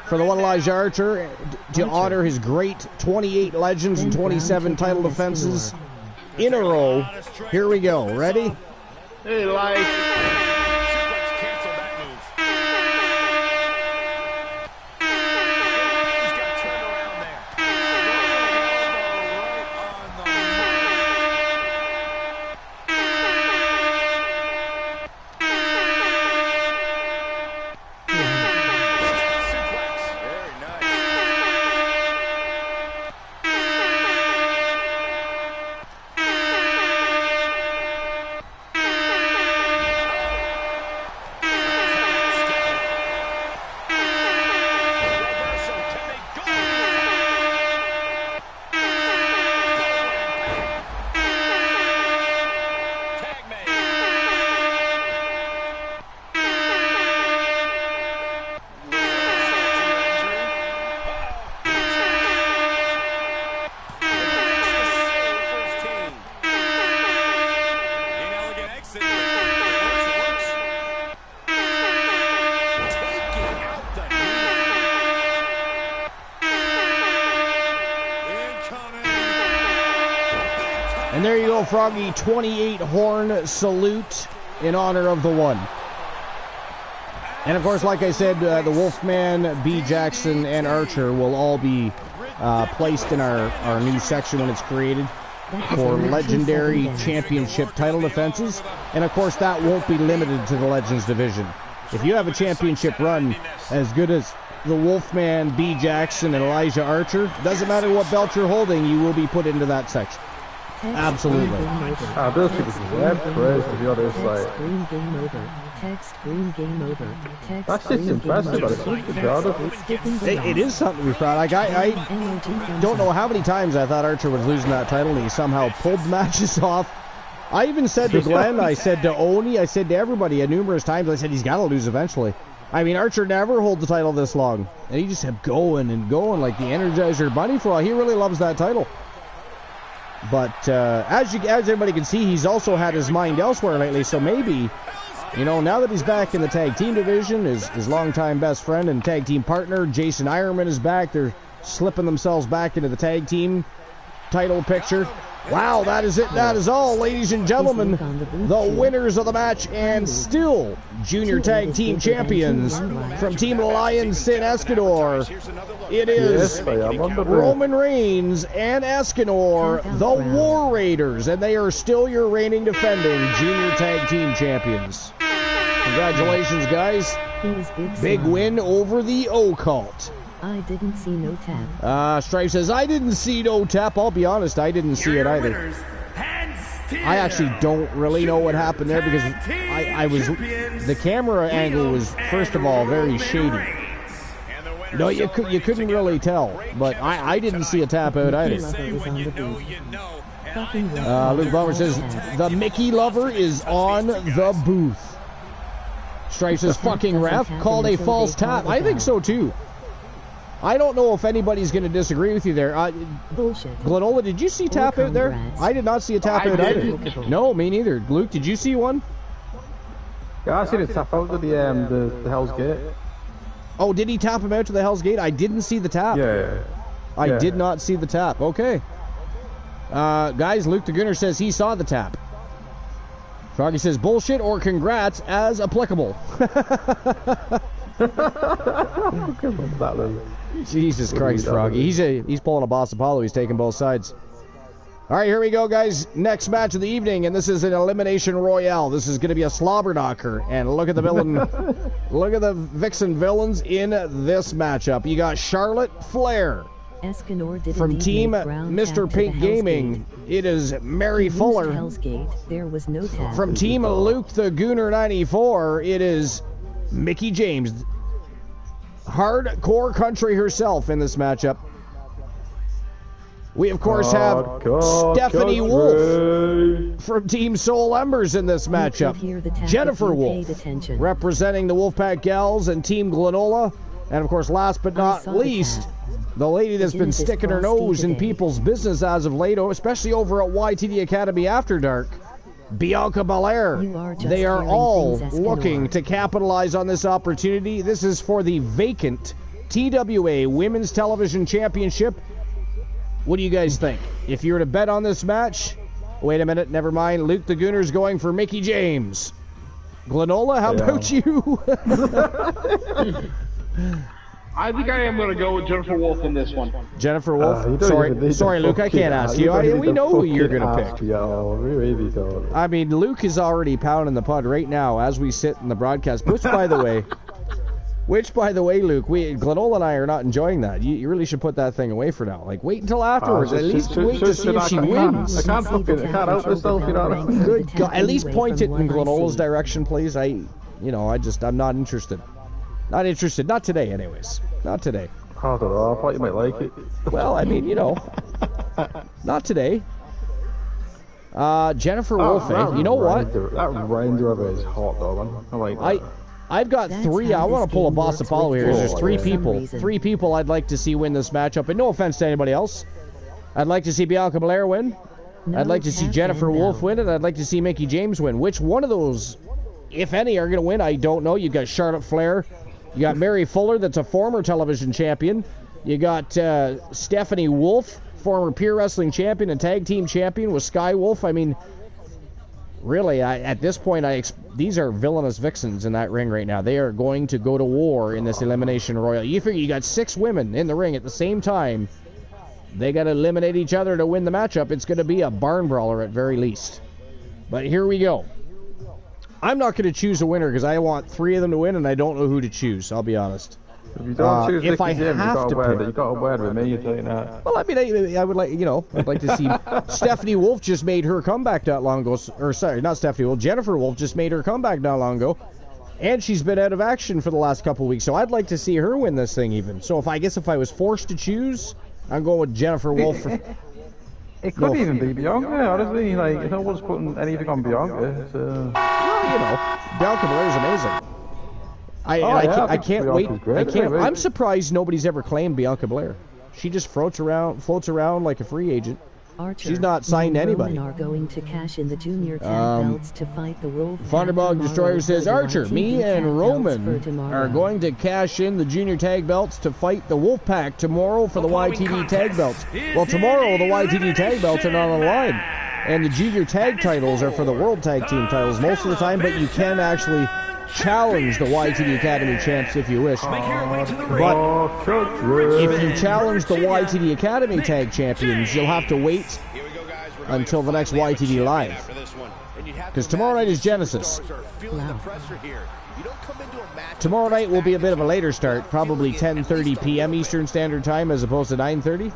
for the one Elijah Archer to honor his great 28 legends and 27 title defenses in a row. Here we go. Ready? Hey, Life. And there you go, Froggy, 28 horn salute in honor of the one. And of course, like I said, the Wolfman, B. Jackson, and Archer will all be placed in our new section when it's created for legendary championship title defenses. And of course, that won't be limited to the Legends division. If you have a championship run as good as the Wolfman, B. Jackson, and Elijah Archer, doesn't matter what belt you're holding, you will be put into that section. Absolutely. Those people deserve praise, to be honest. Like, that's just impressive, but it's something to be proud of. It is something to be proud of. Like, I don't know how many times I thought Archer was losing that title, and he somehow pulled matches off I even said to Glenn, I said to Oni, I said to everybody numerous times, I said he's got to lose eventually. I mean, Archer never holds the title this long. And he just kept going and going like the Energizer Bunny for a while. He really loves that title. But as everybody can see, he's also had his mind elsewhere lately. So maybe, you know, now that he's back in the tag team division, his longtime best friend and tag team partner, Jason Ironman, is back. They're slipping themselves back into the tag team title picture. Wow, that is it. That is all, ladies and gentlemen. The winners of the match and still junior tag team champions from Team Lion Sin Escanor. It is Roman Reigns and Escanor, the War Raiders, and they are still your reigning defending junior tag team champions. Congratulations, guys. Big win over the Occult. I didn't see no tap. Stripe says, I didn't see no tap. I'll be honest, I didn't see it either. I actually don't really know what happened there because the camera angle was, first of all, very shady. No, you couldn't really tell, but I didn't see a tap out either. Luke Bummer says, the Mickey Lover is on the booth. Stripe says, fucking ref, called a false tap. I think so too. I don't know if anybody's going to disagree with you there. Bullshit. Glenola, did you see tap out there? I did not see a tap out either. No, me neither. Luke, did you see one? Yeah, I see the tap out to the Hell's Gate. Oh, did he tap him out to the Hell's Gate? I didn't see the tap. Yeah. I did not see the tap. Okay. Guys, Luke the Gunner says he saw the tap. Froggy says bullshit or congrats as applicable. Jesus Christ, Froggy. He's pulling a Boss Apollo. He's taking both sides. All right, here we go, guys. Next match of the evening, and this is an Elimination Royale. This is going to be a slobber knocker. And look at the villain. Look at the Vixen villains in this matchup. You got Charlotte Flair from Team Mr. Pink Gaming. It is Mary Fuller. There was no tap. From Team Luke the Gooner 94, it is Mickey James. Hardcore country herself in this matchup. We, of course, have Stephanie Wolf from Team Soul Embers in this matchup. Jennifer Wolf representing the Wolfpack Gals and Team Glenola. And, of course, last but not least, the lady that's been sticking her nose in people's business as of late, especially over at YTD Academy After Dark, Bianca Belair. They are all looking to capitalize on this opportunity. This is for the vacant TWA Women's Television Championship. What do you guys think? If you were to bet on this match, wait a minute, never mind. Luke the Gooner's going for Mickey James. Glenola, how about you? I think I am going to go with Jennifer Wolf in this one. Jennifer Wolf? Sorry, Luke, I can't ask you. We know who you're going to pick. I mean, Luke is already pounding the pud right now as we sit in the broadcast, which, by the way, Luke, Glenola and I are not enjoying that. You really should put that thing away for now. Like, wait until afterwards. At least wait to see if she wins. I can't help myself, you know. Good God. At least point it in Glenola's direction, please. I'm not interested. Not interested. Not today, anyways. Not today. I don't know. I thought you might like it. Well, I mean, not today. Jennifer Wolf. You know what? That Ranger of it is hot, though, man. I like that. I've got three. I want to pull a Boss Apollo here. There's three people. Three people I'd like to see win this matchup. And no offense to anybody else. I'd like to see Bianca Belair win. I'd like to see Jennifer Wolf win. And I'd like to see Mickey James win. Which one of those, if any, are going to win? I don't know. You've got Charlotte Flair. You got Mary Fuller, that's a former television champion. You got Stephanie Wolf, former Pure Wrestling champion and tag team champion with Sky Wolf. I mean, really, at this point, these are villainous vixens in that ring right now. They are going to go to war in this Elimination Royal. You figure you got 6 women in the ring at the same time. They got to eliminate each other to win the matchup. It's going to be a barn brawler at very least. But here we go. I'm not going to choose a winner because I want 3 of them to win, and I don't know who to choose. I'll be honest. If you don't choose if I Mickey James, have to pick, you got to win with me. You're telling that. Well, I mean, I would like, I'd like to see. Stephanie Wolf just made her comeback not long ago. Or sorry, not Stephanie Wolf. Jennifer Wolf just made her comeback not long ago, and she's been out of action for the last couple of weeks. So I'd like to see her win this thing even. So if I was forced to choose, I'm going with Jennifer Wolf. It could even be Bianca, honestly. Like, no one's putting anything on Bianca. So. Well, you know, Bianca Belair's amazing. I can't wait. I'm surprised nobody's ever claimed Bianca Belair. She just floats around like a free agent. Archer, she's not signed to anybody. Are going to cash in the junior tag belts to fight the world. Thunderbug Destroyer says, Archer, me and Roman are going to cash in the junior tag belts to fight the Wolfpack tomorrow for the YTD tag belts. Well, tomorrow the YTD tag belts are not on the line, and the junior tag titles are for the world tag team titles most of the time, but you can actually challenge the YTD Academy champs if you wish. But if you challenge the YTD Academy tag champions, you'll have to wait until the next YTD Live. Because tomorrow night is Genesis. Tomorrow night will be a bit of a later start, probably 10:30 p.m. Eastern Standard Time as opposed to 9:30.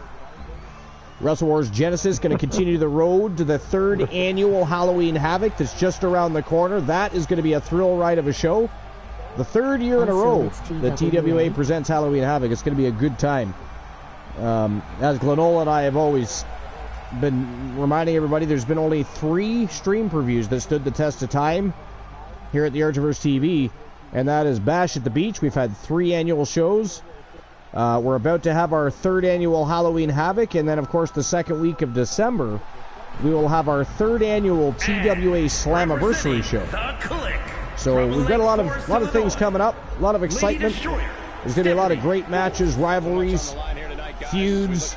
Wrestle Wars Genesis going to continue the road to the 3rd annual Halloween Havoc that's just around the corner. That is going to be a thrill ride of a show. The 3rd year in a row that TWA presents Halloween Havoc. It's going to be a good time. As Glenola and I have always been reminding everybody, there's been only 3 stream previews that stood the test of time here at the Archiverse TV, and that is Bash at the Beach. We've had 3 annual shows. We're about to have our 3rd annual Halloween Havoc, and then, of course, the 2nd week of December, we will have our 3rd annual TWA Slammiversary show. So we've got a lot of things coming up, a lot of excitement. There's going to be a lot of great matches, rivalries, feuds.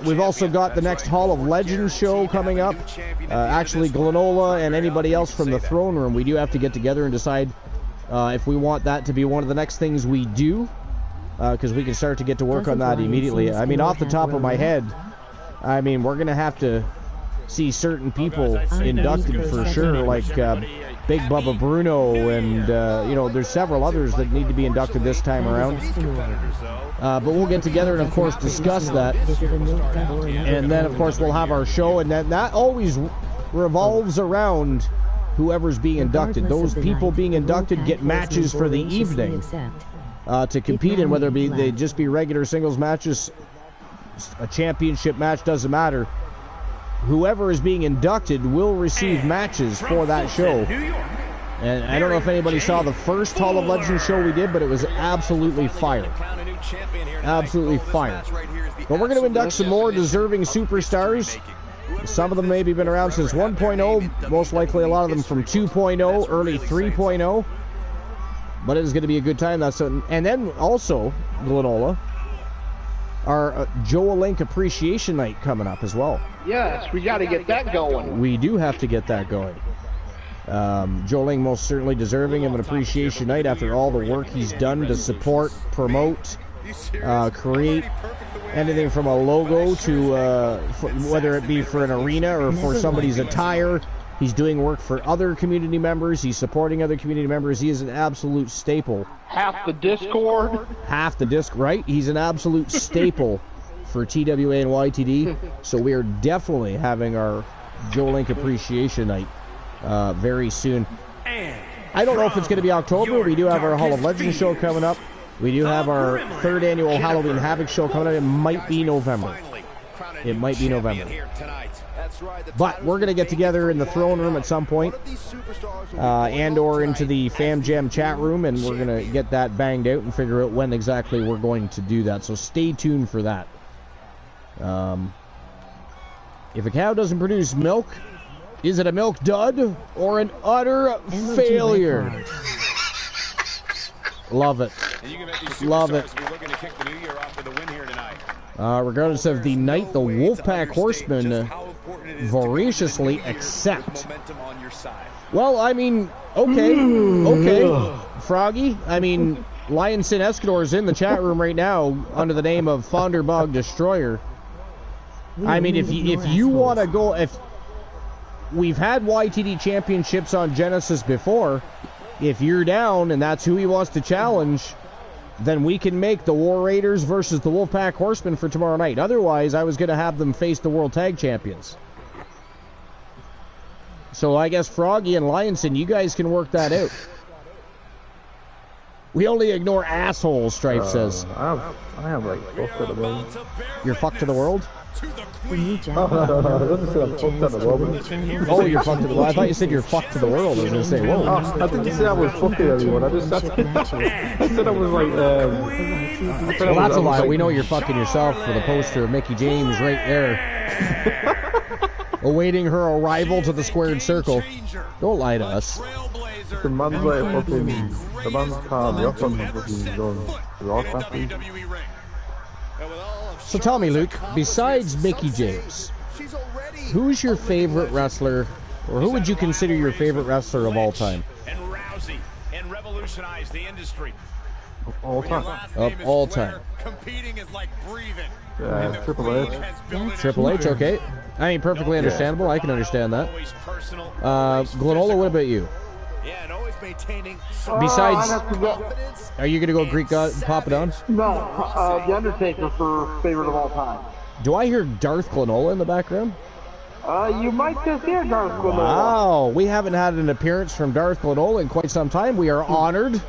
We've also got the next Hall of Legends show coming up. Actually, Glenola and anybody else from the Throne Room, we do have to get together and decide if we want that to be one of the next things we do. Because we can start to get to work on that immediately. I mean, off the top of my head, I mean, we're going to have to see certain people inducted for sure, like Big Bubba Bruno, and, you know, there's several others that need to be inducted this time around. But we'll get together and, of course, discuss that. And then, of course, we'll have our show, and then that always revolves around whoever's being inducted. Those people being inducted get matches for the evening. To compete in, whether they just be regular singles matches, a championship match, doesn't matter. Whoever is being inducted will receive matches for that show. And I don't know if anybody saw the first Hall of Legends show we did, but it was absolutely fire. Absolutely fire. But we're going to induct some more deserving superstars. Some of them maybe been around since 1.0, most likely a lot of them from 2.0, early 3.0. But it is going to be a good time. And then also, Glenola, our Joel Link Appreciation Night coming up as well. Yes, we got to get that going. We do have to get that going. Joel Link most certainly deserving of an Appreciation Night after all the work he's done to support, promote, create anything from a logo to whether it be for an arena or for somebody's attire. He's doing work for other community members. He's supporting other community members. He is an absolute staple. Half the Discord. Half the disc, right? He's an absolute staple for TWA and YTD. So we are definitely having our Joe Link Appreciation Night very soon. I don't know if it's going to be October. We do have our Hall of Legends show coming up. We do have our 3rd annual Halloween Havoc show coming up. It might be November. It might be November. But we're going to get together in the Throne Room at some point, and or into the Fam Jam chat room, and we're going to get that banged out and figure out when exactly we're going to do that. So stay tuned for that. If a cow doesn't produce milk, is it a milk dud or an utter failure? Love it. Love it. Regardless of the night, the Wolfpack Horsemen voraciously accept. Well, I mean, okay, Froggy. I mean, Lionson Escador is in the chat room right now under the name of Thunderbug Destroyer. I mean, if you want to go, if we've had YTD championships on Genesis before, if you're down and that's who he wants to challenge, then we can make the War Raiders versus the Wolfpack Horsemen for tomorrow night. Otherwise, I was going to have them face the World Tag Champions. So I guess Froggy and Lionson, you guys can work that out. We only ignore assholes, Strife says. I am like fucked to the world. You're fucked to the world? When you jack No, off, it doesn't say I'm fucked at the moment. Oh, you're fucked to the world. I thought you said you're fucked to the world. I was going to say, whoa. Oh, I didn't say I was fucking anyone. I just said I was like, Well, that's a lie. We know you're fucking yourself with a poster of Mickey James right there. Awaiting her arrival to the squared circle. Don't lie to us. the man's like fucking, the man's calm me up on the fucking rock battery. So tell me, Luke, besides Mickey James, who's your favorite wrestler, or who would you consider your favorite wrestler of all time? And Rousey and revolutionized the industry. All time. Of all time. Competing is like breathing. Yeah, Triple H. Triple H, okay. I mean, perfectly understandable. I can understand that. Glenola, what about you? Yeah, and always maintaining. Besides, I'd have to go. are you going to go Greek God Papadon? No, The Undertaker for favorite of all time. Do I hear Darth Glenola in the background? You might just hear Darth Glenola. Wow, we haven't had an appearance from Darth Glenola in quite some time. We are honored.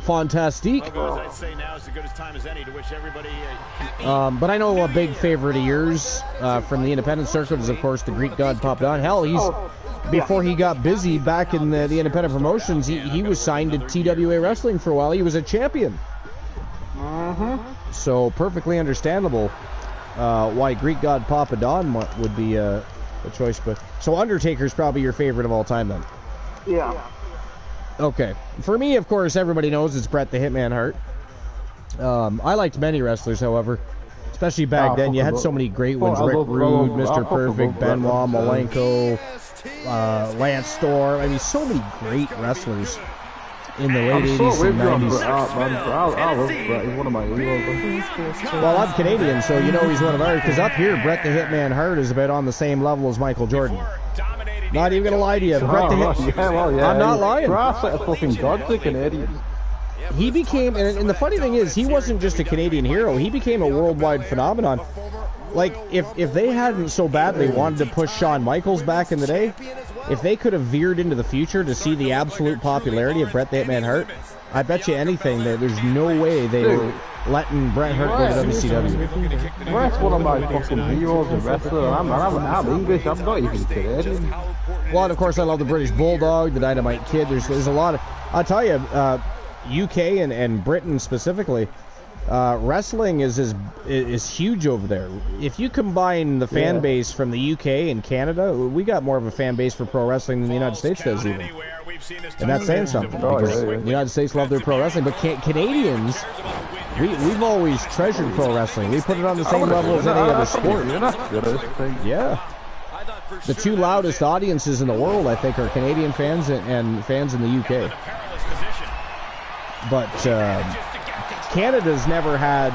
Fantastique. I'd say now is as good a time as any to wish everybody happy. But I know a big favorite of yours from the independent circuit is, of course, the Greek God Papadon. Hell, before he got busy back in the independent promotions, he was signed to TWA Wrestling for a while. He was a champion. So perfectly understandable why Greek God Papadon would be a choice. But so Undertaker's probably your favorite of all time then. Yeah. Okay. For me, of course, everybody knows it's Bret the Hitman Hart. I liked many wrestlers, however, especially back then. You had so many great ones: Rick Rude, Mr. Perfect, Benoit, Malenko, Lance Storm. I mean, so many great wrestlers in the late 80s and 90s. I love Bret. He's one of my heroes. Well, I'm Canadian, so you know he's one of ours, because up here, Bret the Hitman Hart is about on the same level as Michael Jordan. Not even gonna lie to you, Bret the Hitman. Yeah, well, yeah. I'm not lying. Bret's like a fucking god to Canadians. He became, and the funny thing is, he wasn't just a Canadian hero. He became a worldwide phenomenon. Like, if they hadn't so badly wanted to push Shawn Michaels back in the day, if they could have veered into the future to see the absolute popularity of Bret the Hitman Hart, I bet you anything that there's no way they were letting Bret Hart go to WCW. Bret's one of my fucking heroes and wrestler. I'm English. I'm not even Canadian. Well, and of course, I love the British Bulldog, the Dynamite Kid. There's a lot of... I'll tell you, UK and Britain specifically, wrestling is huge over there. If you combine the fan base from the UK and Canada, we got more of a fan base for pro wrestling than the United States does even. And that's saying something, because the United States love their pro wrestling, but Canadians, we've always treasured pro wrestling. We put it on the same level as any other sport. Yeah. The two loudest audiences in the world, I think, are Canadian fans and fans in the UK. But Canada's never had,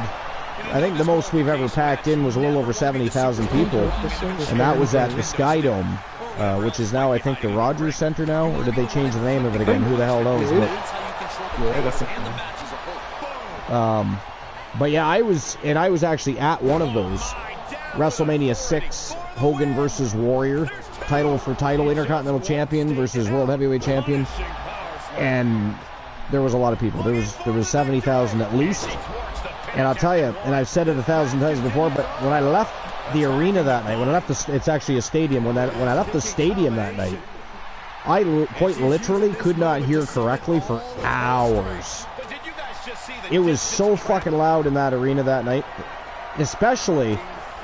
I think the most we've ever packed in was a little over 70,000 people, and that was at the Sky Dome, which is now, I think, the Rogers Centre now, or did they change the name of it again? Who the hell knows? But yeah, I was actually at one of those. WrestleMania 6, Hogan versus Warrior, title for title, Intercontinental Champion versus World Heavyweight Champion, and there was a lot of people. There was 70,000 at least. And I'll tell you, and I've said it 1,000 times before, but when I left the arena that night, when I left it's actually a stadium. When I left the stadium that night, I quite literally could not hear correctly for hours. It was so fucking loud in that arena that night, especially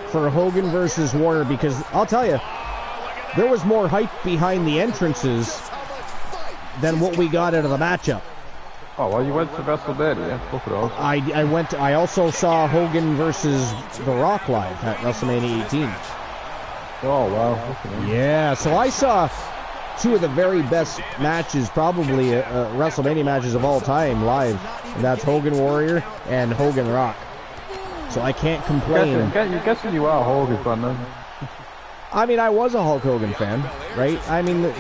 for Hogan versus Warrior, because I'll tell you, there was more hype behind the entrances than what we got out of the matchup. Oh, well, you went to WrestleMania. I also saw Hogan versus The Rock live at WrestleMania 18. Oh, wow. Okay. Yeah, so I saw two of the very best matches, probably WrestleMania matches of all time live. And that's Hogan Warrior and Hogan Rock. So I can't complain. You're guessing you are a Hogan fan, then? I mean, I was a Hulk Hogan fan, right? I mean,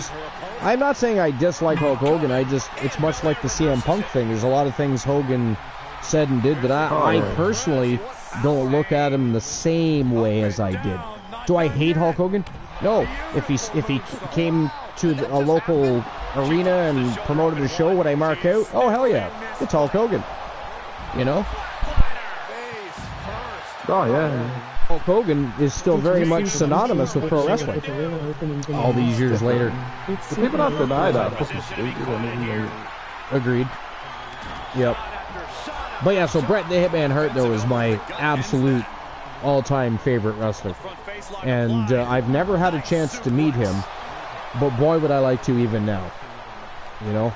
I'm not saying I dislike Hulk Hogan. It's much like the CM Punk thing. There's a lot of things Hogan said and did that I personally don't look at him the same way as I did. Do I hate Hulk Hogan? No. If he came to a local arena and promoted a show, would I mark out? Oh, hell yeah. It's Hulk Hogan. You know? Oh, yeah. Hulk Hogan is still very much synonymous with pro wrestling. All these years later. The people don't deny that. Fucking stupid. Agreed. Yep. But yeah, so Bret the Hitman Hart, though, is my absolute all-time favorite wrestler. And I've never had a chance to meet him, but boy, would I like to even now. You know?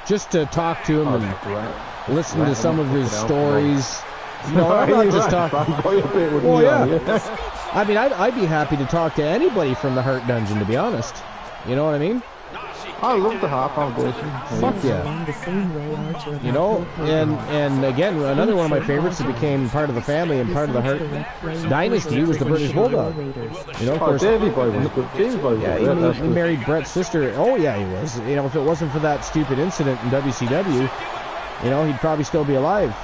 Just to talk to him and listen to some of his stories. You know, I'm not just talking. Well, yeah. I mean, I'd be happy to talk to anybody from the Hart Dungeon, to be honest. You know what I mean? I love the Hart Foundation. Fuck yeah. You know, and again, another one of my favorites that became part of the family and part of the Hart Dynasty was the British Bulldog. You know, of course. Davey Boy was good. Davey Boy was yeah, he married Bret's sister. Oh, yeah, he was. You know, if it wasn't for that stupid incident in WCW, you know, he'd probably still be alive.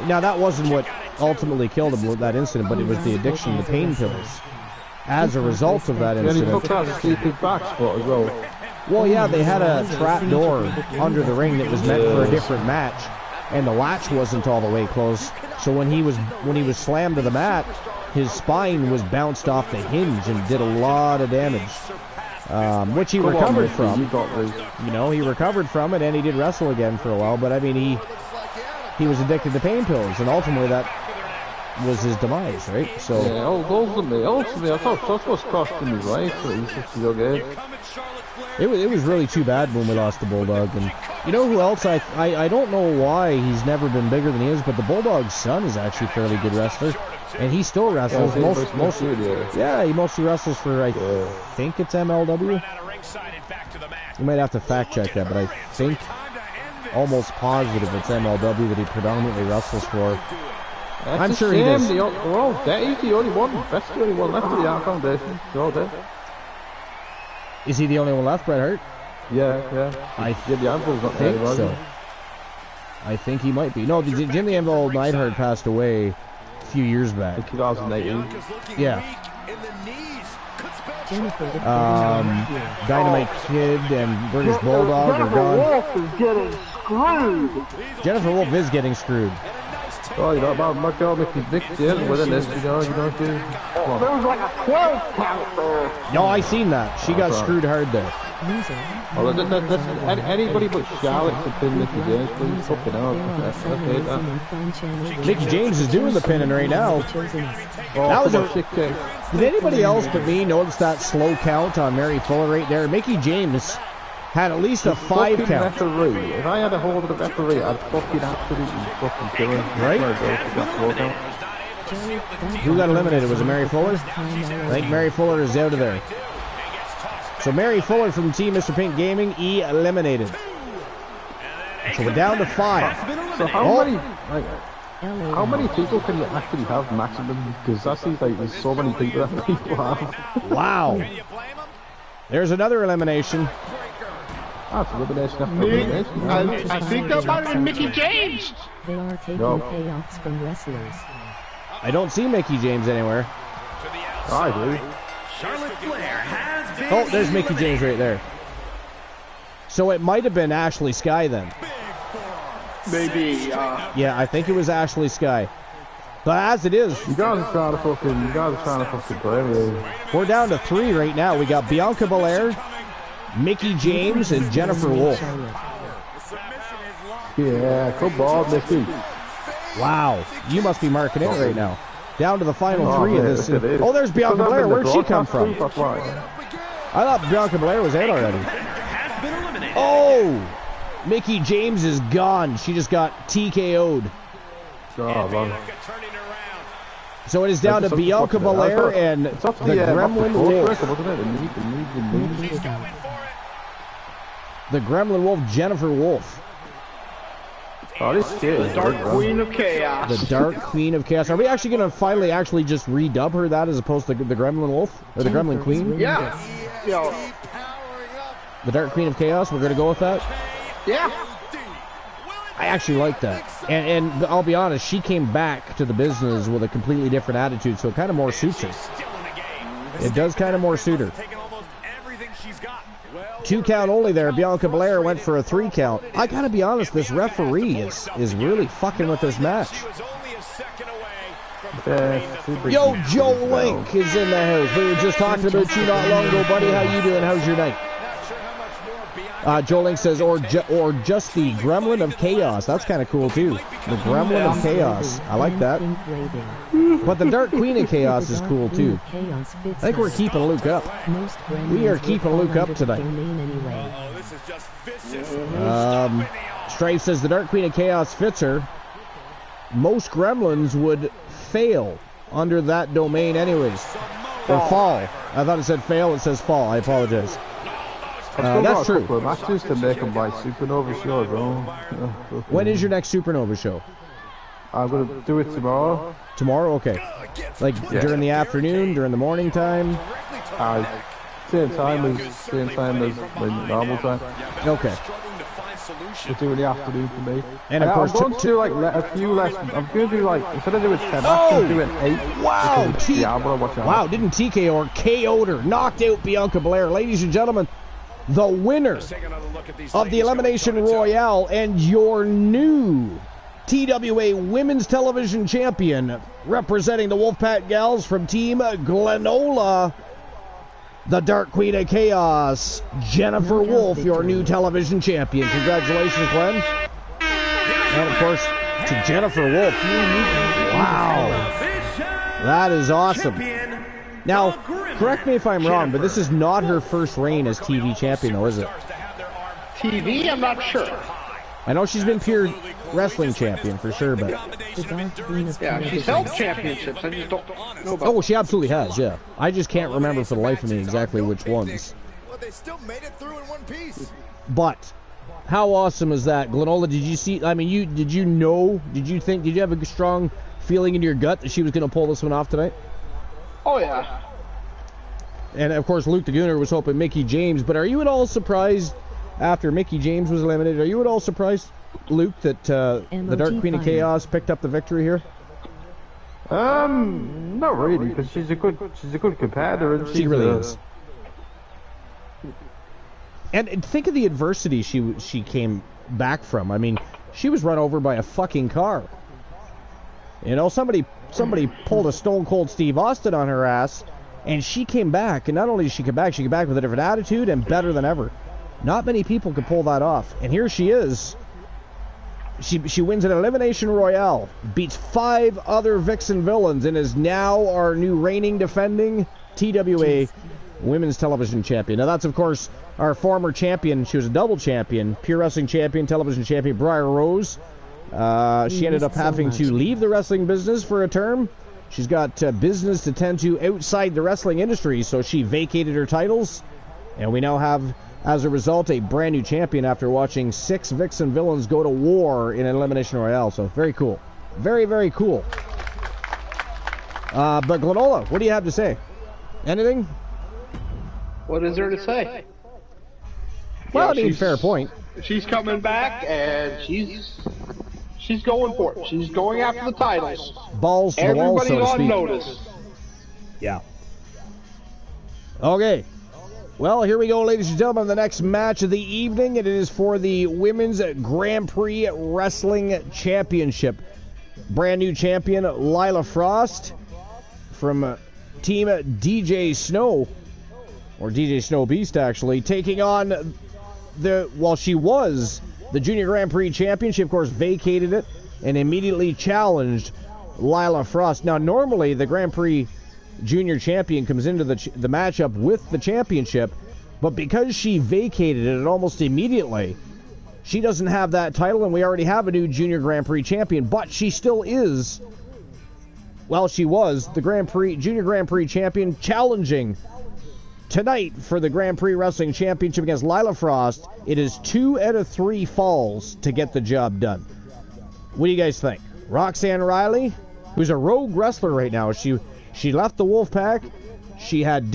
Now, that wasn't what ultimately killed him with that incident, but it was the addiction to pain pills. As a result of that incident. And he took that stupid back spot as well. Well, yeah, they had a trap door under the ring that was meant for a different match, and the latch wasn't all the way closed. So when he was slammed to the mat, his spine was bounced off the hinge and did a lot of damage, which he recovered from. You know, he recovered from it, and he did wrestle again for a while. But I mean, he was addicted to pain pills, and ultimately that was his demise, right? So yeah, ultimately, I thought that's what's costing me life. It was really too bad when we lost the Bulldog. And you know who else? I don't know why he's never been bigger than he is, but the Bulldog's son is actually a fairly good wrestler, and he still wrestles. He mostly wrestles for, I think it's MLW. You might have to fact check that, but I think, almost positive it's MLW that he predominantly wrestles for. I'm sure he does. He's the only one. That's the only one left of the Hart Foundation. They're all dead. Is he the only one left, Bret Hart? Yeah. I think so. I think he might be. No, Jim the Anvil Neidhart passed away a few years back. In 2018. Yeah. Dynamite Kid and British Bulldog are gone. Jennifer Wolf is getting screwed. Oh, you know about my girl Mickey James with this, you know, there was like a 12 count there. No, I seen that. She got screwed hard there. Well, anybody but Charlotte could pin Mickey James, please. Fucking hell. Mickey James is doing the pinning right now. That was Did anybody else but me notice that slow count on Mary Fuller right there? Mickey James had at least a 5 count. Referee. If I had a hold of the referee, I'd fucking absolutely fucking kill him. Right? Who got eliminated? Was it Mary Fuller? I think Mary Fuller is out of there. So Mary Fuller from Team Mr. Pink Gaming eliminated. So we're down to 5. So how many people can you actually have maximum? Because that seems like there's so many people that people have. Wow. There's another elimination. That's elimination after elimination. I think that might have been Mickey James. They are taking payoffs from wrestlers. I don't see Mickey James anywhere. I do. Charlotte Flair has been Oh, there's Mickey James right there. So it might have been Ashley Sky then. Maybe. Yeah, I think it was Ashley Sky. But as it is, you guys are trying to fucking play me. We're down to 3 right now. We got Bianca Belair, Mickey James, and Jennifer Wolf. Yeah, come on, Mickey. Wow, you must be marking it right now. Down to the final 3 of this. Oh, there's Bianca Belair. Where'd she come from? I thought Bianca Belair was out already. Oh, Mickey James is gone. She just got TKO'd. Oh, man. So it is down to Bianca Belair and the Gremlin Wolf. The Gremlin Wolf, Jennifer Wolf. Oh, this shit. The Dark Queen of Chaos. The Dark Queen of Chaos. Are we actually going to finally just redub her that as opposed to the Gremlin Wolf? Or the Gremlin Queen? Yeah. The Dark Queen of Chaos, we're going to go with that? Yeah. I actually like that. And I'll be honest, she came back to the business with a completely different attitude, so it kind of more suits her. It does kind of more suit her. 2 count only there. Bianca Belair went for a 3 count. I gotta be honest, this referee is really fucking with this match. Yo, Joe Link is in the house. We were just talking about you not long ago, buddy. How you doing? How's your night? Joe Link says, or just the Gremlin of Chaos. That's kind of cool, too. The Gremlin of Chaos. I like that. But the Dark Queen of Chaos is cool, too. I think we're keeping Luke up. We are keeping Luke up tonight. Strife says, the Dark Queen of Chaos fits her. Most Gremlins would fail under that domain anyways. Or fall. I thought it said fail, it says fall. I apologize. That's true. Matches to make them by Supernova show as well. When is your next Supernova show? I'm going to do it tomorrow. Tomorrow? Okay. Like during the afternoon, during the morning time? Same time as my normal time. Okay. We'll do it in the afternoon for me. And of course, I'm going to do like a few less. I'm going to do like, instead of doing 10 matches, I'm doing 8. Wow. Wow, didn't TKO or KO'd her. Knocked out Bianca Belair. Ladies and gentlemen, the winner of the Elimination Royale and your new TWA Women's Television Champion, representing the Wolfpack Gals from Team Glenola, the Dark Queen of Chaos, Jennifer Wolf, your new television champion. Congratulations, Glenn. And, of course, to Jennifer Wolf. Wow. That is awesome. Now, correct me if I'm wrong, but this is not her first reign as TV champion, though, is it? TV? I'm not sure. I know she's been pure wrestling champion for sure, but... Yeah, she's held championships. I just don't know about... Oh, she absolutely has, yeah. I just can't remember for the life of me exactly which ones. Well, they still made it through in one piece. But how awesome is that? Glenola, did you see... I mean, did you have a strong feeling in your gut that she was going to pull this one off tonight? Oh, yeah. And, of course, Luke the Gooner was hoping Mickie James. But are you at all surprised after Mickie James was eliminated? Are you at all surprised, Luke, that the Dark Queen of Chaos picked up the victory here? Not really, because she's a good competitor. And she really is. And think of the adversity she came back from. I mean, she was run over by a fucking car. You know, somebody pulled a Stone Cold Steve Austin on her ass, and she came back. And not only did she come back with a different attitude and better than ever. Not many people could pull that off. And here she is. She wins an Elimination Royale, beats 5 other Vixen villains, and is now our new reigning defending TWA Women's Television Champion. Now that's, of course, our former champion. She was a double champion, Pure Wrestling Champion, Television Champion, Briar Rose. She ended up having to leave the wrestling business for a term. She's got business to tend to outside the wrestling industry, so she vacated her titles. And we now have, as a result, a brand new champion after watching 6 Vixen villains go to war in an Elimination Royale. So very cool. Very, very cool. But Glenola, what do you have to say? Anything? What is there to say? Well, I mean, fair point. She's coming back, and she's going for it. She's going after the titles. Balls to the wall, so to Everybody's speak. on notice. Yeah. Okay. Well, here we go, ladies and gentlemen, the next match of the evening. It is for the Women's Grand Prix Wrestling Championship. Brand new champion, Lila Frost, from Team DJ Snow, or DJ Snow Beast, actually, taking on she was the Junior Grand Prix Championship, of course, vacated it, and immediately challenged Lila Frost. Now, normally, the Grand Prix Junior Champion comes into the matchup with the championship, but because she vacated it almost immediately, she doesn't have that title, and we already have a new Junior Grand Prix Champion, but she still is, well, she was the Junior Grand Prix Champion, challenging tonight for the Grand Prix Wrestling Championship against Lila Frost. It is 2 out of 3 falls to get the job done. What do you guys think? Roxanne Riley, who's a rogue wrestler right now, she left the Wolfpack. She had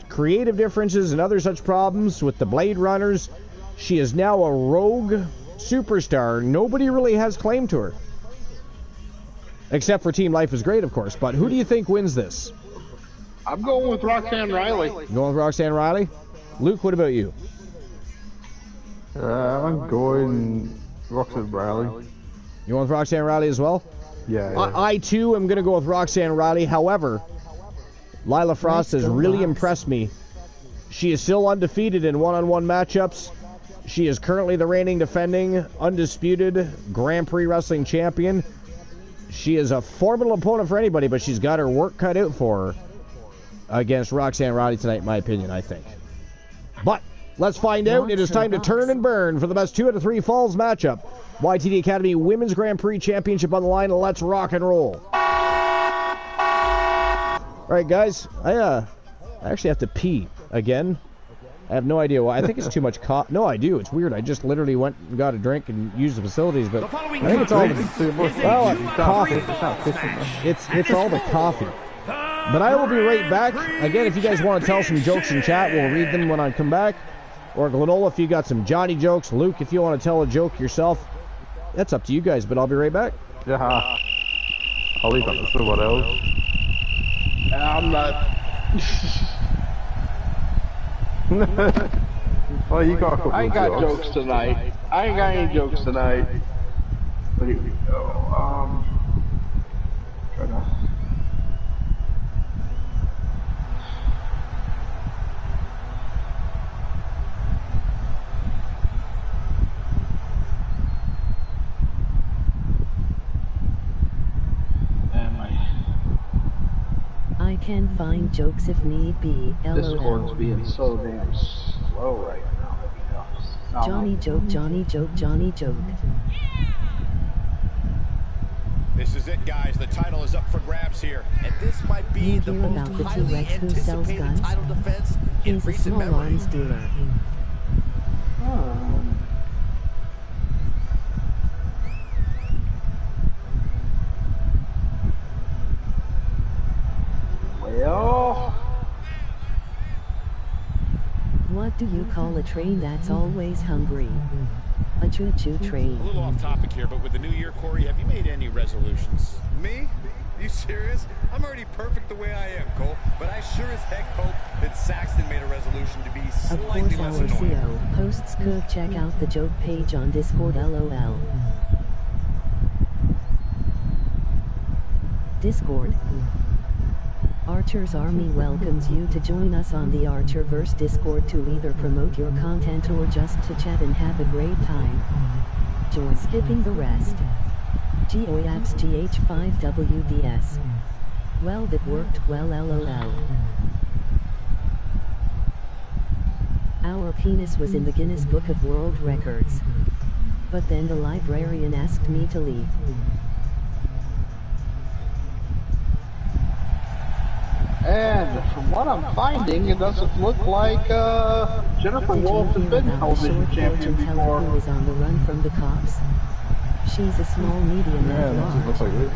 creative differences and other such problems with the Blade Runners. She is now a rogue superstar. Nobody really has claim to her. Except for Team Life is Great, of course. But who do you think wins this? I'm going with Roxanne Riley. You going with Roxanne Riley? Luke, what about you? I'm going Roxanne Riley. You want Roxanne Riley as well? Yeah. I too am going to go with Roxanne Riley. However, Lila Frost has really impressed me. She is still undefeated in one-on-one matchups. She is currently the reigning, defending, undisputed Grand Prix Wrestling Champion. She is a formidable opponent for anybody, but she's got her work cut out for her against Roxanne Riley tonight, in my opinion, I think. But let's find out. It is time to turn and burn for the best 2 out of 3 falls matchup. YTD Academy Women's Grand Prix Championship on the line. Let's rock and roll. All right, guys. I actually have to pee again. I have no idea why. I think it's too much coffee. No, I do. It's weird. I just literally went and got a drink and used the facilities, but I think it's all the coffee. It's all the coffee. But I will be right back. Again, if you guys want to tell some jokes in chat, we'll read them when I come back. Or Glenola, if you got some Johnny jokes. Luke, if you want to tell a joke yourself. That's up to you guys, but I'll be right back. Yeah. I'll leave that to someone else. I'm not. Oh, you got a couple I ain't got jokes tonight. I ain't got any jokes tonight. But here we go. Try to. I can find jokes if need be. Discord's being so damn slow right now. Johnny joke, Johnny joke, Johnny joke. This is it, guys. The title is up for grabs here. And this might be You the hear most about the highly T-Rex who sells anticipated guns? title defense in He's a recent small memory. arms dealer. Well, What do you call a train that's always hungry? A choo-choo train. A little off topic here, but with the new year, Corey, have you made any resolutions? Me? You serious? I'm already perfect the way I am, Cole. But I sure as heck hope that Saxton made a resolution to be Of slightly course less our annoying. CO hosts could check out the joke page on Discord LOL. Discord. Archer's Army welcomes you to join us on the Archerverse Discord to either promote your content or just to chat and have a great time. Joy skipping the rest. GOAPS GH5WDS. Well, that worked well, LOL. Our penis was in the Guinness Book of World Records. But then the librarian asked me to leave. and from what I'm finding, it doesn't look like Jennifer Wolf has been television champion before. Who is on the run from the cops? She's a small medium Yeah, at that large. looks like it.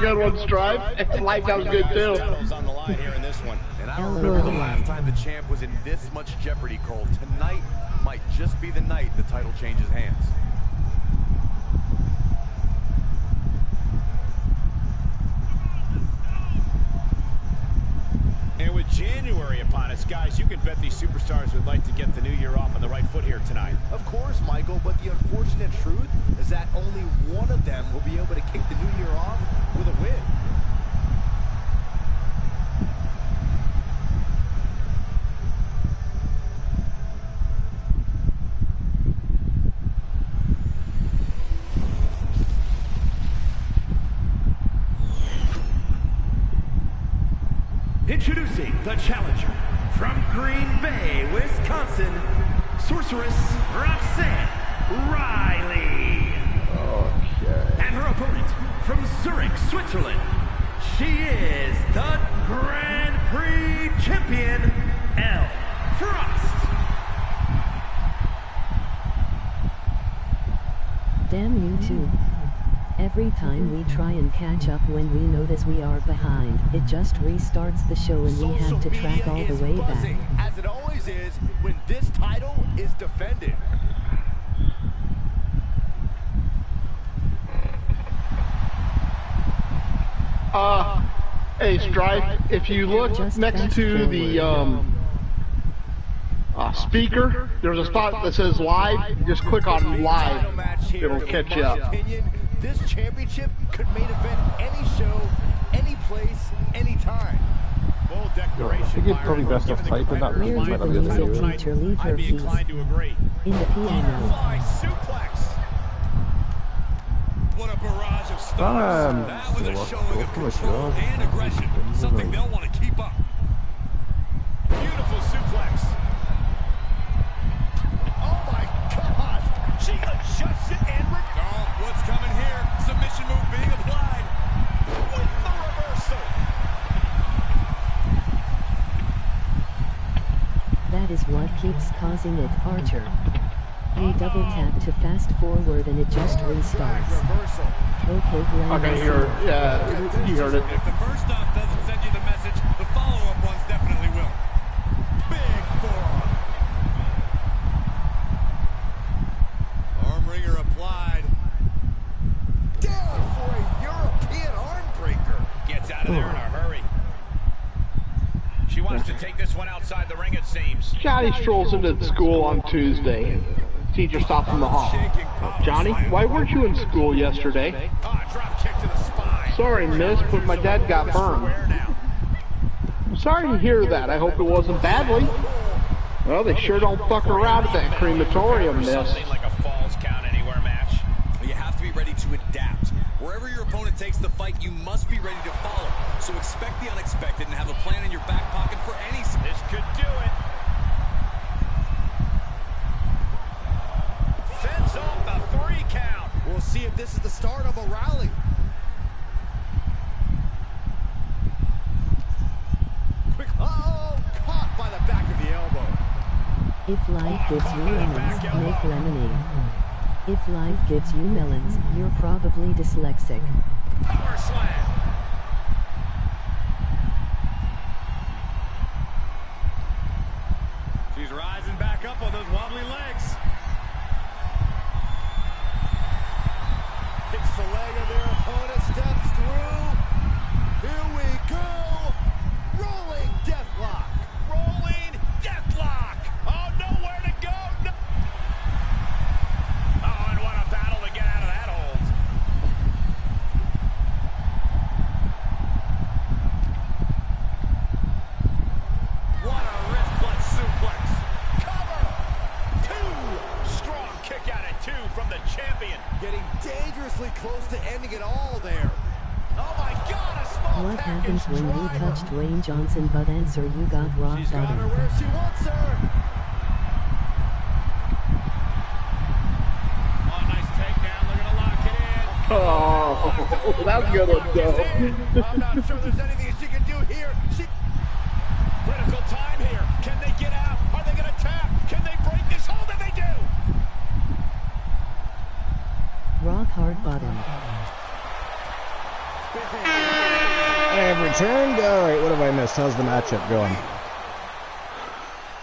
Good one, Stripe. Like that was good too. Titles on the line here in this one. And I don't remember the last time the champ was in this much jeopardy, Cole. Tonight might just be the night the title changes hands. And with January upon us, guys, you can bet these superstars would like to get the new year off on the right foot here tonight. Of course, Michael, but the unfortunate truth is that only one of them will be able to kick the new year off with a win. Introducing the challenger from Green Bay, Wisconsin, Sorceress Roxanne Riley. Okay. And her opponent from Zurich, Switzerland, she is the Grand Prix champion, Elle Frost. Damn you too. Every time we try and catch up when we notice we are behind, it just restarts the show and we have to track all the way back. As it always is when this title is defended. Hey, Strife, if you look next to the speaker, there's a spot that says live. Just click on live. It'll catch you up. This championship could main event any show, any place, any time. Bold declaration. I think it's probably best off typing that. Where did the music teacher leave her keys? In the piano. What a barrage of stars. That was a showing of control and aggression. Something they'll want to keep up. Beautiful suplex. Oh my gosh. She adjusts it and oh, what's coming here? Submission move being applied. With the reversal. That is what keeps causing it, Archer. A double tap to fast forward and it just restarts. Okay, Glenn. Okay, you heard it. If the first stop doesn't send you the message, the follow-up ones definitely will. Big forearm. Arm wringer applied. Down for a European arm breaker. Gets out of there in a hurry. She wants to take this one outside the ring, it seems. Johnny strolls into school on Tuesday. Teacher stops in the hall. Johnny, why weren't you in school yesterday? Drop kick to the spine. Sorry, miss, but my dad got burned. I'm sorry to hear that. I hope it wasn't badly. Well, they sure don't fuck around at that crematorium, miss. Something like a Falls Count Anywhere match. You have to be ready to adapt. Wherever your opponent takes the fight, you must be ready to follow. So expect the unexpected and have a plan in your back pocket for any. This could do it. Fends off the 3 count. We'll see if this is the start of a rally. Quick, caught by the back of the elbow. If life gives you lemons, make lemonade. If life gives you melons, you're probably dyslexic. Power slam. She's rising back up on those wobbly legs. Kicks the leg of their opponent, steps through. Here we go. Rolling deathlock. Rolling deathlock. Oh, nowhere to go. No. Oh, and what a battle to get out of that hold. What a wrist clutch suplex. Cover. 2. Strong kick out at 2 from the champion. Getting dangerously close to ending it all there. Oh my God, a small What package happens when you driver. touch Dwayne Johnson but answer you got rock She's got her bottom? where she wants her. Oh, nice takedown. They're gonna lock it in. Oh, that's a good one, Joe. I'm not sure there's anything she can do here. Critical time here. Can they get out? Are they gonna tap? Can they break this hold? And they do. Rock hard bottom. And returned. All right, what have I missed? How's the matchup going?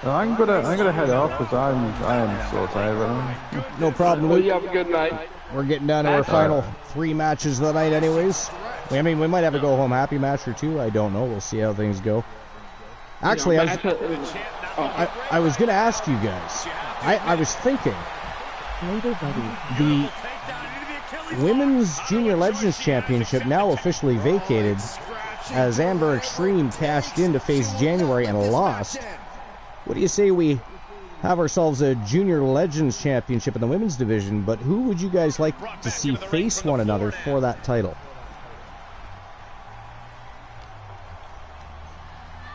I'm gonna head off because I am so tired right now. No problem, Well, Luke. you have a good night. We're getting down to our final 3 matches of the night anyways. I mean, we might have a go-home happy match or 2. I don't know. We'll see how things go. Actually, I was going to ask you guys. I was thinking. Later, buddy. The Women's Junior Legends Championship now officially vacated as Amber Extreme cashed in to face January and lost. What do you say we have ourselves a Junior Legends Championship in the women's division, but who would you guys like to see face one another for that title?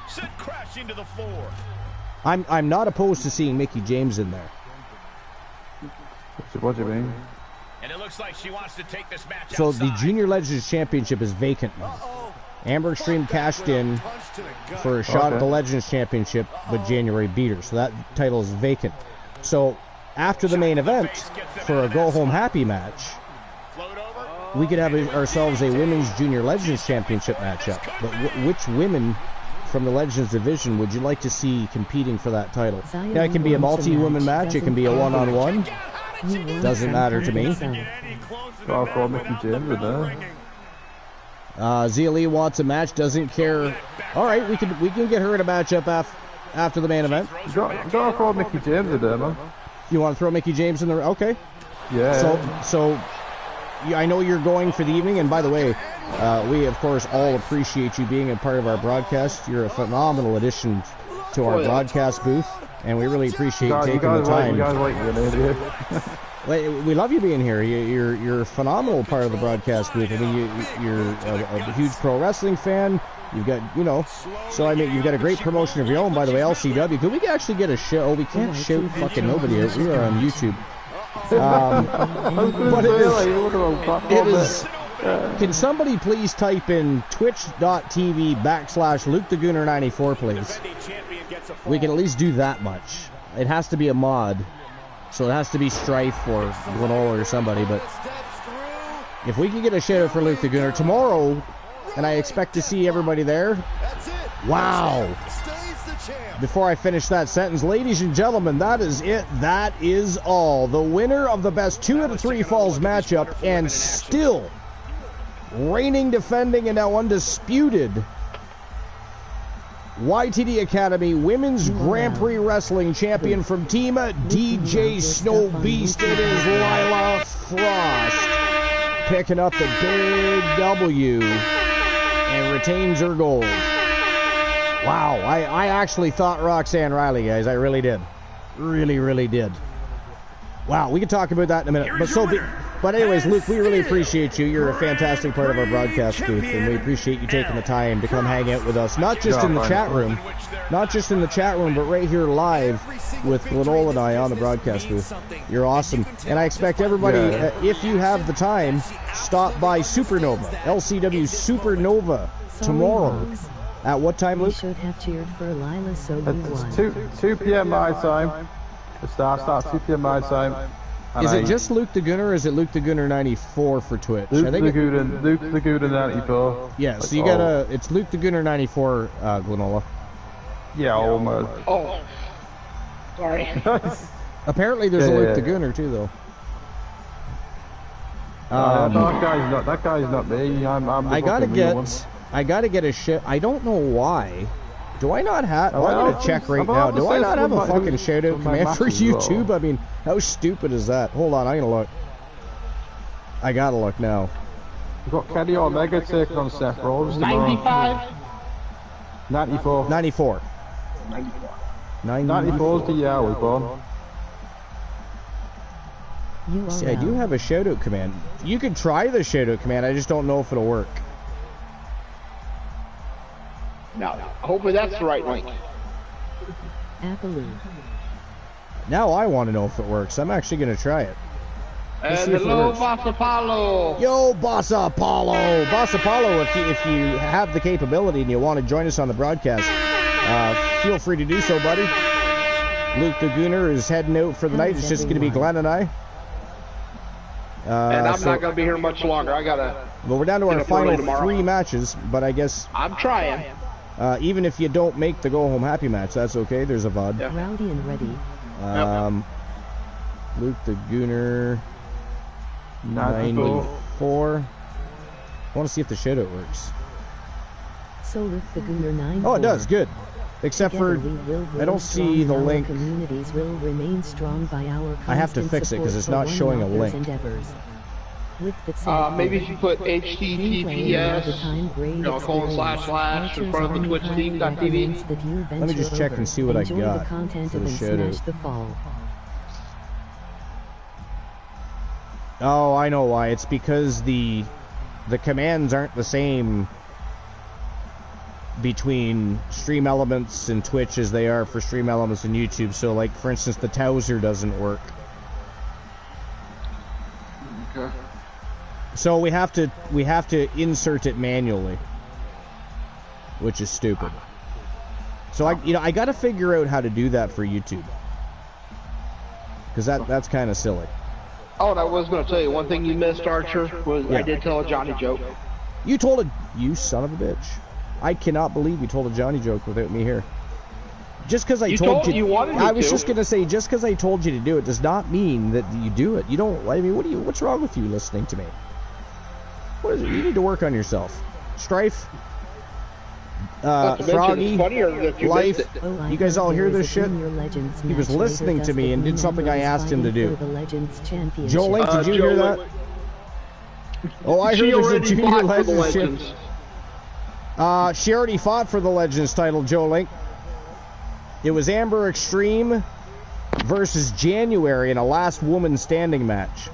Sent crashing to the floor. I'm not opposed to seeing Mickie James in there. What do you mean? And it looks like she wants to take this match So outside. the Junior Legends Championship is vacant now. Amber Extreme cashed in for a shot at the Legends Championship, but January beat her. So that title is vacant. So after the main event, for a go-home happy match, we could have ourselves a Women's Junior Legends Championship matchup. But which women from the Legends division would you like to see competing for that title? Now, it can be a multi-woman match. It can be a one-on-one. Doesn't matter to me. I'll call Mickie James with that. Zia Lee wants a match, doesn't care. All right, we can get her in a matchup after the main event. You got to throw Mickey James in there, man. You want to throw Mickey James in there? Okay. Yeah. So I know you're going for the evening, and by the way, we of course all appreciate you being a part of our broadcast. You're a phenomenal addition to our broadcast booth, and we really appreciate you taking the time. You guys like being here. We love you being here. You're a phenomenal part of the broadcast booth. I mean, you're a huge pro wrestling fan. You've got, so I mean, you've got a great promotion of your own. By the way, LCW. Could we actually get a show? We can't shout fucking nobody out. We are on YouTube. But it is. Can somebody please type in twitch.tv/LukeTheGooner94, please? We can at least do that much. It has to be a mod. So it has to be Strife or Glenola or somebody, but if we can get a shout out for Luke the Gooner tomorrow, and I expect to see everybody there. Wow. Before I finish that sentence, ladies and gentlemen, that is it. That is all. The winner of the best 2 out of 3 falls matchup, and still reigning, defending, and now undisputed YTD Academy Women's Grand Prix Wrestling Champion from Team DJ Snow Beast. It is Lila Frost picking up the big W and retains her gold. Wow, I actually thought Roxanne Riley, guys. I really did. Really, really did. Wow, we can talk about that in a minute. But anyways, Luke, we really appreciate you. You're a fantastic part of our broadcast booth, and we appreciate you taking the time to come hang out with us. Not just in the chat room, but right here live with Glenola and I on the broadcast booth. You're awesome. And I expect everybody, if you have the time, stop by Supernova, LCW Supernova, tomorrow. At what time, Luke? Should have cheered for Lila, so we won. It's 2 p.m. my time. The start 2 p.m. my time. Is it just Luke the Gooner, or is it Luke the Gooner 94 for Twitch? Luke the Gooner 94. Yeah, so you gotta. It's Luke the Gooner 94, Glenola. Yeah, almost. Oh, sorry. Apparently, there's a Luke the Gooner too, though. That guy's not me. I gotta get a shit. I don't know why. Do I not have... I'm going to check right now. Do I not have a fucking shout-out command for YouTube? I mean, how stupid is that? Hold on, I'm going to look. I got to look now. We've got Kenny Omega taking on Seth Rollins. 95? 94. 94. 94 is the year we're born. See, I do have a shout-out command. You can try the shout-out command. I just don't know if it'll work. No, hopefully that's the right link. Appaloo. Now I want to know if it works. I'm actually going to try it. And hello, Boss Apollo. Yo, Boss Apollo. Boss Apollo, if you have the capability and you want to join us on the broadcast, feel free to do so, buddy. Luke the Gooner is heading out for the night. It's just going to be Glenn and I. And I'm not going to be here much longer. Well, we're down to our final 3 matches, but I guess... I'm trying. Even if you don't make the go-home happy match, that's okay. There's a VOD. Yeah. Rowdy and ready. Luke the Gooner 94. I want to see if the shoutout works. So Luke the Gooner 94. Oh, it does. Good. Except for I don't see the link. Communities will remain strong by our I have to fix it because it's not showing a link. Maybe if you put HTTPS, // in front of the Twitch team.tv. Let me just check and see what I got for the shoutout. Oh, I know why. It's because the commands aren't the same between Stream Elements and Twitch as they are for Stream Elements and YouTube. So, like, for instance, the Towser doesn't work. Okay. So we have to insert it manually, which is stupid. So I got to figure out how to do that for YouTube, because that's kind of silly. Oh, and I was going to tell you one thing you missed, Archer. I did tell a Johnny joke. You told you son of a bitch. I cannot believe you told a Johnny joke without me here. Just because I told you wanted me I was just going to say, just because I told you to do it does not mean that you do it. You don't. I mean, what's wrong with you listening to me? What is it? You need to work on yourself. Strife, Froggy, Froggy, funnier if you Life. missed it. You guys all hear this shit? He was listening to me and did something I asked him to do. Joe Link, did you hear that? Oh, I heard there's a Junior Legends ship. She already fought for the Legends title, Joe Link. It was Amber Extreme versus January in a last woman standing match.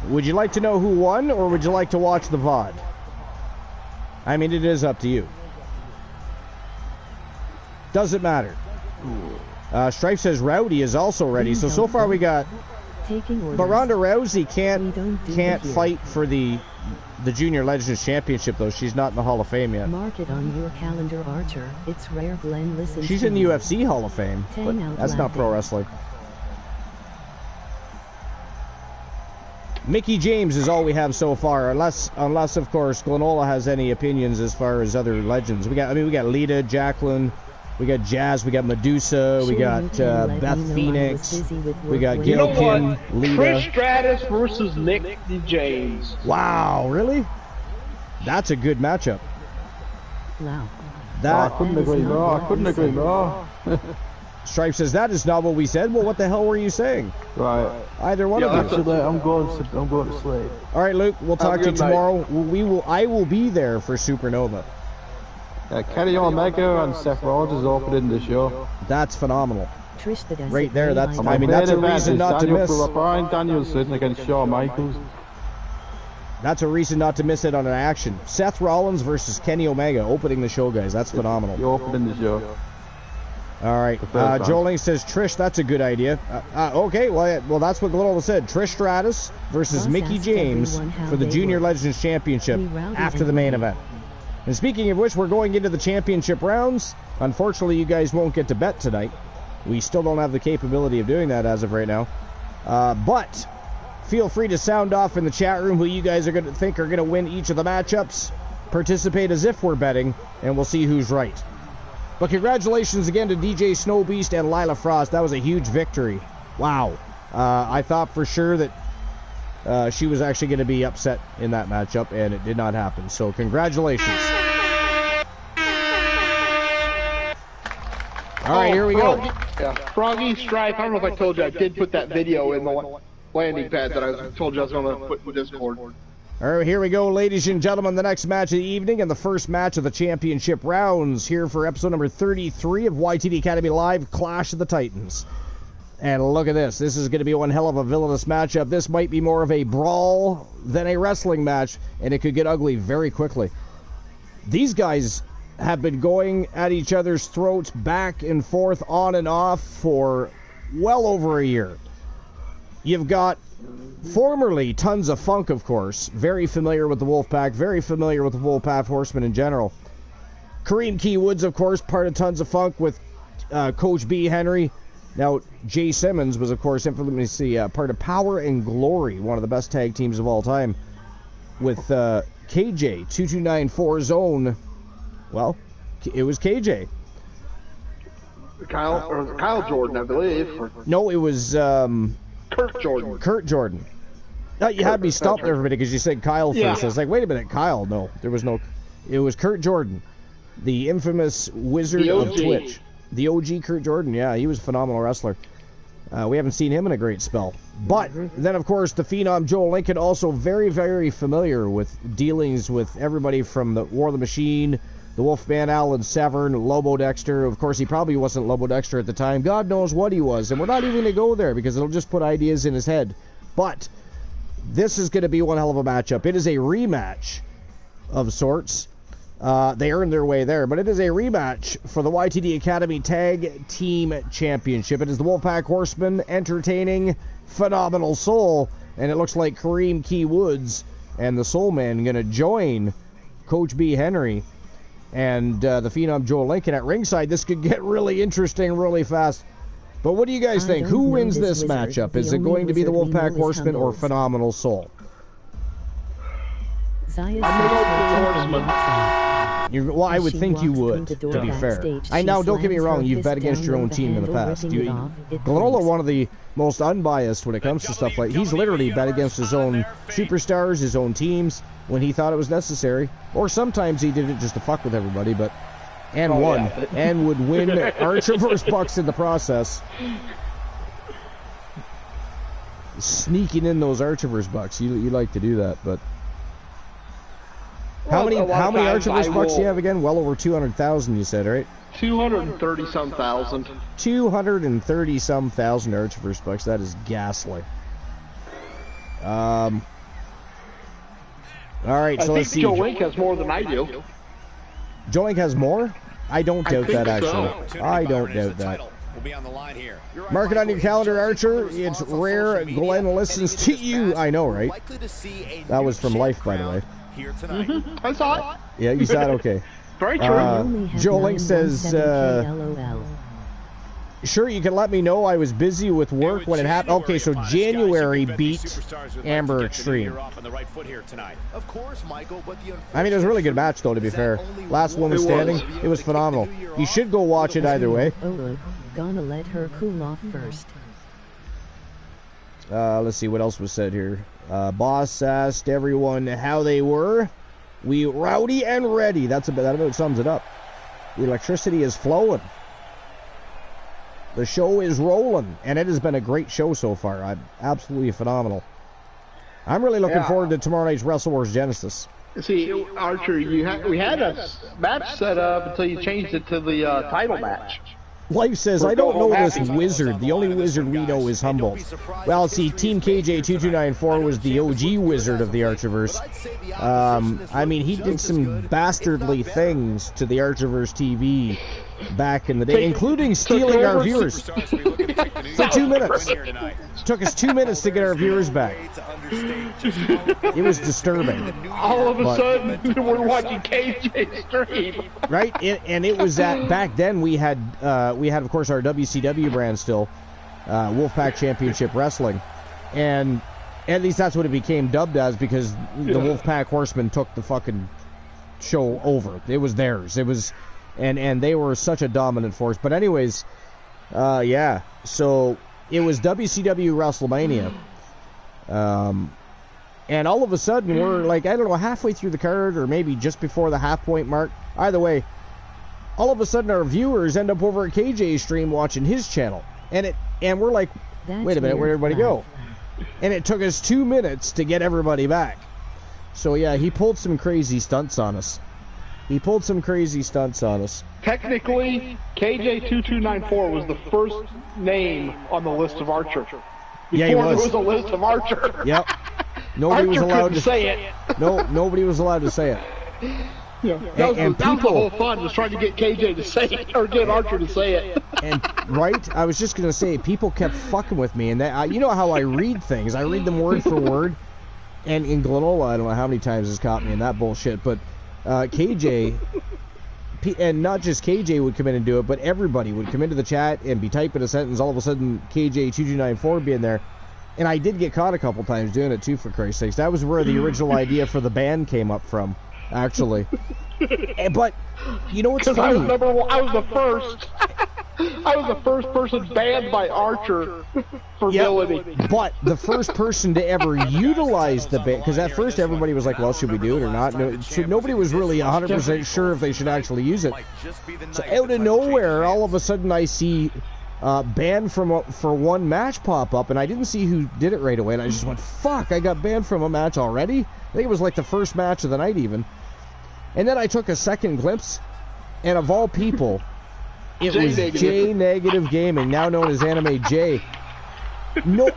Would you like to know who won, or would you like to watch the VOD? I mean, it is up to you. Doesn't matter. Strife says Rowdy is also ready. So far we got... But Ronda Rousey can't fight for the Junior Legends Championship, though. She's not in the Hall of Fame yet. Mark it on your calendar, Archer. It's rare Glenn listens. She's in the UFC Hall of Fame, but that's not pro wrestling. Mickey James is all we have so far, unless of course Glenola has any opinions as far as other legends. We got Lita, Jacqueline, we got Jazz, we got Medusa, we got Beth Phoenix, we got Gail Kim, Lita. Trish Stratus versus Mickey James. Wow, really? That's a good matchup. Wow. That I couldn't agree more. I couldn't agree more. Stripe says that is not what we said. Well, what the hell were you saying? Right. Either one of you. Actually, I'm going to sleep. All right, Luke. We'll talk to you tomorrow. I will be there for Supernova. Kenny Omega and Seth Rollins is opening the show. That's phenomenal. Trish the Right there. That's. I mean, that's a reason not to miss. Brian Danielson against Shawn Michaels. That's a reason not to miss it on an action. Seth Rollins versus Kenny Omega opening the show, guys. That's phenomenal. You're opening the show. All right. Joel Link says, Trish, that's a good idea. Okay, well, that's what Glenola said. Trish Stratus versus Mickey James for the Junior Legends Championship after the main event. And speaking of which, we're going into the championship rounds. Unfortunately, you guys won't get to bet tonight. We still don't have the capability of doing that as of right now. But feel free to sound off in the chat room who you guys are going to think are going to win each of the matchups. Participate as if we're betting, and we'll see who's right. But congratulations again to DJ Snow Beast and Lila Frost. That was a huge victory. Wow. I thought for sure that she was actually going to be upset in that matchup, and it did not happen. So congratulations. All right, here we go. Froggy, Stripe, I don't know if I told you, I did put that video in the landing pad that I told you I was going to put in Discord. All right, here we go, ladies and gentlemen. The next match of the evening and the first match of the championship rounds here for episode number 33 of YTD Academy Live, Clash of the Titans. And look at this. This is going to be one hell of a villainous matchup. This might be more of a brawl than a wrestling match, and it could get ugly very quickly. These guys have been going at each other's throats back and forth, on and off, for well over a year. You've got formerly Tons of Funk, of course, very familiar with the Wolfpack, very familiar with the Wolfpack Horsemen in general. Kareem Key Woods, of course, part of Tons of Funk with Coach B. Henry. Now, Jay Simmons was, of course, infamously part of Power and Glory, one of the best tag teams of all time, with KJ, 2294's own, well, it was KJ. Kyle Jordan, I believe. No, it was... Kurt Jordan. Kurt Jordan. You had me stumped there for a minute because you said Kyle first. I was like, wait a minute, Kyle. No, there was no... It was Kurt Jordan, the infamous wizard of Twitch. The OG Kurt Jordan, yeah, he was a phenomenal wrestler. We haven't seen him in a great spell. But then, of course, the Phenom Joel Lincoln, also very, very familiar with dealings with everybody from the War of the Machine, the Wolfman Alan Severn, Lobo Dexter. Of course, he probably wasn't Lobo Dexter at the time. God knows what he was. And we're not even going to go there because it'll just put ideas in his head. But this is going to be one hell of a matchup. It is a rematch of sorts. They earned their way there, but it is a rematch for the YTD Academy Tag Team Championship. It is the Wolfpack Horsemen entertaining Phenomenal Soul, and it looks like Kareem Key Woods and the Soul Man going to join Coach B. Henry and the Phenom Joel Lincoln at ringside. This could get really interesting really fast. But what do you guys think? Who wins this matchup? Is it going to be the Wolfpack Horsemen or Phenomenal Soul? Well, I would think you would, to be fair. Now, don't get me wrong, you've bet against your own team in the past. Glenola, one of the most unbiased when it comes to stuff like... He's literally bet against his own superstars, his own teams, when he thought it was necessary. Or sometimes he did it just to fuck with everybody, but... And won. Yeah. And would win Archer vs. Bucks in the process. Sneaking in those Archer vs. Bucks. You like to do that, but... How many Archer vs. Bucks do you have again? Well over 200,000, you said, right? 230-some thousand. 230-some thousand Archer vs. Bucks. That is ghastly. All right, so let's see. I think Joe Link has more than I do. Joe Link has more? I don't doubt that, actually. So. I don't doubt that. Mark it on your calendar, Archer. It's rare Glenn listens to you. I know, right? That was from Life, by the way. I saw it. Yeah, you saw it? Okay. Very true. Joe Link says, sure, you can let me know. I was busy with work when it happened. Okay, so January beat Amber Extreme. I mean, it was a really good match, though, to be fair. Last woman standing, it was phenomenal. You should go watch it either way. Gonna let her cool off first. Let's see what else was said here. Boss asked everyone how they were. We rowdy and ready. That about sums it up. The electricity is flowing. The show is rolling, and it has been a great show so far. Absolutely phenomenal. I'm really looking forward to tomorrow night's Wrestle Wars Genesis. See, Archer, we had a match set up until you changed it to the title match. Life says, I don't know this wizard. The only wizard we know is Humboldt. Well, see, Team KJ2294 was the OG wizard of the Archerverse. I mean, he did some bastardly things to the Archerverse TV back in the day, including stealing our viewers for 2 minutes. Took us 2 minutes to get our viewers back. It was disturbing. All of a sudden, we're watching KJ stream. Right, and it was back then we had of course our WCW brand still, Wolfpack Championship Wrestling, and at least that's what it became dubbed as, because the Wolfpack Horsemen took the fucking show over. It was theirs. It was. And they were such a dominant force. But anyways, yeah. So it was WCW WrestleMania. And all of a sudden we're like, I don't know, halfway through the card or maybe just before the half-point mark. Either way, all of a sudden our viewers end up over at KJ's stream watching his channel. And we're like, wait a minute, where'd everybody go? And it took us 2 minutes to get everybody back. So yeah, he pulled some crazy stunts on us. Technically, KJ2294 was the first name on the list of Archer. Before there was a list of Archer. Yep. Nobody was allowed to say it. No, nobody was allowed to say it. Yeah, that was the whole fun, was trying to get KJ to say it, or get Archer to say it. And right, I was just gonna say, people kept fucking with me, and you know how I read things. I read them word for word. And in Glenola, I don't know how many times it's caught me in that bullshit, but KJ, and not just KJ would come in and do it, but everybody would come into the chat and be typing a sentence, all of a sudden KJ2294 being there. And I did get caught a couple times doing it too, for Christ's sakes. That was where the original idea for the band came up from, actually. But you know what's funny? I was the first. I was the first person banned by Archer for villainy. But the first person to ever utilize the band, because at first everybody was like, well, should we do it or not? Nobody was really 100% sure if they should actually use it. So out of nowhere, all of a sudden I see banned for one match pop up, and I didn't see who did it right away, and I just went, fuck, I got banned from a match already? I think it was like the first match of the night even. And then I took a second glimpse, and of all people... It was J Negative Gaming, now known as Anime J. No,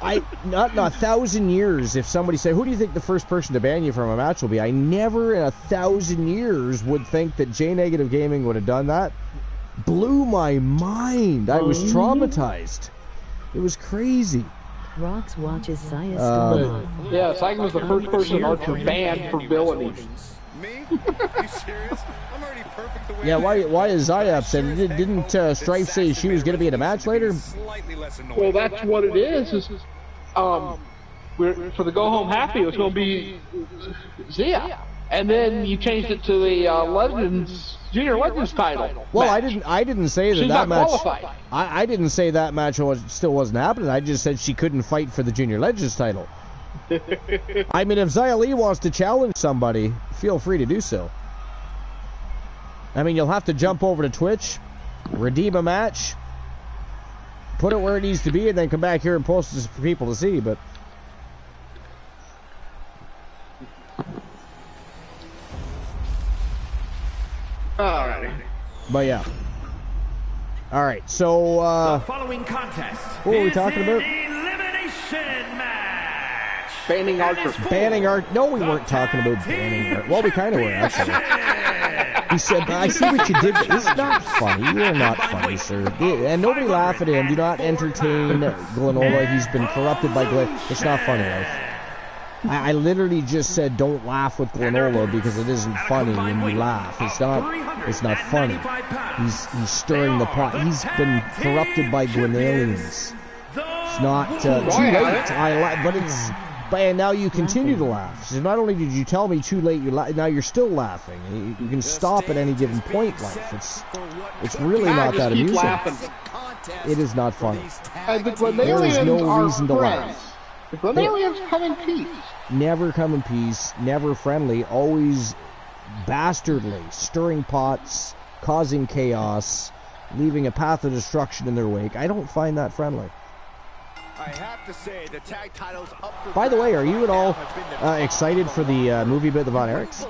not in 1,000 years. If somebody said, "Who do you think the first person to ban you from a match will be?" I never in 1,000 years would think that J Negative Gaming would have done that. Blew my mind. I was traumatized. It was crazy. Rox watches Saya yeah, Saya was the first person Archer banned for villainy. Me? Are you serious? I'm already perfect the way yeah, why is Zaya upset? Didn't Strife say she was going to be in a match later? Well, that's what it is for the Go Home Happy, it was going to be Zia. and then you changed it to the Junior Legends title. Well, match. I didn't say that She's that not match. qualified. I didn't say that match still wasn't happening. I just said she couldn't fight for the Junior Legends title. I mean, if Xia Li wants to challenge somebody, feel free to do so. I mean, you'll have to jump over to Twitch, redeem a match, put it where it needs to be, and then come back here and post this for people to see, but... Alrighty. But yeah. Alright, so, the following contest what were we is talking an about? elimination match. Banning Archer. Banning Archer. No, we weren't talking about banning Archer. Well, we kind of were, actually. He said, I see what you did. It's not funny. You're not funny, sir. And nobody laugh at him. Do not entertain Glenola. He's been corrupted by Glen. It's not funny, Life. I literally just said don't laugh with Glenola because it isn't funny when you laugh. It's not funny. He's stirring the pot. He's been corrupted by Glenalians. It's not too late. But it's... And now you continue to laugh. So not only did you tell me too late, now you're still laughing. You can stop at any given point, Life. It's really not that amusing. It is not funny. There is no reason to laugh. The Glenalians come in peace. Never come in peace, never friendly, always bastardly, stirring pots, causing chaos, leaving a path of destruction in their wake. I don't find that friendly. I have to say, the tag titles up for... By the way, are you at all excited for the movie about the Von Erichs?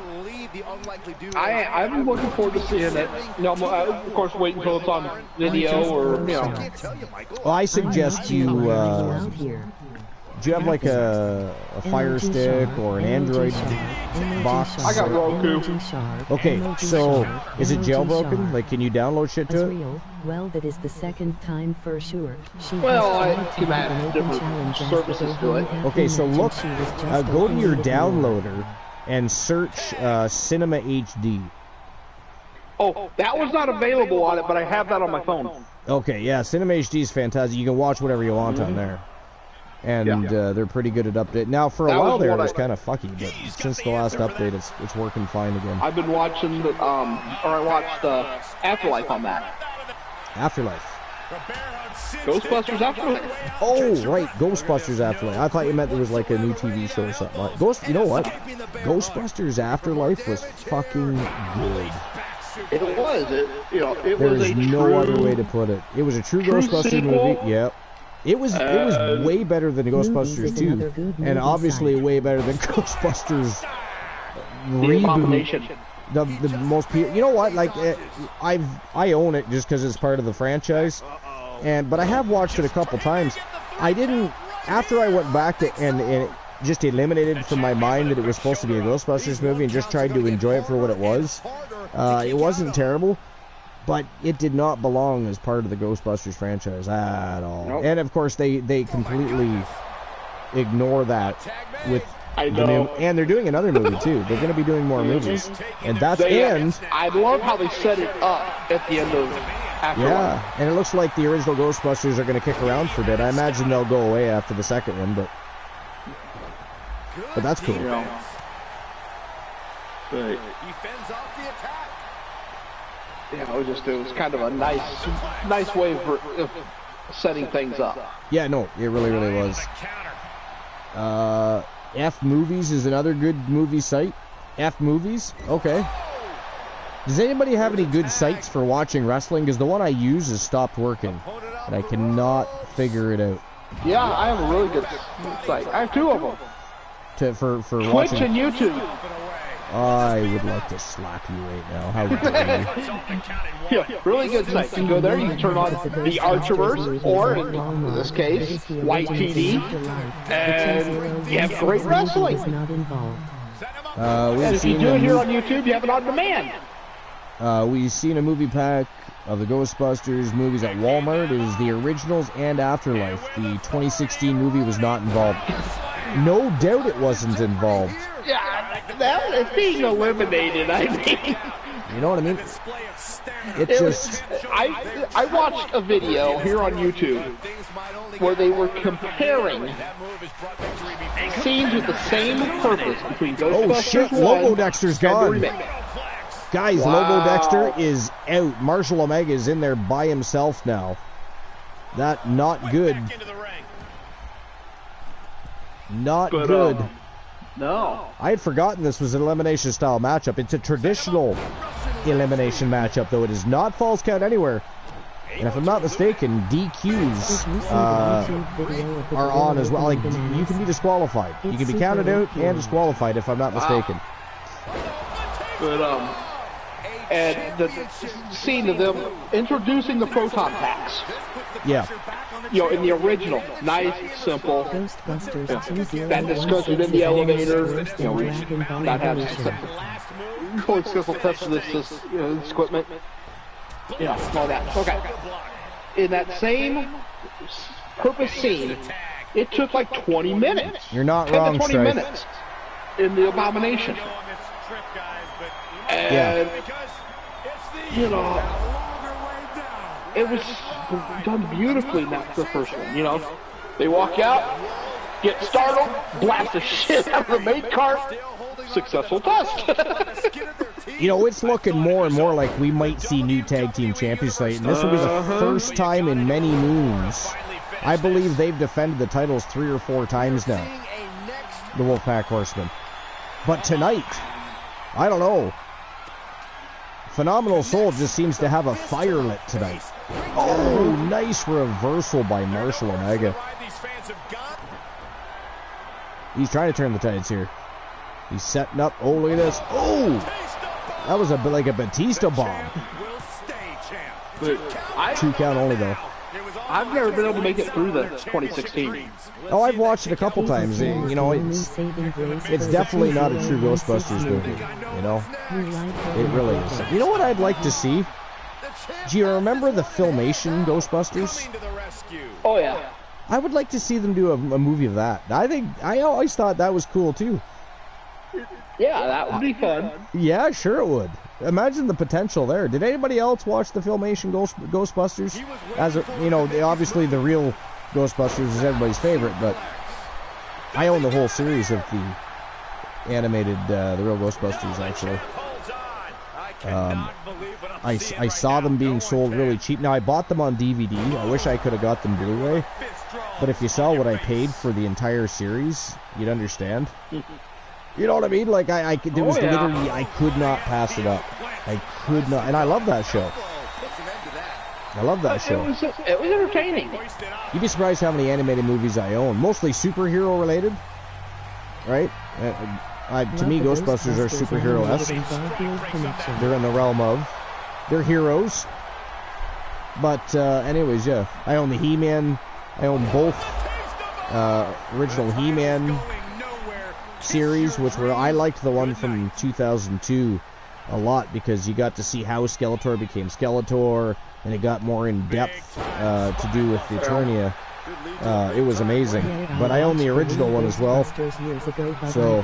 I'm looking forward to seeing it. No, of course, wait until it's on video or, you know. Well, I suggest you... do you have like a Fire Stick or an Android box? I got Roku. Okay, so is it jailbroken? Like, can you download shit to it? Well, that is the second time for sure. Well, I can have different services to it. Okay, so look, go to your downloader and search Cinema HD. Oh, that was not available on it, but I have that on my phone. Okay, yeah, Cinema HD is fantastic. You can watch whatever you want on there. And they're pretty good at update. Now, for a while there, it was kind of fucky, but since the last update, it's working fine again. I've been watching, I watched Afterlife on that. Afterlife. Ghostbusters Afterlife. Oh, right, Ghostbusters Afterlife. I thought you meant there was like a new TV show or something. You know what? Ghostbusters Afterlife was fucking good. It was. There's no other way to put it. It was a true Ghostbusters movie. Yep. It was way better than Ghostbusters 2, and obviously way better than Ghostbusters reboot. The most you know what? Like I own it just because it's part of the franchise, but I have watched it a couple times. I didn't after I went back to and it just eliminated from my mind that it was supposed to be a Ghostbusters movie and just tried to enjoy it for what it was. It wasn't terrible. But it did not belong as part of the Ghostbusters franchise at all. Nope. And of course, they completely ignore that with the new. And they're doing another movie too. They're going to be doing more movies, and that's I love how they set it up at the end of Afterlife. Yeah, and it looks like the original Ghostbusters are going to kick around for a bit. I imagine they'll go away after the second one, but that's cool. Yeah. Right. He fends off the attack. Yeah, it was kind of a nice way of setting things up. Yeah, no, it really was. F Movies is another good movie site. F Movies, okay. Does anybody have any good sites for watching wrestling? Because the one I use has stopped working, and I cannot figure it out. Yeah, I have a really good site. I have two of them. For Twitch watching. and YouTube. I would like to slap you right now. How dare you? Yeah, really good site. You can go there, you can turn on the Archerverse, or in this case, YTD, and you have great wrestling. And if you do it here on YouTube, you have it on demand. We've seen a movie pack of the Ghostbusters movies at Walmart. It was the originals and Afterlife. The 2016 movie was not involved. No doubt it wasn't involved. Yeah, that is being eliminated, I mean. You know what I mean? I watched a video here on YouTube where they were comparing scenes with the same purpose between Ghostbusters 1 Oh shit, Lobo Dexter's and the gone. remake. Guys, Wow. Lobo Dexter is out. Marshall Omega is in there by himself now. That not good. Not good. No. I had forgotten this was an elimination style matchup. It's a traditional elimination matchup, though. It is not false count anywhere. And if I'm not mistaken, DQs are on as well. Like, you can be disqualified. You can be counted out and disqualified if I'm not mistaken. But and the scene of them introducing the proton packs. Yeah. You know, in the original, nice, simple. Ghostbusters That discussion in the elevator. You know, not having coincidental test of this equipment. Yeah, all that. Okay. In that same purpose scene, it took like 20 minutes. You're not 10 wrong, to 20 Strife. minutes in the Abomination. And, you know, it was done beautifully in that the first one, you know. They walk out, get startled, blast the shit out of the main cart, successful test. You know, it's looking more and more like we might see new tag team champions tonight, and this will be the first time in many moons. I believe they've defended the titles 3 or 4 times now, the Wolfpack Horsemen. But tonight, I don't know. Phenomenal Soul just seems to have a fire lit tonight. Oh, nice reversal by Marshall Omega. He's trying to turn the tides here. He's setting up. Oh, look at this. Oh! That was a bit like a Batista bomb. But 2 count only, though. I've never been able to make it through the 2016. Oh, I've watched it a couple times. You know, it's definitely not a true Ghostbusters movie. You know? It really is. You know what I'd like to see? Do you remember the Filmation Ghostbusters? Oh, yeah. I would like to see them do a movie of that. I always thought that was cool, too. Yeah, that would be fun. Yeah, sure it would. Imagine the potential there. Did anybody else watch the Filmation Ghostbusters? As a, you know, obviously the real Ghostbusters is everybody's favorite, but I own the whole series of the animated, the real Ghostbusters, actually. I saw them being sold really cheap. Now, I bought them on DVD. I wish I could have got them Blu-ray. But if you saw what I paid for the entire series, you'd understand. You know what I mean? Like, there was literally, I could not pass it up. I could not. And I love that show. I love that show. It was entertaining. You'd be surprised how many animated movies I own. Mostly superhero related. Right? To me, Ghostbusters are superhero-esque. They're in the realm of. They're heroes. But anyways, yeah. I own the He-Man. I own both original He-Man series, which were, I liked the one from 2002 a lot because you got to see how Skeletor became Skeletor, and it got more in depth to do with the Eternia. It was amazing. But I own the original one as well. So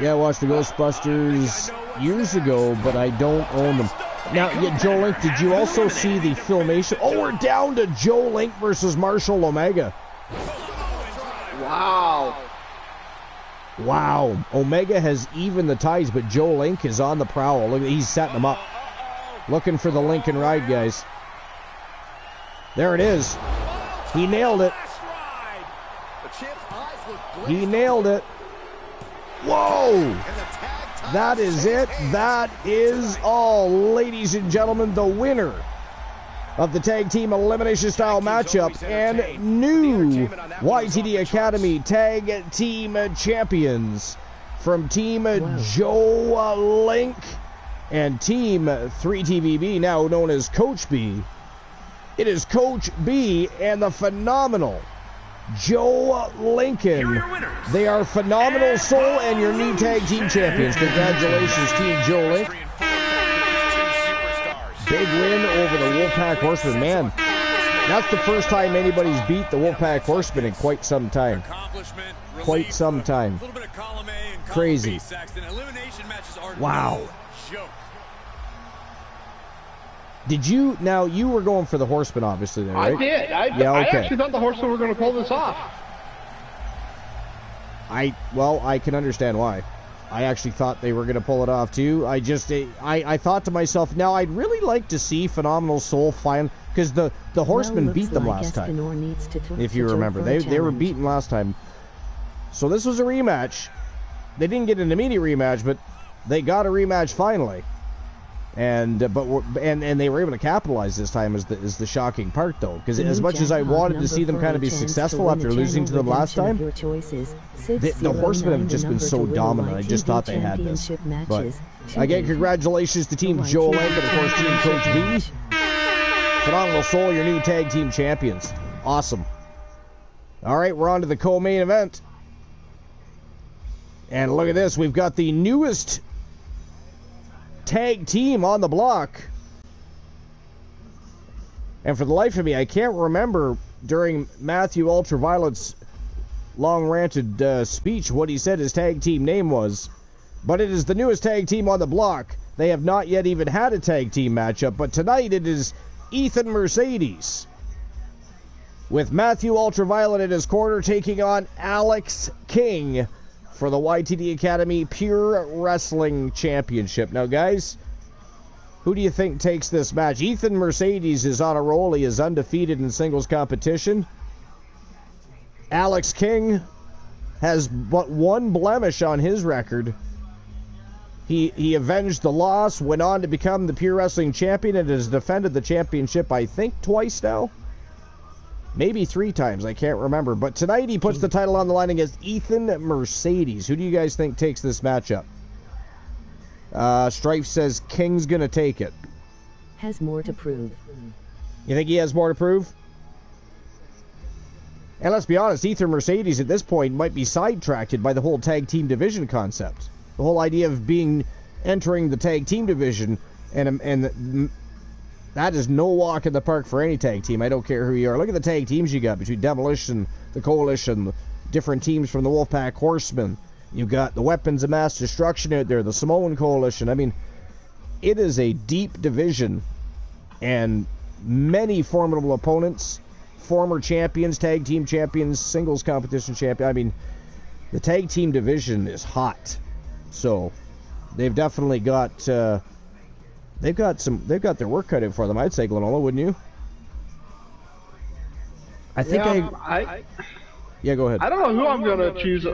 yeah, I watched the Ghostbusters years ago, but I don't own them. Now, yeah, Joe Link, did you also see the Filmation? Oh, we're down to Joe Link versus Marshall Omega. Wow. Wow. Omega has evened the ties, but Joe Link is on the prowl. Look, he's setting them up. Looking for the Lincoln ride, guys. There it is. He nailed it. He nailed it. Whoa! That is it. That is all, ladies and gentlemen. The winner of the tag team elimination style matchup and new YTD Academy tag team champions from Team Joe Link and Team 3TVB, now known as Coach B. It is Coach B and the phenomenal Joe Lincoln. They are Phenomenal Soul and your new tag team champions. Congratulations, Team Joe Link. Big win over the Wolfpack Horsemen. Man, that's the first time anybody's beat the Wolfpack Horsemen in quite some time. Quite some time. Crazy. Wow. Did you, now you were going for the Horsemen obviously there, right? I did. I actually thought the Horsemen were going to pull this off. Well, I can understand why. I actually thought they were going to pull it off too. I thought to myself, now I'd really like to see Phenomenal Soul finally, because the Horsemen beat them last time. If you remember, they were beaten last time. So this was a rematch. They didn't get an immediate rematch, but they got a rematch finally. And they were able to capitalize this time is the shocking part, though, because as much as I wanted to see them kind of be successful after losing to them last time, the Horsemen have just been so dominant. I just thought they had this. But again, congratulations to Team Joe Lake and of course Team Coach B. Phenomenal Soul, your new tag team champions. Awesome. All right, we're on to the co-main event, and look at this. We've got the newest tag team on the block, and for the life of me I can't remember during Matthew Ultraviolet's long ranted speech what he said his tag team name was, but it is the newest tag team on the block. They have not yet even had a tag team matchup, but tonight it is Ethan Mercedes with Matthew Ultraviolet in his corner taking on Alex King for the YTD Academy Pure Wrestling Championship. Now, guys, who do you think takes this match? Ethan Mercedes is on a roll. He is undefeated in singles competition. Alex King has but one blemish on his record. He avenged the loss, went on to become the Pure Wrestling Champion, and has defended the championship, I think, twice now. Maybe 3 times, I can't remember. But tonight he puts the title on the line against Ethan Mercedes. Who do you guys think takes this matchup? Strife says King's going to take it. Has more to prove. You think he has more to prove? And let's be honest, Ethan Mercedes at this point might be sidetracked by the whole tag team division concept. The whole idea of entering the tag team division, and that is no walk in the park for any tag team. I don't care who you are. Look at the tag teams you got between Demolition, the Coalition, different teams from the Wolfpack Horsemen. You've got the Weapons of Mass Destruction out there, the Samoan Coalition. I mean, it is a deep division, and many formidable opponents, former champions, tag team champions, singles competition champion. I mean, the tag team division is hot. So they've definitely got they've got their work cut out for them, I'd say, Glenola, wouldn't you? I think yeah, go ahead. I don't know who I'm going to choose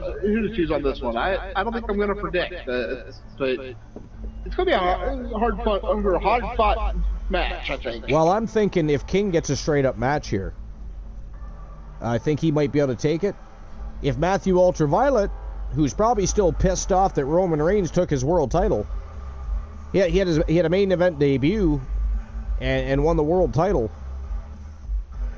on this one. I don't think I'm going to predict, but it's going to be a hard fought match, I think. Well, I'm thinking if King gets a straight up match here, I think he might be able to take it. If Matthew Ultraviolet, who's probably still pissed off that Roman Reigns took his world title, he had a main event debut and won the world title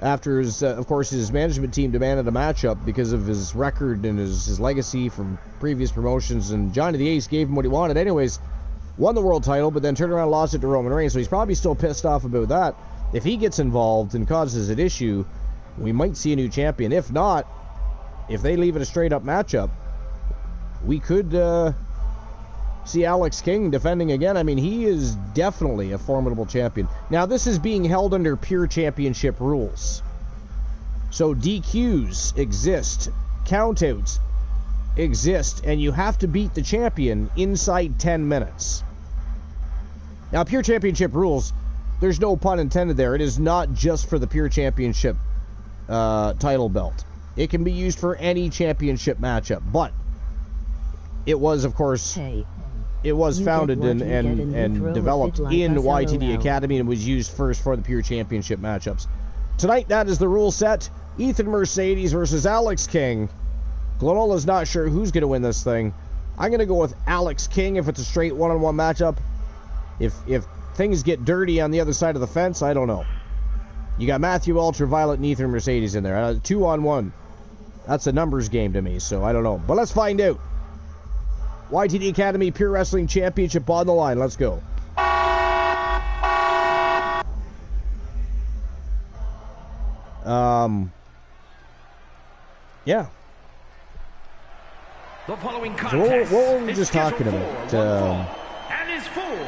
after his, of course, his management team demanded a matchup because of his record and his legacy from previous promotions, and Johnny the Ace gave him what he wanted anyways, won the world title, but then turned around and lost it to Roman Reigns, so he's probably still pissed off about that. If he gets involved and causes an issue, we might see a new champion. If not, if they leave it a straight up matchup, we could see Alex King defending again. I mean, he is definitely a formidable champion. Now, this is being held under Pure Championship rules. So DQs exist, countouts exist, and you have to beat the champion inside 10 minutes. Now, Pure Championship rules, there's no pun intended there. It is not just for the Pure Championship title belt. It can be used for any championship matchup, but it was, of course, it was founded and developed in YTD Academy and was used first for the Pure Championship matchups. Tonight, that is the rule set. Ethan Mercedes versus Alex King. Glenola's not sure who's going to win this thing. I'm going to go with Alex King if it's a straight one-on-one matchup. If things get dirty on the other side of the fence, I don't know. You got Matthew Ultraviolet and Ethan Mercedes in there. 2-on-1. That's a numbers game to me, so I don't know. But let's find out. YTD Academy Pure Wrestling Championship on the line. Let's go. Yeah. The following So contest what were we is just talking scheduled about? for one fall and is for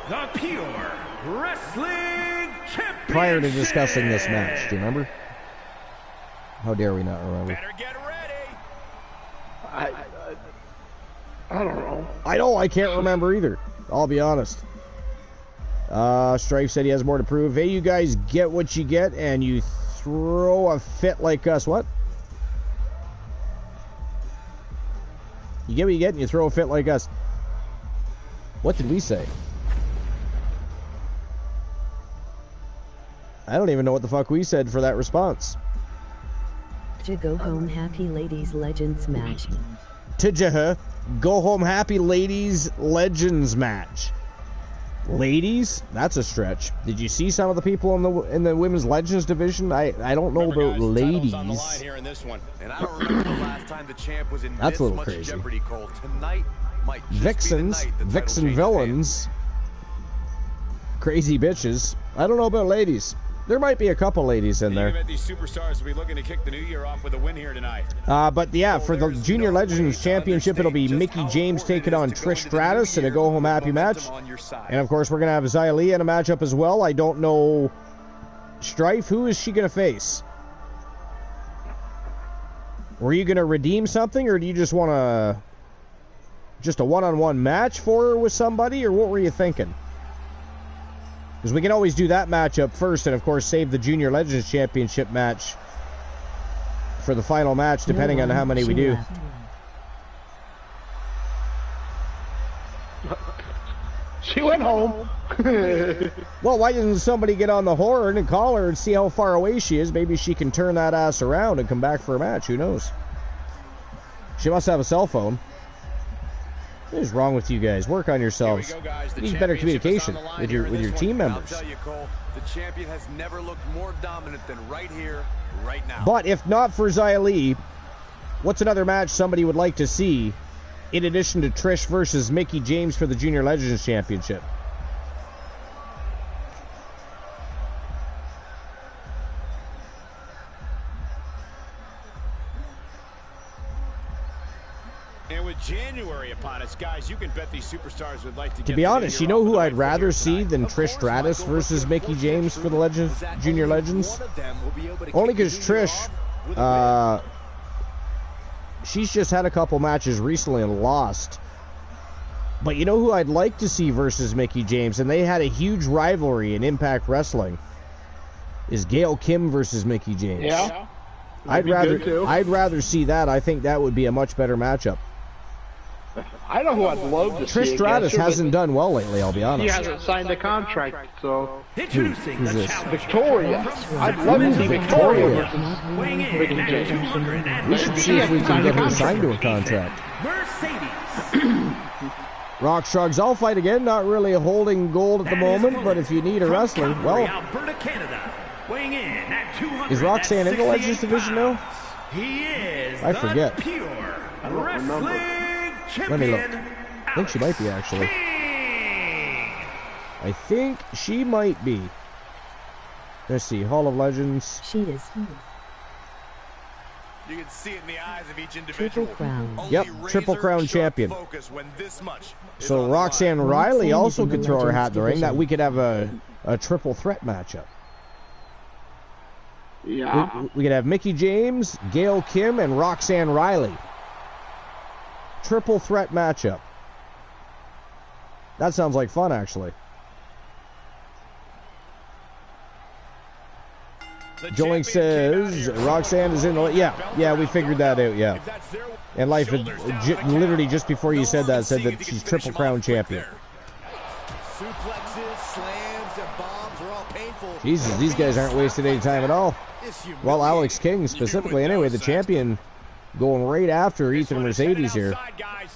the Pure Wrestling Championship. Prior to discussing this match, do you remember? How dare we not remember? Better get ready. I don't know. I know, I can't remember either. I'll be honest. Strife said he has more to prove. Hey, you guys get what you get, and you throw a fit like us. What? You get what you get, and you throw a fit like us. What did we say? I don't even know what the fuck we said for that response. To go home happy ladies legends match. To go home happy ladies legends match. Ladies? That's a stretch. Did you see some of the people in the women's legends division? I don't know about ladies. On the line here in this one. And I don't remember the last time the champ was in That's this a little much crazy. jeopardy, Cole. Tonight might just Vixens, be the night the title Vixen changes villains, crazy bitches. I don't know about ladies. There might be a couple ladies in there. These superstars will be looking to kick the new year off with a win here tonight. But yeah, for the Junior Legends Championship, it'll be Mickie James taking on Trish Stratus in a go home happy match. And of course, we're going to have Xia Li in a matchup as well. I don't know. Strife, who is she going to face? Were you going to redeem something, or do you just want a one-on-one match for her with somebody, or what were you thinking? Because we can always do that matchup first, and of course save the Junior Legends Championship match for the final match, depending on how many we do. She went home. Well, why doesn't somebody get on the horn and call her and see how far away she is? Maybe she can turn that ass around and come back for a match. Who knows? She must have a cell phone. What is wrong with you guys? Work on yourselves. You need better communication with your team members. I'll tell you, Cole, the champion has never looked more dominant than right here, right now. But if not for Xia Li, what's another match somebody would like to see in addition to Trish versus Mickie James for the Junior Legends Championship? And with January upon us, guys, you can bet these superstars would like to be honest, you know who I'd rather see than Trish Stratus versus Mickie James for the Legends, Junior Legends? Only because Trish, she's just had a couple matches recently and lost. But you know who I'd like to see versus Mickie James, and they had a huge rivalry in Impact Wrestling, is Gail Kim versus Mickie James. Yeah. I'd rather see that. I think that would be a much better matchup. I know who I'd love to see. Trish Stratus hasn't done well lately, I'll be honest. She hasn't signed a contract, so. Introducing the challenger. Victoria. I'd love to see Victoria versus Weighing in Mickie at James. 200. We should see if we can get her signed to a contract. Mercedes. Rock shrugs, I'll fight again. Not really holding gold at the moment, but if you need a wrestler, well. Alberta, Canada. Weighing in at 200. Is Roxanne in the Legends division now? He is I forget. the pure I don't wrestling remember. Let me look. champion. I think she might be, actually. I think she might be. Let's see, Hall of Legends. She is. You can see it in the eyes of each individual. Triple Crown. Only Yep, Triple Crown razor-sharp champion. focus when this much is So on the Roxanne line. Riley Roxanne also is in could the throw her Legends hat in the ring. That division. we could have a triple threat matchup. Yeah. We could have Mickie James, Gail Kim, and Roxanne Riley. Triple threat matchup. That sounds like fun, actually. The Joling champion came out says here. Roxanne is in the... Yeah, we figured that out, yeah. If that's their- And Life, Shoulders down like literally that. just before you No said longer that, said seeing that if he she's can finish Triple him Crown off quick champion. there. Suplexes, slams, and bombs are all painful. Jesus, these guys aren't wasting any time at all. It's Well, humiliating. Alex King specifically, anyway, the champion going right after This Ethan one is headed Mercedes here. outside, guys.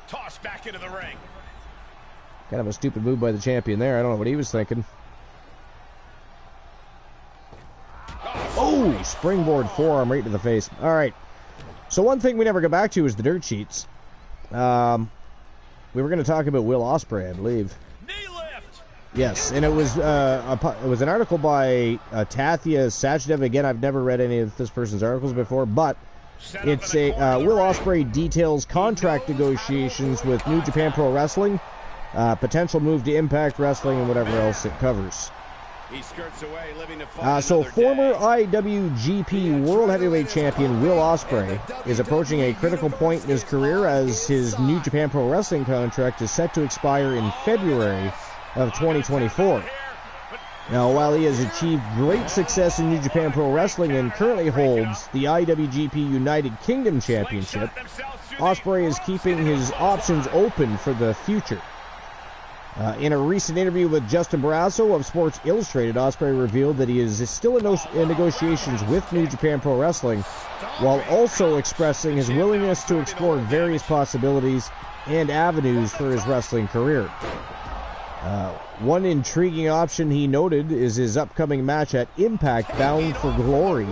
Tossed back into the ring. Kind of a stupid move by the champion there. I don't know what he was thinking. Oh, springboard forearm right to the face. All right. So one thing we never got back to is the dirt sheets. We were going to talk about Will Ospreay, I believe. Knee lift. Yes, and it was an article by Tathia Sachdev. Again, I've never read any of this person's articles before, but Set up it's in the corner a of the Will ring. Ospreay details contract negotiations with New Japan Pro Wrestling, potential move to Impact Wrestling, and whatever else it covers. He skirts away, living to fight So another former day. IWGP World Heavyweight Champion Will Ospreay is approaching a critical point in his career as his New Japan Pro Wrestling contract is set to expire in February of 2024. Now, while he has achieved great success in New Japan Pro Wrestling and currently holds the IWGP United Kingdom Championship, Ospreay is keeping his options open for the future. In a recent interview with Justin Barrasso of Sports Illustrated, Ospreay revealed that he is still in negotiations with New Japan Pro Wrestling, while also expressing his willingness to explore various possibilities and avenues for his wrestling career. One intriguing option he noted is his upcoming match at Impact Bound for Glory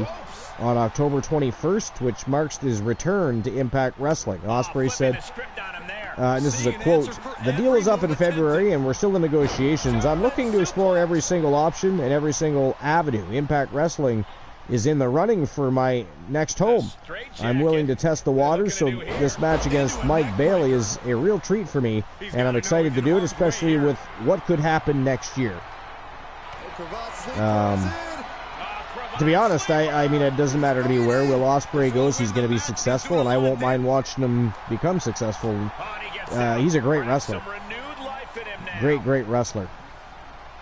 on October 21st, which marks his return to Impact Wrestling. Ospreay said, and this is a quote, "The deal is up in February and we're still in negotiations. I'm looking to explore every single option and every single avenue. Impact Wrestling is in the running for my next home. I'm willing to test the waters, so this match against Mike Bailey is a real treat for me, and I'm excited to do it, especially with what could happen next year." To be honest, I mean, it doesn't matter to me where Will Ospreay goes. He's going to be successful, and I won't mind watching him become successful. He's a great wrestler. Great wrestler.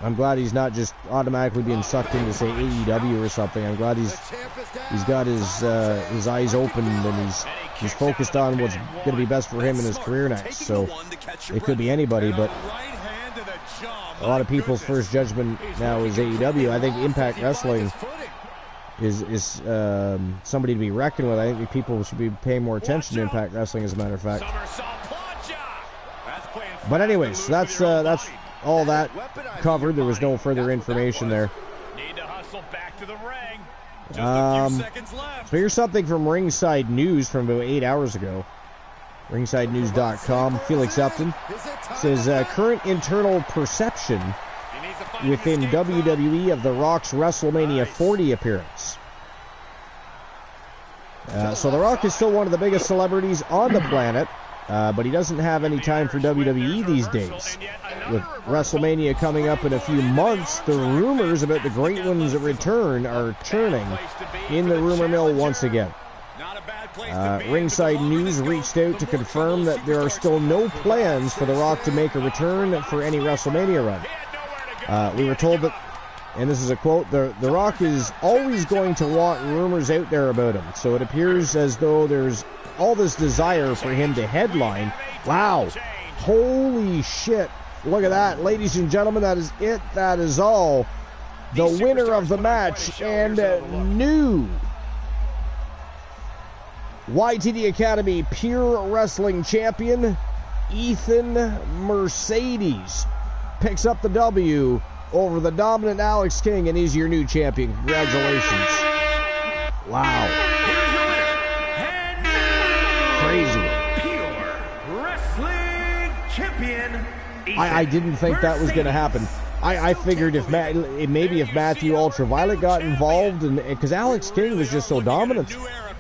I'm glad he's not just automatically being sucked into, say, AEW or something. I'm glad he's got his eyes open and he's focused on what's going to be best for him in his career next. So it could be anybody, but a lot of people's first judgment now is AEW. I think Impact Wrestling is somebody to be reckoned with. I think people should be paying more attention to Impact Wrestling, as a matter of fact. But anyways, that's all that covered. There was no further information there. So here's something from Ringside News from about 8 hours ago. RingsideNews.com. Felix Upton says, current internal perception within WWE of The Rock's WrestleMania 40 appearance. So The Rock is still one of the biggest celebrities on the planet, but he doesn't have any time for WWE these days. With WrestleMania coming up in a few months, the rumors about the Great One's return are churning in the rumor mill once again. Ringside News reached out to confirm that there are still no plans for The Rock to make a return for any WrestleMania run. We were told that, and this is a quote, The Rock is always going to want rumors out there about him, so it appears as though there's all this desire for him to headline. Wow. Holy shit. Look at that. Ladies and gentlemen, that is it. That is all. The winner of the match and new YTD Academy Pure Wrestling Champion, Ethan Mercedes, picks up the W over the dominant Alex King, and he's your new champion. Congratulations. Wow. Crazy. Pure Wrestling Champion. I didn't think that was going to happen. I figured if Matthew Ultraviolet got involved, and because Alex King was just so dominant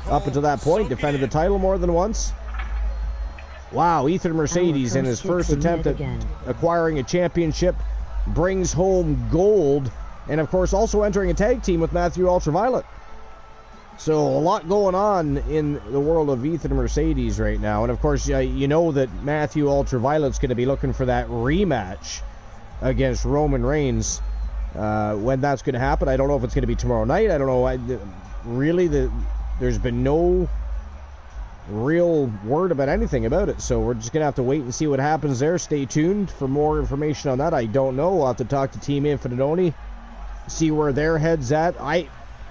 up until that point, defended the title more than once. Wow, Ethan Mercedes in his first attempt at acquiring a championship brings home gold, and of course also entering a tag team with Matthew Ultraviolet. So a lot going on in the world of Ethan Mercedes right now. And of course, you know that Matthew Ultraviolet's going to be looking for that rematch against Roman Reigns. When that's going to happen, I don't know if it's going to be tomorrow night. I don't know. There's been no real word about anything about it. So we're just going to have to wait and see what happens there. Stay tuned for more information on that. I don't know. We'll have to talk to Team Infinite Oni, see where their head's at.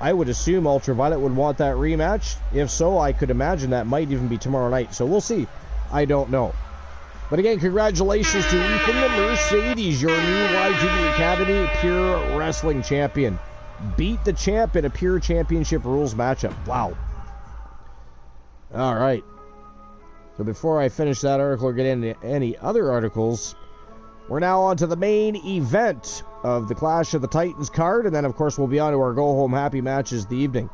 I would assume Ultraviolet would want that rematch. If so, I could imagine that might even be tomorrow night. So we'll see. I don't know. But again, congratulations to Ethan Mercedes, your new YTD Academy Pure Wrestling Champion. Beat the champ in a Pure Championship Rules matchup. Wow. All right. So before I finish that article or get into any other articles, we're now on to the main event of the Clash of the Titans card, and then of course we'll be on to our go-home happy matches of the evening.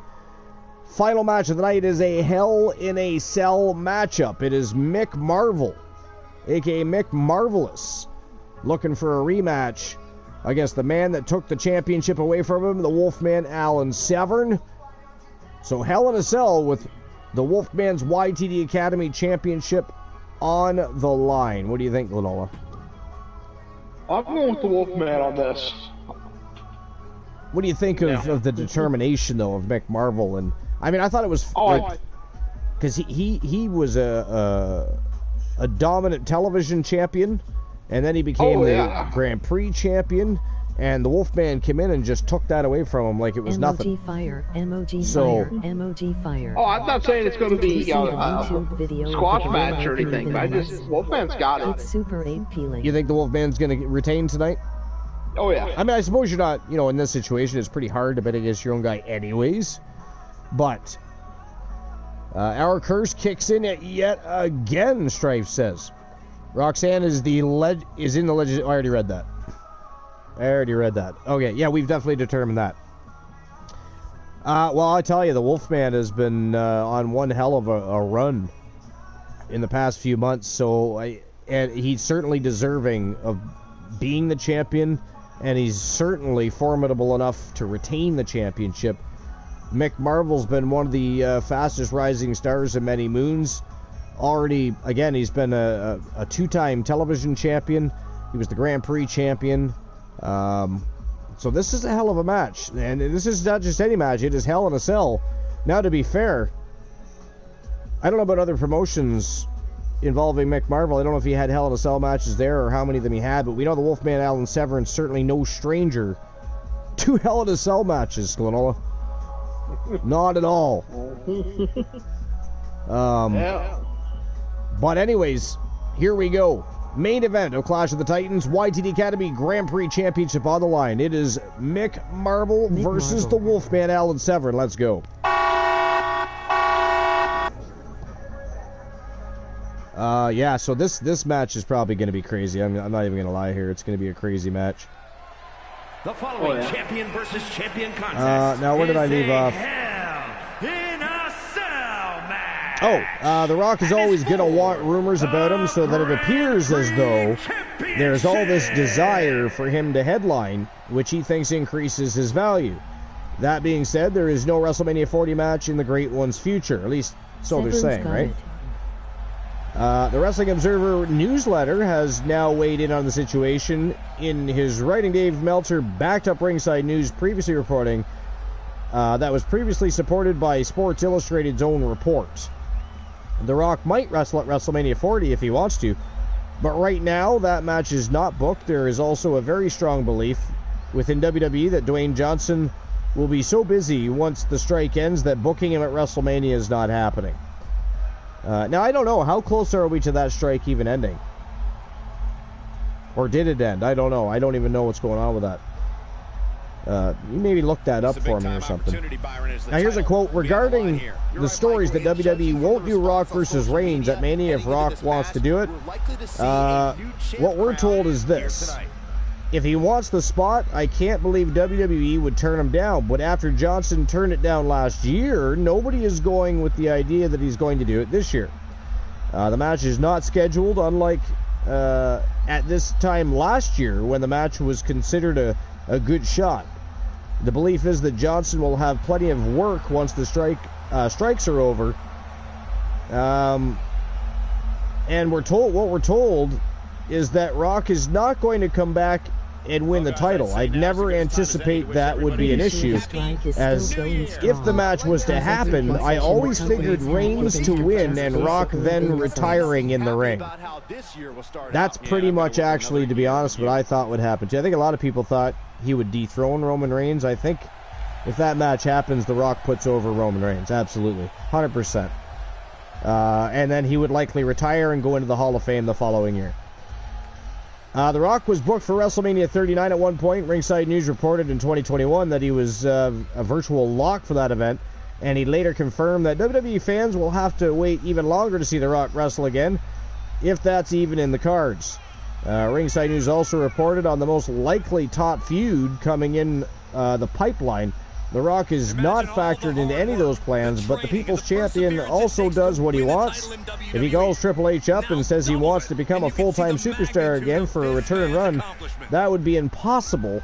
Final match of the night is a Hell in a Cell matchup. It is Mick Marvel, aka Mick Marvelous, looking for a rematch against the man that took the championship away from him, the Wolfman Alan Severn. So Hell in a Cell with the Wolfman's YTD Academy Championship on the line. What do you think, Lanola? I'm going with the Wolfman on this. What do you think of the determination, though, of Mick Marvel? And I mean, I thought it was because he was a dominant television champion, and then he became the Grand Prix champion, and the Wolfman came in and just took that away from him like it was nothing. Fire, emoji fire. Oh, I'm not saying it's going to be a squash match or anything, but Wolfman's got it. It's super appealing. You think the Wolfman's going to retain tonight? Oh, yeah. I mean, I suppose you're not, in this situation, it's pretty hard to bet against your own guy anyways. But our curse kicks in yet again, Strife says. Roxanne is in the legend. I already read that. Okay, yeah, we've definitely determined that. Well, I tell you, the Wolfman has been on one hell of a run in the past few months, and he's certainly deserving of being the champion, and he's certainly formidable enough to retain the championship. Mick Marvel's been one of the fastest rising stars in many moons. Already, again, he's been a two-time television champion. He was the Grand Prix champion. So this is a hell of a match, and this is not just any match, it is Hell in a Cell. Now, to be fair, I don't know about other promotions involving Mick Marvel. I don't know if he had Hell in a Cell matches there or how many of them he had, but we know the Wolfman Alan Severn's certainly no stranger to Hell in a Cell matches, Glenola. Not at all. But anyways, here we go. Main event of Clash of the Titans, YTD Academy Grand Prix Championship on the line. It is Mick Marvel versus the Wolfman Alan Severn. Let's go. Yeah, so this match is probably going to be crazy. I'm not even going to lie here. It's going to be a crazy match. The following champion versus champion contest. Now where did I leave off? The Rock is always going to want rumors about him so that it appears as though there's all this desire for him to headline, which he thinks increases his value. That being said, there is no WrestleMania 40 match in the Great One's future. At least so they're saying, right? The Wrestling Observer newsletter has now weighed in on the situation. In his writing, Dave Meltzer backed up Ringside News previously reporting that was previously supported by Sports Illustrated's own reports. The Rock might wrestle at WrestleMania 40 if he wants to, but right now that match is not booked. There is also a very strong belief within WWE that Dwayne Johnson will be so busy once the strike ends that booking him at WrestleMania is not happening. Now, I don't know. How close are we to that strike even ending? Or did it end? I don't know. I don't even know what's going on with that. You maybe look that up for me or something. Now, here's a quote regarding the stories that WWE won't do Rock versus Reigns at Mania if Rock wants to do it. What we're told is this. If he wants the spot, I can't believe WWE would turn him down. But after Johnson turned it down last year, nobody is going with the idea that he's going to do it this year. The match is not scheduled, unlike at this time last year when the match was considered a good shot. The belief is that Johnson will have plenty of work once the strikes are over. And what we're told is that Rock is not going to come back and win the title. I'd never anticipate that would be an issue, as if the match was to happen, I always figured Reigns to win and Rock then retiring in the ring. That's pretty much, actually, to be honest, what I thought would happen too. I think a lot of people thought he would dethrone Roman Reigns. I think if that match happens, The Rock puts over Roman Reigns. Absolutely. 100%. And then he would likely retire and go into the Hall of Fame the following year. The Rock was booked for WrestleMania 39 at one point. Ringside News reported in 2021 that he was a virtual lock for that event, and he later confirmed that WWE fans will have to wait even longer to see The Rock wrestle again, if that's even in the cards. Ringside News also reported on the most likely top feud coming in the pipeline The Rock is not factored into any of those plans, but the People's Champion also does what he wants. If he calls Triple H up and says he wants to become a full-time superstar again for a return run, that would be impossible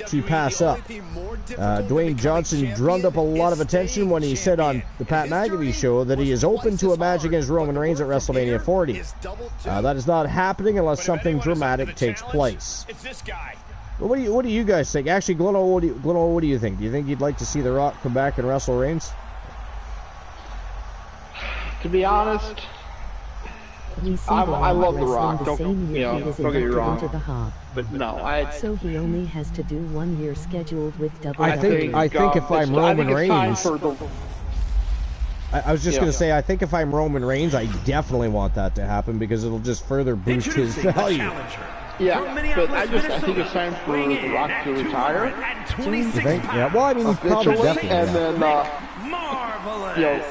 to pass up. Dwayne Johnson drummed up a lot of attention when he said on the Pat McAfee show that he is open to a match against Roman Reigns at WrestleMania 40. That is not happening unless something dramatic takes place. What do you guys think? Actually, Glenn, what do you think? Do you think you'd like to see The Rock come back and wrestle Reigns? To be honest, I love The Rock. Don't get me wrong. But no, so he only has to do 1 year scheduled with WWE. I think if I'm Roman Reigns, I was just going to say, I think if I'm Roman Reigns, I definitely want that to happen because it'll just further boost his value. Yeah, but I think it's time for The Rock to retire. You think? Yeah. Well, I mean, probably definitely. And then,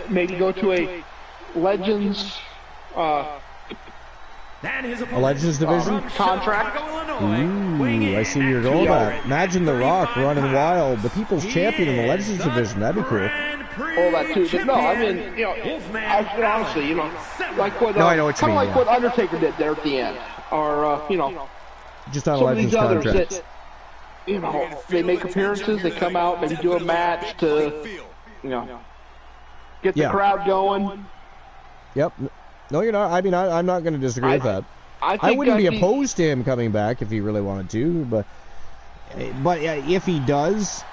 maybe go to a Legends. A Legends division contract. Ooh, I see where you're going with that. Imagine The Rock running wild, the People's Champion in the Legends division. That'd be cool. All that too, but no, I mean, honestly, like what, no, I know what you mean, like what Undertaker did there at the end, or just on a Legends contract. That, they make appearances, they come out, maybe do a match to, get the crowd going. Yep. No, you're not. I mean, I'm not going to disagree with that. I wouldn't be opposed to him coming back if he really wanted to, but if he does,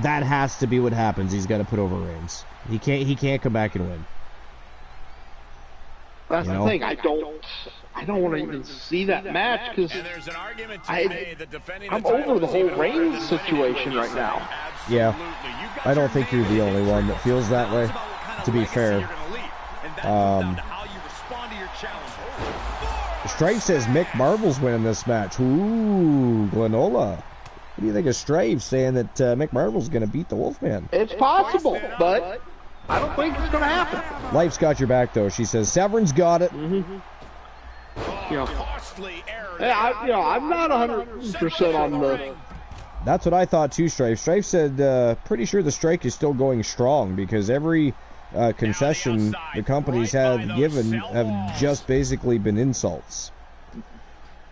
that has to be what happens. He's got to put over Reigns. He can't come back and win. That's the thing. I don't want to even see that match because I'm over the whole Reigns situation right now. Yeah, I don't think you're the only one that feels that way. To be fair, Strife says Mick Marvel's winning this match. Ooh, Glenola. What do you think of Strife saying that Mick Marvel's going to beat the Wolfman? It's possible, but I don't think it's going to happen. Life's got your back, though. She says Severin's got it. Mm-hmm. I'm not 100% on the... That's what I thought, too, Strife. Strife said, pretty sure the strike is still going strong because every concession the companies have given have just basically been insults.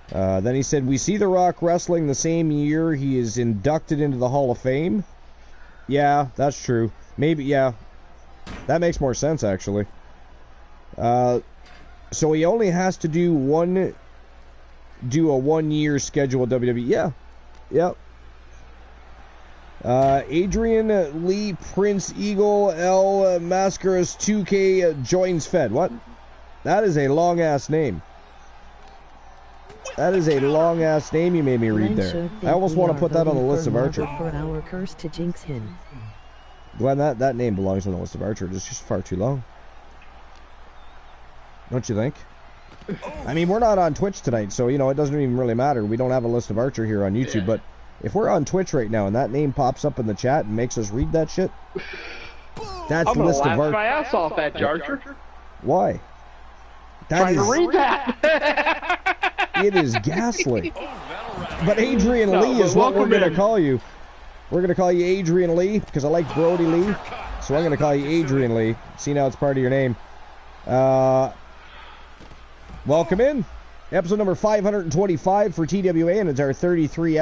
Then he said, we see The Rock wrestling the same year he is inducted into the Hall of Fame. Yeah, that's true. Maybe, yeah. That makes more sense, actually. So he only has to do a 1 year schedule with WWE. Yeah. Yep. Adrian Lee Prince Eagle L Mascaras 2K joins Fed. What? That is a long-ass name. That is a long-ass name you made me read there. I almost want to put that on the list of Archer. For our curse to jinx him. Glenn, that name belongs on the list of Archer. It's just far too long. Don't you think? I mean, we're not on Twitch tonight, so, it doesn't even really matter. We don't have a list of Archer here on YouTube, but if we're on Twitch right now and that name pops up in the chat and makes us read that shit, that's the list of Archer. I'm gonna laugh my ass off at Archer. Why? Trying to read that. It is ghastly. But Adrian Lee is what we're going to call you. We're going to call you Adrian Lee because I like Brody Lee. So I'm going to call you Adrian Lee. See, now it's part of your name. Welcome in. Episode number 525 for TWA, and it's our 33rd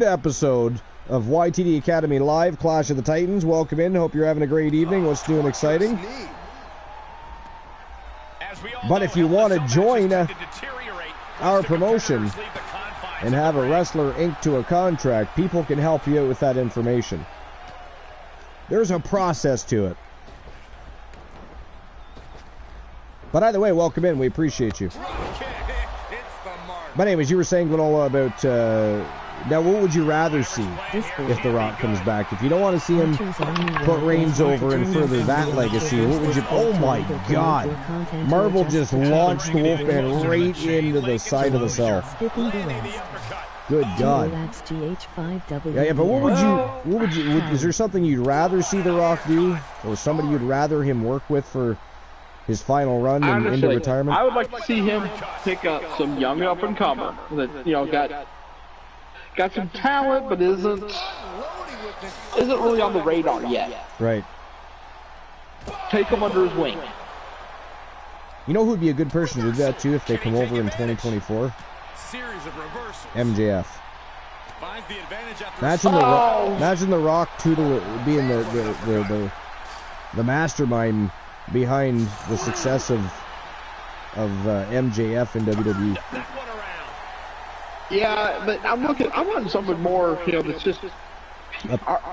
episode of YTD Academy Live, Clash of the Titans. Welcome in. Hope you're having a great evening. What's new and exciting? But if you want to join our promotion and have a wrestler inked to a contract, people can help you out with that information. There's a process to it. But either way, welcome in. We appreciate you. But anyways, you were saying, Glenola, about... now, what would you rather see if The Rock comes back? If you don't want to see him put Reigns over and further that legacy, what would you... Oh, my God. Marvel just launched the Wolfman right into the side of the cell. Good God. Yeah, but what would you... Is there something you'd rather see The Rock do? Or somebody you'd rather him work with for his final run and into retirement? I would like to see him pick up some young up-and-comer that, got got some talent, but isn't really on the radar yet. Right. Take him under his wing. You know who would be a good person to do that too if they come over in 2024? Series of reversals. MJF. Finds the advantage after Imagine the Rock being the mastermind behind the success of MJF in WWE. Yeah, but I'm wanting something more, that's just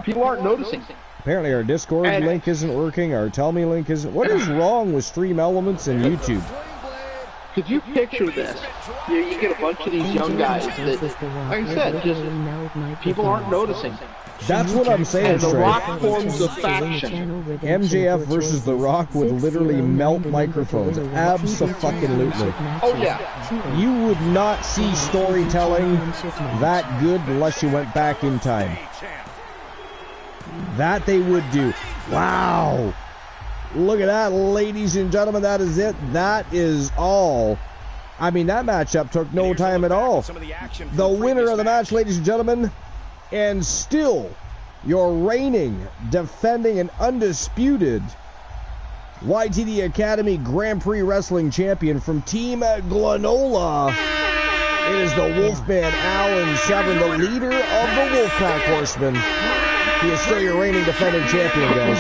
people aren't noticing. Apparently our Discord link isn't working, our Tell Me link isn't. What is wrong with Stream Elements and YouTube? Could you picture this? You get a bunch of these young guys that, like I said, just people aren't noticing. That's what I'm saying, and The Rock forms a faction. MJF versus The Rock would literally melt microphones. Abso-fucking-lutely. Oh, yeah. You would not see storytelling that good unless you went back in time. That they would do. Wow. Look at that, ladies and gentlemen. That is it. That is all. I mean, that matchup took no time at all. The winner of the match, ladies and gentlemen, and still your reigning, defending, and undisputed YTD Academy Grand Prix Wrestling Champion from Team Glenola. It is the Wolfman Alan Severn, the leader of the Wolfpack Horsemen. He is still your reigning defending champion, guys.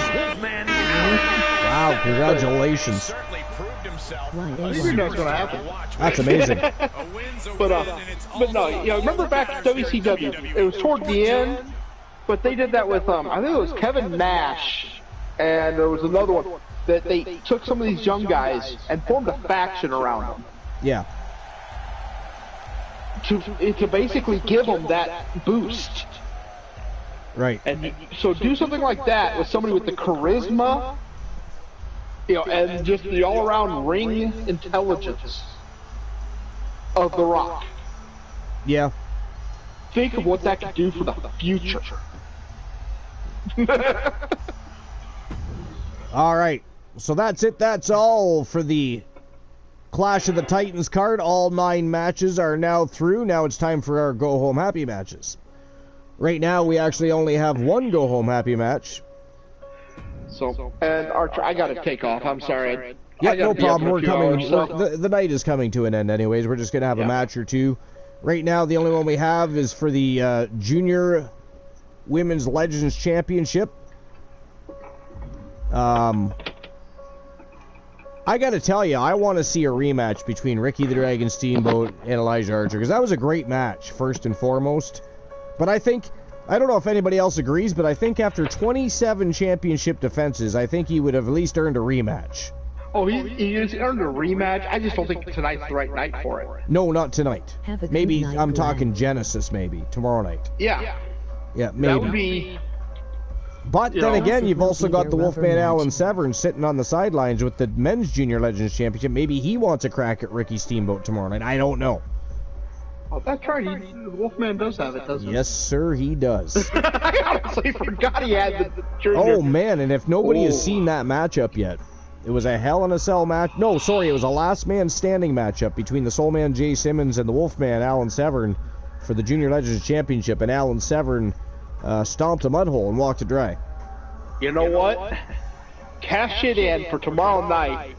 Wow, congratulations. I figured that's going to happen. That's amazing. but no, remember back at WCW, it was toward the end, but they did that with, I think it was Kevin Nash, and there was another one, that they took some of these young guys and formed a faction around them. Yeah. To basically give them that boost. Right. And so do something like that with somebody with the charisma, and just the all-around ring intelligence of The Rock. Yeah. Think of what that could do for the future. All right. So that's it. That's all for the Clash of the Titans card. All 9 matches are now through. Now it's time for our go-home happy matches. Right now, we actually only have one go-home happy match. So, and Archer, I got to take off. I'm sorry. Yeah, no problem. We're coming. The night is coming to an end, anyways. We're just gonna have a match or two. Right now, the only one we have is for the Junior Women's Legends Championship. I got to tell you, I want to see a rematch between Ricky the Dragon Steamboat and Elijah Archer, because that was a great match, first and foremost. But I don't know if anybody else agrees, but I think after 27 championship defenses, I think he would have at least earned a rematch. Oh, he's earned a rematch? I just don't think tonight's the right night for it. No, not tonight. Maybe, I'm talking Genesis, maybe, tomorrow night. Yeah. Yeah, maybe. That would be... But then again, you've also got the Wolfman Alan Severn sitting on the sidelines with the Men's Junior Legends Championship. Maybe he wants a crack at Ricky Steamboat tomorrow night. I don't know. Oh, that's right. The Wolfman does have it, doesn't he? Yes, sir, he does. I honestly forgot he had the junior. Oh, man, and if nobody has seen that matchup yet, it was a Hell in a Cell match. No, sorry, it was a last man standing matchup between the Soul Man Jay Simmons and the Wolfman Alan Severn for the Junior Legends Championship, and Alan Severn stomped a mud hole and walked it dry. You know what? Cash it in for tomorrow night.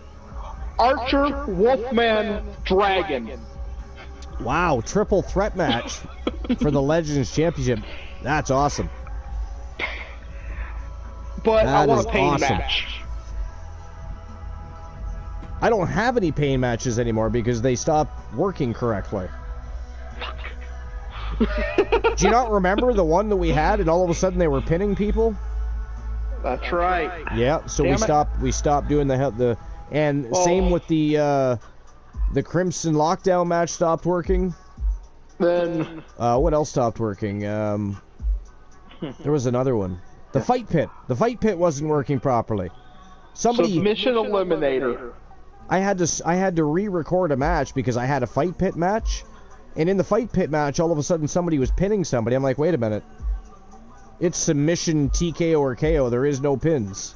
Archer, Wolfman, Dragon. Wow, triple threat match for the Legends Championship. That's awesome. But I want a pain match. I don't have any pain matches anymore because they stopped working correctly. Do you not remember the one that we had and all of a sudden they were pinning people? That's right. Yeah, so we stopped doing the and same with the Crimson Lockdown match stopped working. Then what else stopped working? There was another one. The Fight Pit. The Fight Pit wasn't working properly. Submission Eliminator. I had to re-record a match because I had a Fight Pit match, and in the Fight Pit match, all of a sudden somebody was pinning somebody. I'm like, wait a minute. It's submission, TKO, or KO. There is no pins.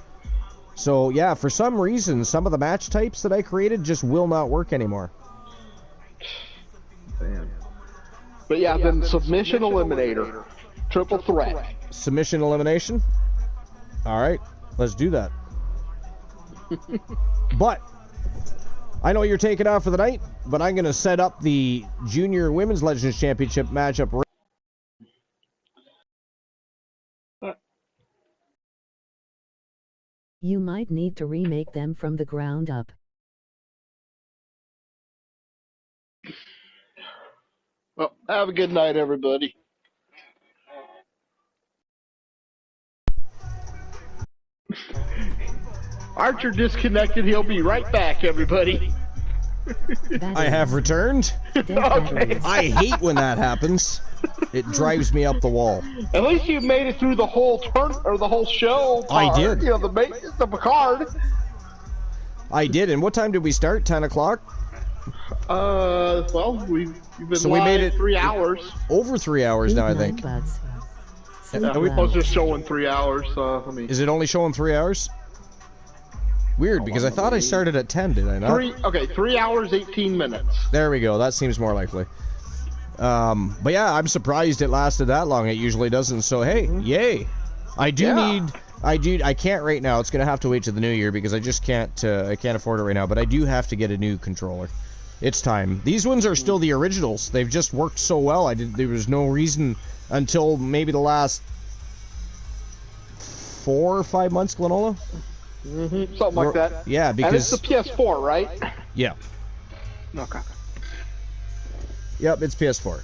So, yeah, for some reason, some of the match types that I created just will not work anymore. Damn. But yeah, then submission eliminator. Triple threat. Submission elimination? Alright, let's do that. But, I know you're taking off for the night, but I'm going to set up the Junior Women's Legends Championship matchup. You might need to remake them from the ground up. Well, have a good night, everybody. Archer disconnected. He'll be right back, everybody. I have returned. Okay. I hate when that happens. It drives me up the wall. At least you made it through the whole turn or the whole show. I did. You know, the card. I did. And what time did we start? 10 o'clock? Well, you've been So live we made it 3 hours. Over 3 hours now, I think. We supposed to show in 3 hours. Is it only showing 3 hours? Weird, because I thought I started at 10, did I not? 3 hours, 18 minutes. There we go. That seems more likely. But yeah, I'm surprised it lasted that long. It usually doesn't. So hey, yay! I can't right now. It's gonna have to wait to the new year because I just can't. I can't afford it right now. But I do have to get a new controller. It's time. These ones are still the originals. They've just worked so well. There was no reason until maybe the last 4 or 5 months, Glenola. Something like that. Yeah, because and it's the PS4, right? Yeah. Okay. Yep, it's PS4.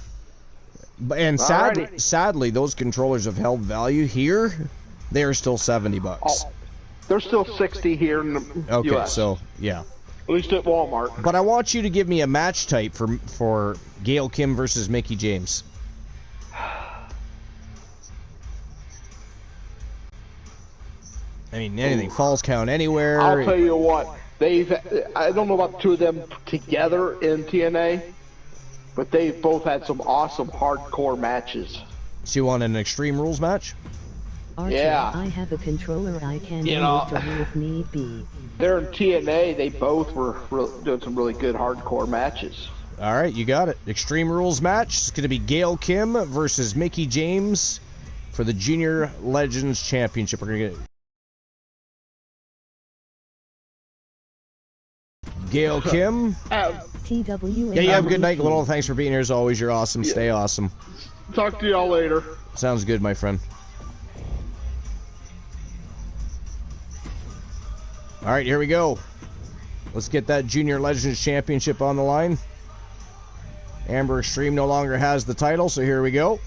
And sadly, those controllers have held value here. They are still $70. Oh, they're still 60 here in the US. So yeah. At least at Walmart. But I want you to give me a match type for Gail Kim versus Mickie James. I mean, anything. Falls count anywhere. I'll tell you what. I don't know about the two of them together in TNA, but they've both had some awesome hardcore matches. So you want an Extreme Rules match? Archer, yeah. I have a controller I can use if need be. They're in TNA. They both were doing some really good hardcore matches. All right, you got it. Extreme Rules match. It's going to be Gail Kim versus Mickie James for the Junior Legends Championship. We're going to get Gail Kim. TWA. Yeah, you have a good night, Glenola. Thanks for being here as always. You're awesome. Yeah. Stay awesome. Talk to y'all later. Sounds good, my friend. All right, here we go. Let's get that Junior Legends Championship on the line. Amber Extreme no longer has the title, so here we go.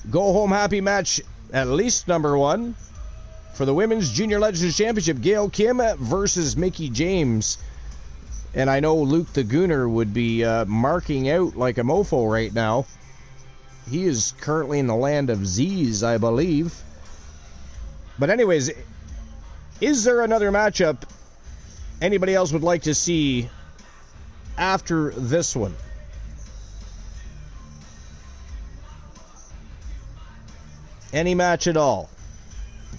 Go home happy match, at least number 1. For the Women's Junior Legends Championship, Gail Kim versus Mickie James. And I know Luke the Gooner would be marking out like a mofo right now. He is currently in the land of Z's, I believe. But anyways, is there another matchup anybody else would like to see after this one? Any match at all?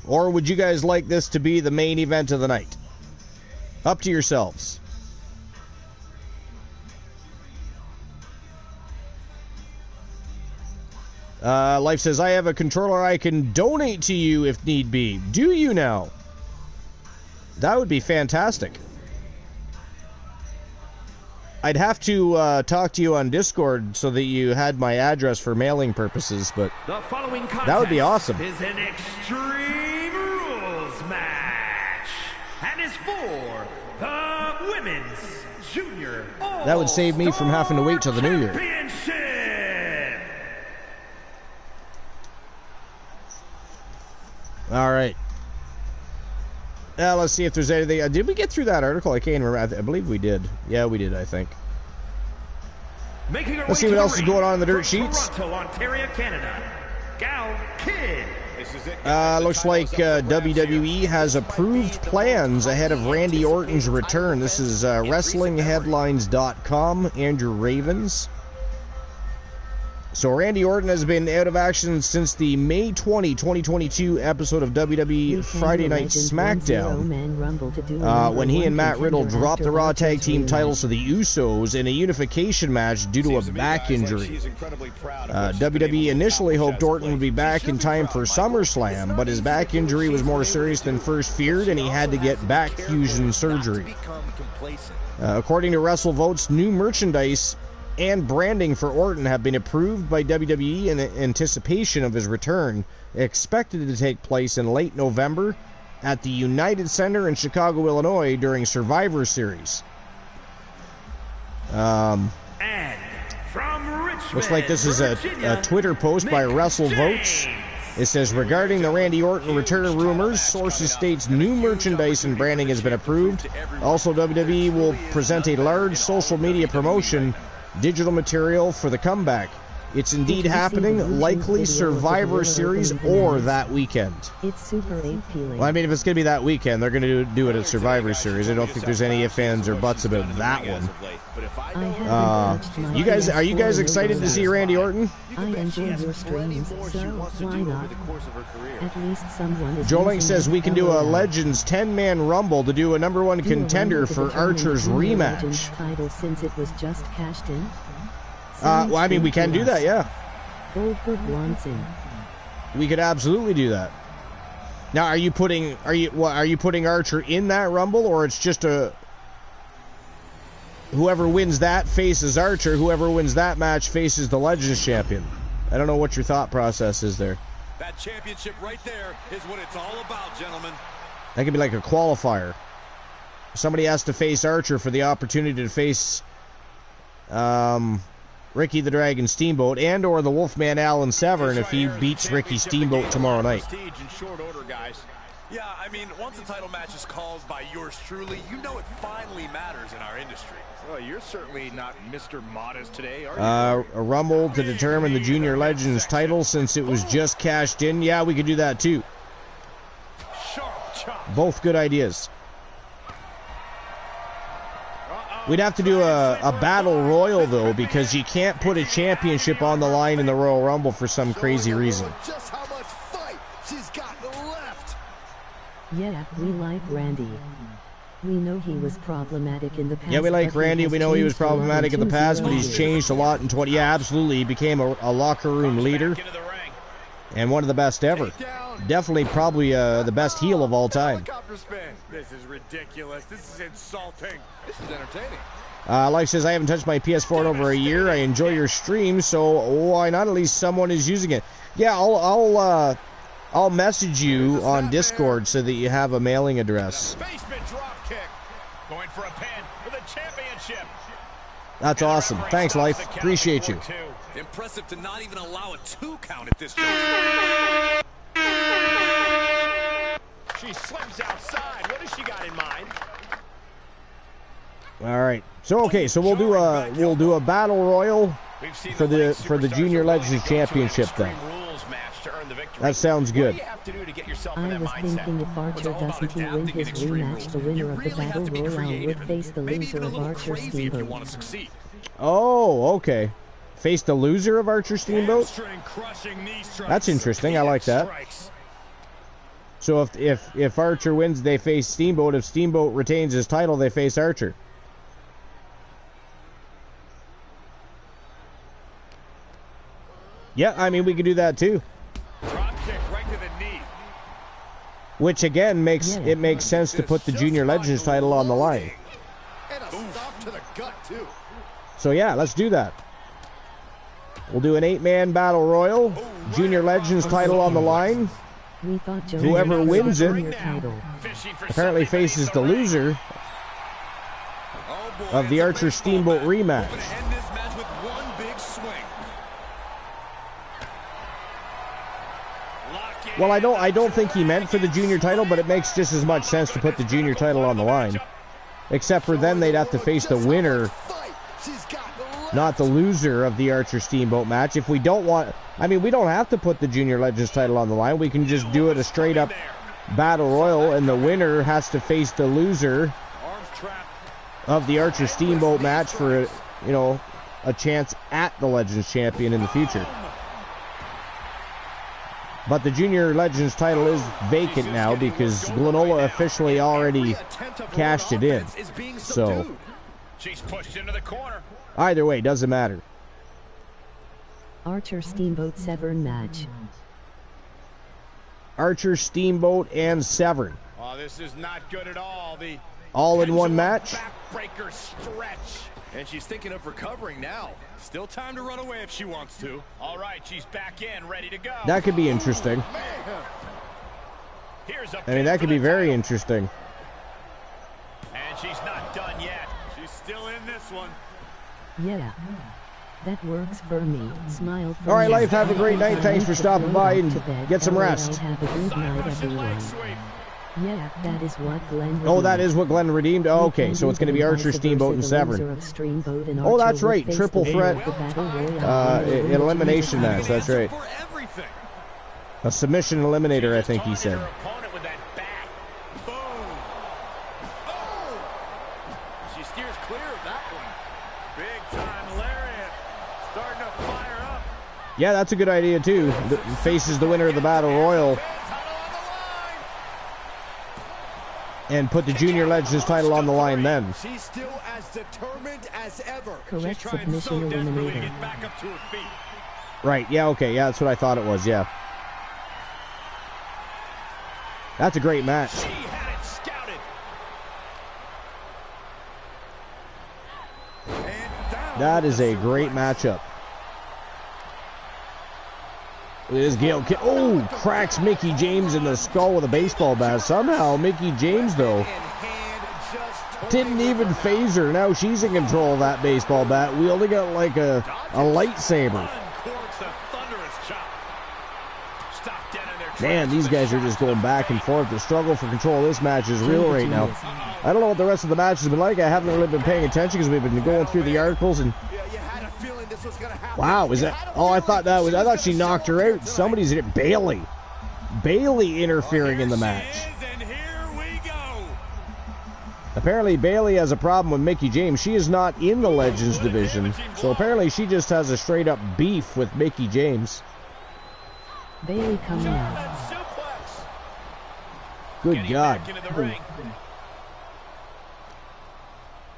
Or would you guys like this to be the main event of the night? Up to yourselves. Life says, I have a controller I can donate to you if need be. Do you now? That would be fantastic. I'd have to talk to you on Discord so that you had my address for mailing purposes, but that would be awesome. Is an Extreme Rules match and is for the Women's Junior All-Star That would save me from having to wait till the new year. All right. Let's see if there's anything. Did we get through that article? I can't remember. I believe we did. Yeah, we did, I think. Let's see what else is going on in the dirt sheets. Toronto, Ontario, Canada. Gal Kid. Looks like WWE has approved plans ahead of Randy Orton's return. This is WrestlingHeadlines.com. Andrew Ravens. So Randy Orton has been out of action since the May 20, 2022 episode of WWE Friday Night SmackDown, when he and Matt Riddle dropped the Raw Tag Team titles to the Usos in a unification match due to a back injury. WWE initially hoped Orton would be back in time for SummerSlam, but his back injury was more serious than first feared, and he had to get back fusion surgery. According to Wrestle Votes, new merchandise and branding for Orton have been approved by WWE in anticipation of his return, expected to take place in late November at the United Center in Chicago, Illinois during Survivor Series. And from Richmond, looks like this is a Twitter post by Wrestle Votes. It says, regarding the Randy Orton return rumors, sources states new merchandise and branding has been approved. Also, WWE will present a large social media promotion digital material for the comeback. It's indeed happening, likely Survivor Series or that weekend. It's super appealing. Well, I mean, if it's going to be that weekend, they're going to do it at Survivor Series. I don't think there's any ifs, ands, or buts about that one. Are you guys excited to see Randy Orton? I enjoy your streams, so why not? At least someone is. Joe Link says we can do a Legends 10-man Rumble to do a #1 contender for Archer's rematch. Title since it was just cashed in. Well, I mean, we can do that, yeah. Goldberg wants him. We could absolutely do that. Now, are you putting Archer in that Rumble, or it's just a whoever wins that faces Archer, whoever wins that match faces the Legends champion? I don't know what your thought process is there. That championship right there is what it's all about, gentlemen. That could be like a qualifier. Somebody has to face Archer for the opportunity to face Ricky the Dragon Steamboat and or the Wolfman Alan Severn if he beats Ricky Steamboat tomorrow night. In short order, guys. Yeah, I mean, once a title match is called by yours truly, you know it finally matters in our industry. Well, you're certainly not Mr. Modest today, are you? A Rumble to determine the Junior Legends title since it was just cashed in. Yeah, we could do that too. Both good ideas. We'd have to do a battle royal, though, because you can't put a championship on the line in the Royal Rumble for some crazy reason. Just how much fight she's got left. Yeah, we like Randy. We know he was problematic in the past. Yeah, we like Randy. We know he was problematic in the past, but he's changed a lot in 20. Yeah, absolutely. He became a locker room leader and one of the best ever. Definitely, probably the best heel of all time. This is ridiculous. This is insulting. This is entertaining. Life says, I haven't touched my PS4 in over a year. I enjoy your stream, so why not? At least someone is using it. Yeah, I'll message you on Discord so that you have a mailing address. Basement drop kick. Going for a pin for the championship. That's awesome. Thanks, Life. Appreciate you. Impressive to not even allow a 2 count at this juncture. She slims outside. What has she got in mind? All right. So okay. So we'll do a battle royal for the Junior Legends Championship then. That sounds good. I was thinking if Archer doesn't win his rematch, the winner of the battle royal would face the loser of Archer Steamboat. Oh, okay. Face the loser of Archer Steamboat? That's interesting. I like that. So if Archer wins, they face Steamboat. If Steamboat retains his title, they face Archer. Yeah, I mean, we could do that too. Drop kick right to the knee. Which again makes sense to put the Junior Legends title on the line. And a stop to the gut too. So yeah, let's do that. We'll do an 8-man battle royal. Junior Legends title on the line. Whoever wins it apparently faces the loser of the Archer Steamboat rematch. Well, I don't think he meant for the junior title, but it makes just as much sense to put the junior title on the line. Except for then they'd have to face the winner, not the loser of the Archer Steamboat match. If we don't want, I mean, we don't have to put the Junior Legends title on the line. We can just do it a straight up battle royal, and the winner has to face the loser of the Archer Steamboat match for, you know, a chance at the Legends Champion in the future. But the Junior Legends title is vacant now because Glenola officially already cashed it in. So, She's pushed into the corner. Either way, doesn't matter. Archer Steamboat Severn match. Archer, Steamboat, and Severn. Oh, this is not good at all. The all in one match. Backbreaker stretch. And she's thinking of recovering now. Still time to run away if she wants to. All right, she's back in, ready to go. That could be interesting. Here's a I mean, that could be very interesting. And she's not done yet. She's still in this one. Yeah. That works for me. Smile for All right, me. Life, have a great night. Thanks for stopping by and get some rest. Have a good night, everyone. Yeah, that is what Glenn redeemed. Oh, that is what Glenn redeemed? Oh, okay, so it's going to be Archer, Steamboat, and Severn. Oh, that's right. Triple threat elimination match. That's right. A submission eliminator, I think he said. She steers clear of that one. Big time lariat. Starting to fire up. Yeah, that's a good idea, too. Faces the winner of the Battle Royal. And put the Junior Legends title on the line then. She's still as determined as ever. Correct submission eliminator. Right, yeah, okay, yeah, that's what I thought it was, yeah. That's a great match. She had it scouted. That is a great matchup. Look at this Gail. Oh, cracks Mickie James in the skull with a baseball bat. Somehow, Mickie James, though, didn't even phase her. Now she's in control of that baseball bat, wielding it like a lightsaber. Man, these guys are just going back and forth. The struggle for control of this match is real right now. I don't know what the rest of the match has been like. I haven't really been paying attention because we've been going through the articles and... Wow, is that... Oh, I thought she knocked her out. Somebody's in it. Bailey interfering in the match. Apparently, Bailey has a problem with Mickie James. She is not in the Legends division. So apparently, she just has a straight-up beef with Mickie James. Bailey coming out. Good God.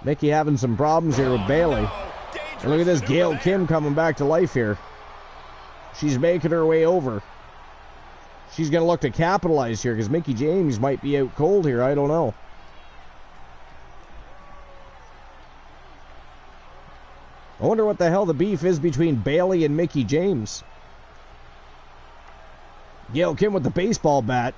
Mickie having some problems here with Bailey. And look at this Gail Kim coming back to life here. She's making her way over. She's going to look to capitalize here because Mickie James might be out cold here. I don't know. I wonder what the hell the beef is between Bailey and Mickie James. Gail Kim with the baseball bat.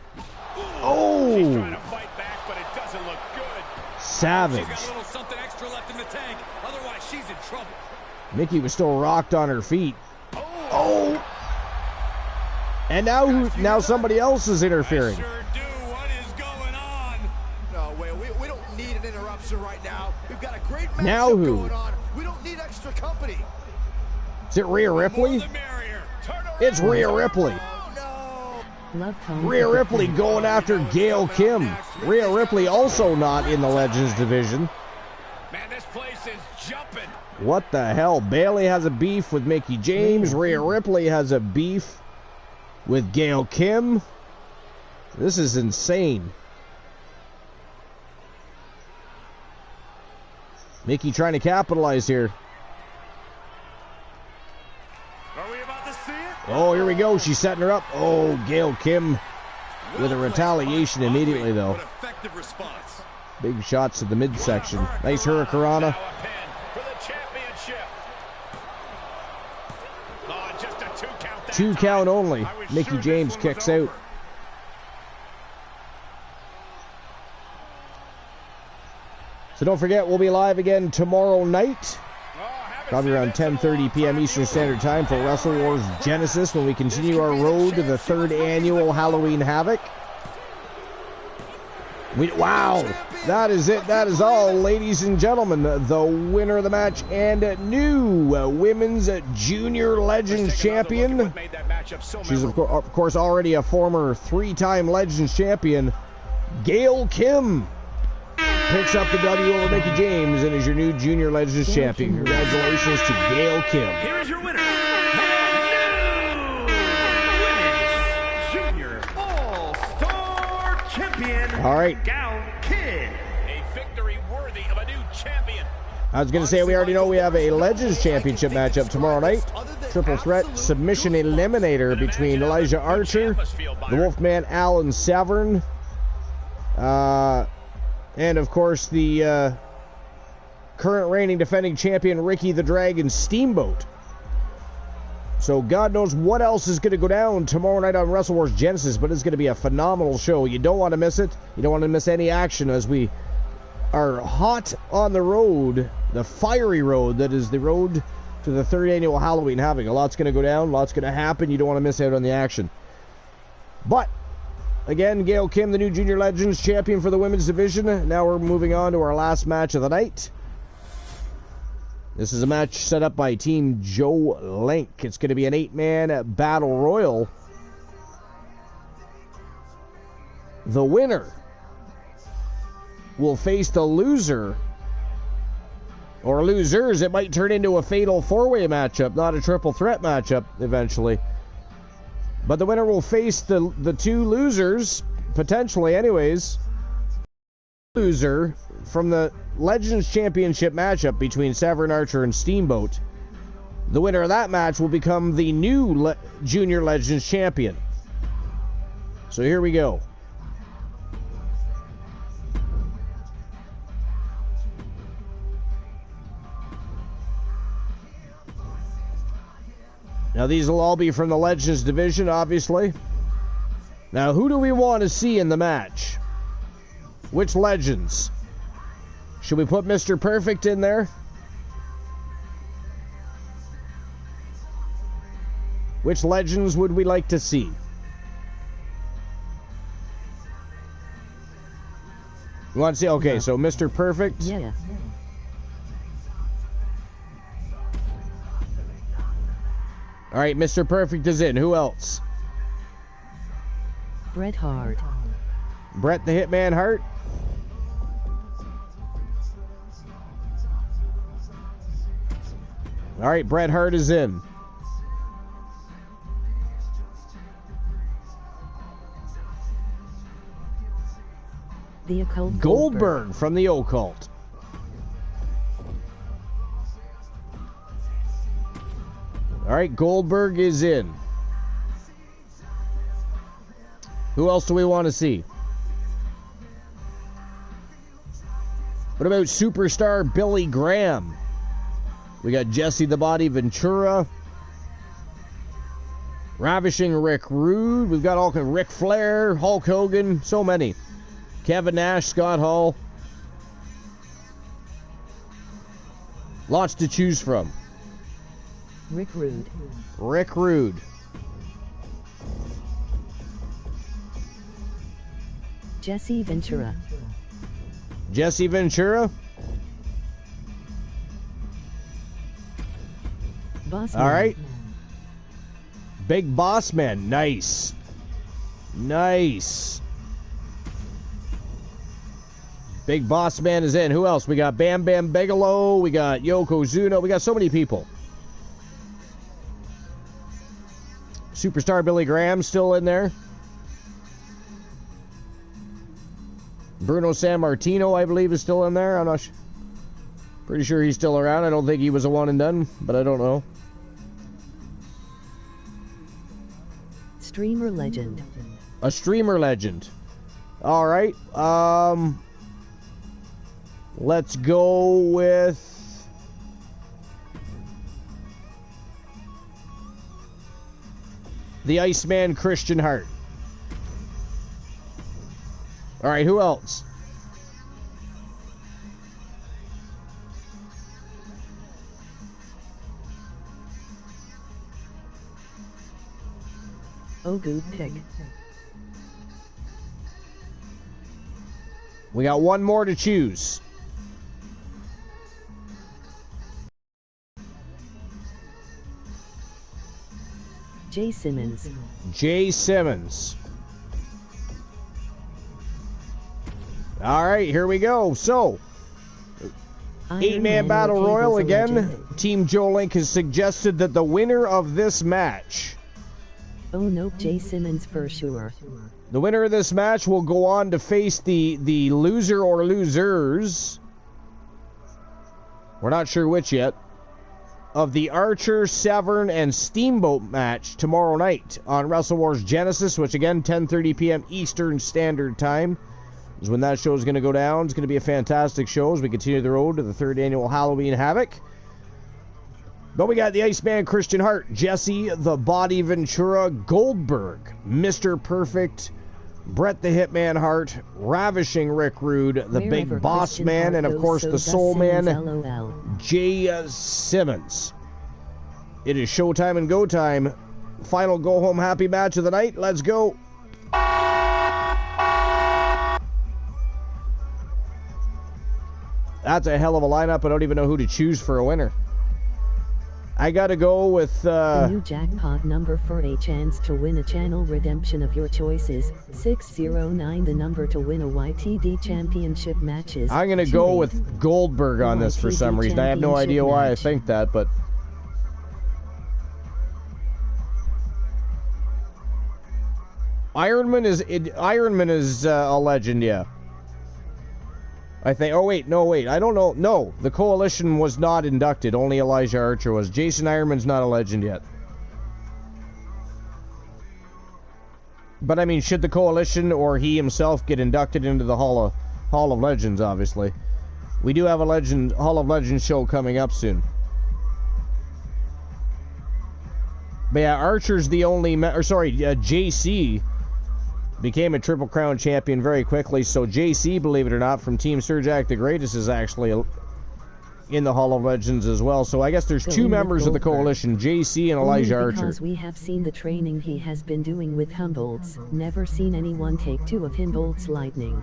Oh! She's trying to fight back, but it doesn't look good. Savage. She's got a little something extra left in the tank. Otherwise, she's in trouble. Mickie was still rocked on her feet. Oh! And now somebody else is interfering. I sure do. What is going on? No, wait, we don't need an interruption right now. We've got a great matchup Now who? going on. We don't need extra company. Is it Rhea Ripley? It's Rhea Ripley. Rhea Ripley going after Gail Kim. Rhea Ripley also not in the Legends division. Man, this place is jumping. What the hell? Bailey has a beef with Mickie James. Rhea Ripley has a beef with Gail Kim. This is insane. Mickie trying to capitalize here. Are we about to see it? Oh, here we go. She's setting her up. Oh, Gail Kim with a retaliation immediately, though. Effective response. Big shots to the midsection. Nice hurricanrana. Two count only. Mickie James kicks out. So don't forget, we'll be live again tomorrow night. Probably around 10:30 p.m. Eastern Standard Time for Wrestle Wars Genesis when we continue our road to the 3rd annual Halloween Havoc. Wow, that is it. That is all, ladies and gentlemen. The winner of the match and new Women's Junior Legends Champion. She's, of course, already a former 3-time Legends Champion, Gail Kim. picks up the W over Mickey James and is your new Junior Legends champion. Congratulations to Gail Kim. Here is your winner, and new Women's Junior All-Star Champion, All right. Gail Kim. A victory worthy of a new champion. I was going to say, we already know we have a Legends Championship matchup tomorrow night. Triple threat submission eliminator between Elijah Archer, the Wolfman Alan Severn, and of course the current reigning defending champion Ricky the Dragon Steamboat. So God knows what else is going to go down tomorrow night on Wrestle Wars Genesis, but it's going to be a phenomenal show. You don't want to miss it. You don't want to miss any action as we are hot on the road, the fiery road that is the road to the 3rd annual Halloween Havoc. A lot's going to go down, a lot's going to happen. You don't want to miss out on the action. But, again, Gail Kim, the new Junior Legends champion for the women's division. Now we're moving on to our last match of the night. This is a match set up by Team Joe Link. It's going to be an 8-man battle royal. The winner will face the loser, or losers. It might turn into a fatal 4-way matchup, not a triple threat matchup eventually. But the winner will face the two losers, potentially anyways. Loser from the Legends Championship matchup between Severn Archer and Steamboat. The winner of that match will become the new Junior Legends champion. So here we go. Now, these will all be from the Legends division, obviously. Now, who do we want to see in the match? Which Legends? Should we put Mr. Perfect in there? Which Legends would we like to see? You want to see? Okay, so Mr. Perfect. Yeah. All right, Mr. Perfect is in. Who else? Bret Hart. Bret the Hitman Hart. All right, Bret Hart is in. The Occult Goldberg from the Occult. All right, Goldberg is in. Who else do we want to see? What about superstar Billy Graham? We got Jesse the Body Ventura. Ravishing Rick Rude. We've got all kinds of Ric Flair, Hulk Hogan, so many. Kevin Nash, Scott Hall. Lots to choose from. Rick Rude. Rick Rude. Jesse Ventura. Jesse Ventura. Boss All Man. right. Big Boss Man. Nice. Nice. Big Boss Man is in. Who else? We got Bam Bam Bigelow. We got Yokozuna. We got so many people. Superstar Billy Graham still in there. Bruno Sammartino, I believe, is still in there. I'm not pretty sure he's still around. I don't think he was a one and done, but I don't know. Streamer legend. A streamer legend. All right. Let's go with the Iceman Christian Hart. All right, who else? Oh, good pick. We got one more to choose. Jay Simmons. Jay Simmons. All right, here we go. So, 8-man battle royal again. Team Joe Link has suggested that the winner of this match. Oh nope, Jay Simmons for sure. The winner of this match will go on to face the loser or losers. We're not sure which yet. Of the Archer, Severn, and Steamboat match tomorrow night on Wrestle Wars Genesis, which again, 10:30 p.m. Eastern Standard Time is when that show is going to go down. It's going to be a fantastic show as we continue the road to the 3rd annual Halloween Havoc. But we got the Iceman Christian Hart, Jesse the Body Ventura Goldberg, Mr. Perfect, Bret the Hitman Hart, Ravishing Rick Rude, the Big Boss Man, and of course the Soul Man, Jay Simmons. It is showtime and go time. Final go-home happy match of the night. Let's go. That's a hell of a lineup. I don't even know who to choose for a winner. I gotta go with the new jackpot number for a chance to win a channel redemption of your choices. 609, the number to win a YTD championship matches. I'm gonna go with Goldberg on this for some reason. I have no idea why I think that, but Ironman is a legend, yeah. I think. Oh wait, no wait. I don't know. No, the Coalition was not inducted. Only Elijah Archer was. Jason Ironman's not a legend yet. But I mean, should the Coalition or he himself get inducted into the Hall of Legends? Obviously, we do have a Hall of Legends show coming up soon. But yeah, Archer's the only. JC became a Triple Crown champion very quickly, so JC, believe it or not, from Team Surjak the Greatest is actually in the Hall of Legends as well. So I guess there's two members of the Coalition, JC and Elijah Archer. Because we have seen the training he has been doing with Humboldt's. Never seen anyone take 2 of Humboldt's lightning.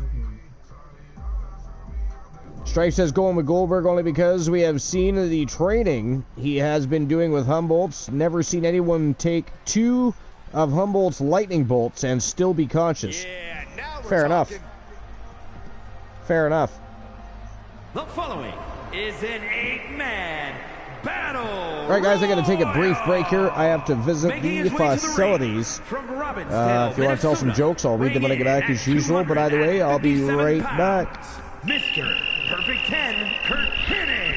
Strife says going with Goldberg only because we have seen the training he has been doing with Humboldt's. Never seen anyone take 2 of Humboldt's lightning bolts and still be conscious. Yeah, now we're Fair enough. Fair enough. The following is an 8-man battle. All right, guys, I got to take a brief break here. I have to visit the facilities. If you want to tell some jokes, I'll read them when I get back as usual. But either way, I'll be right back. Mr. Perfect 10, Kurt Hennig.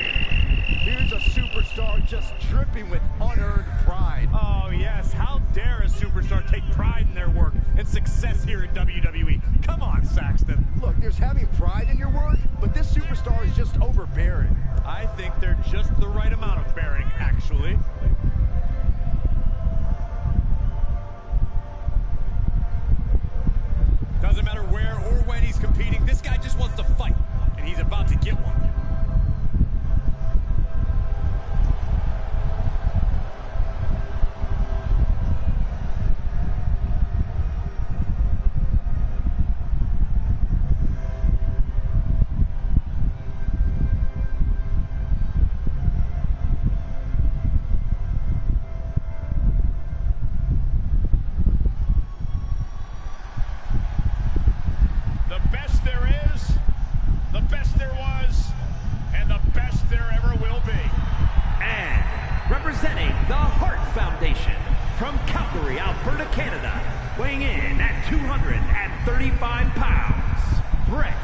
Here's a superstar just dripping with unearned pride. Oh, yes. How dare a superstar take pride in their work and success here at WWE? Come on, Saxton. Look, there's having pride in your work, but this superstar is just overbearing. I think they're just the right amount of bearing, actually. Doesn't matter where or when he's competing, this guy just wants to fight, and he's about to get one. Representing the Hart Foundation from Calgary, Alberta, Canada, weighing in at 235 pounds, Bret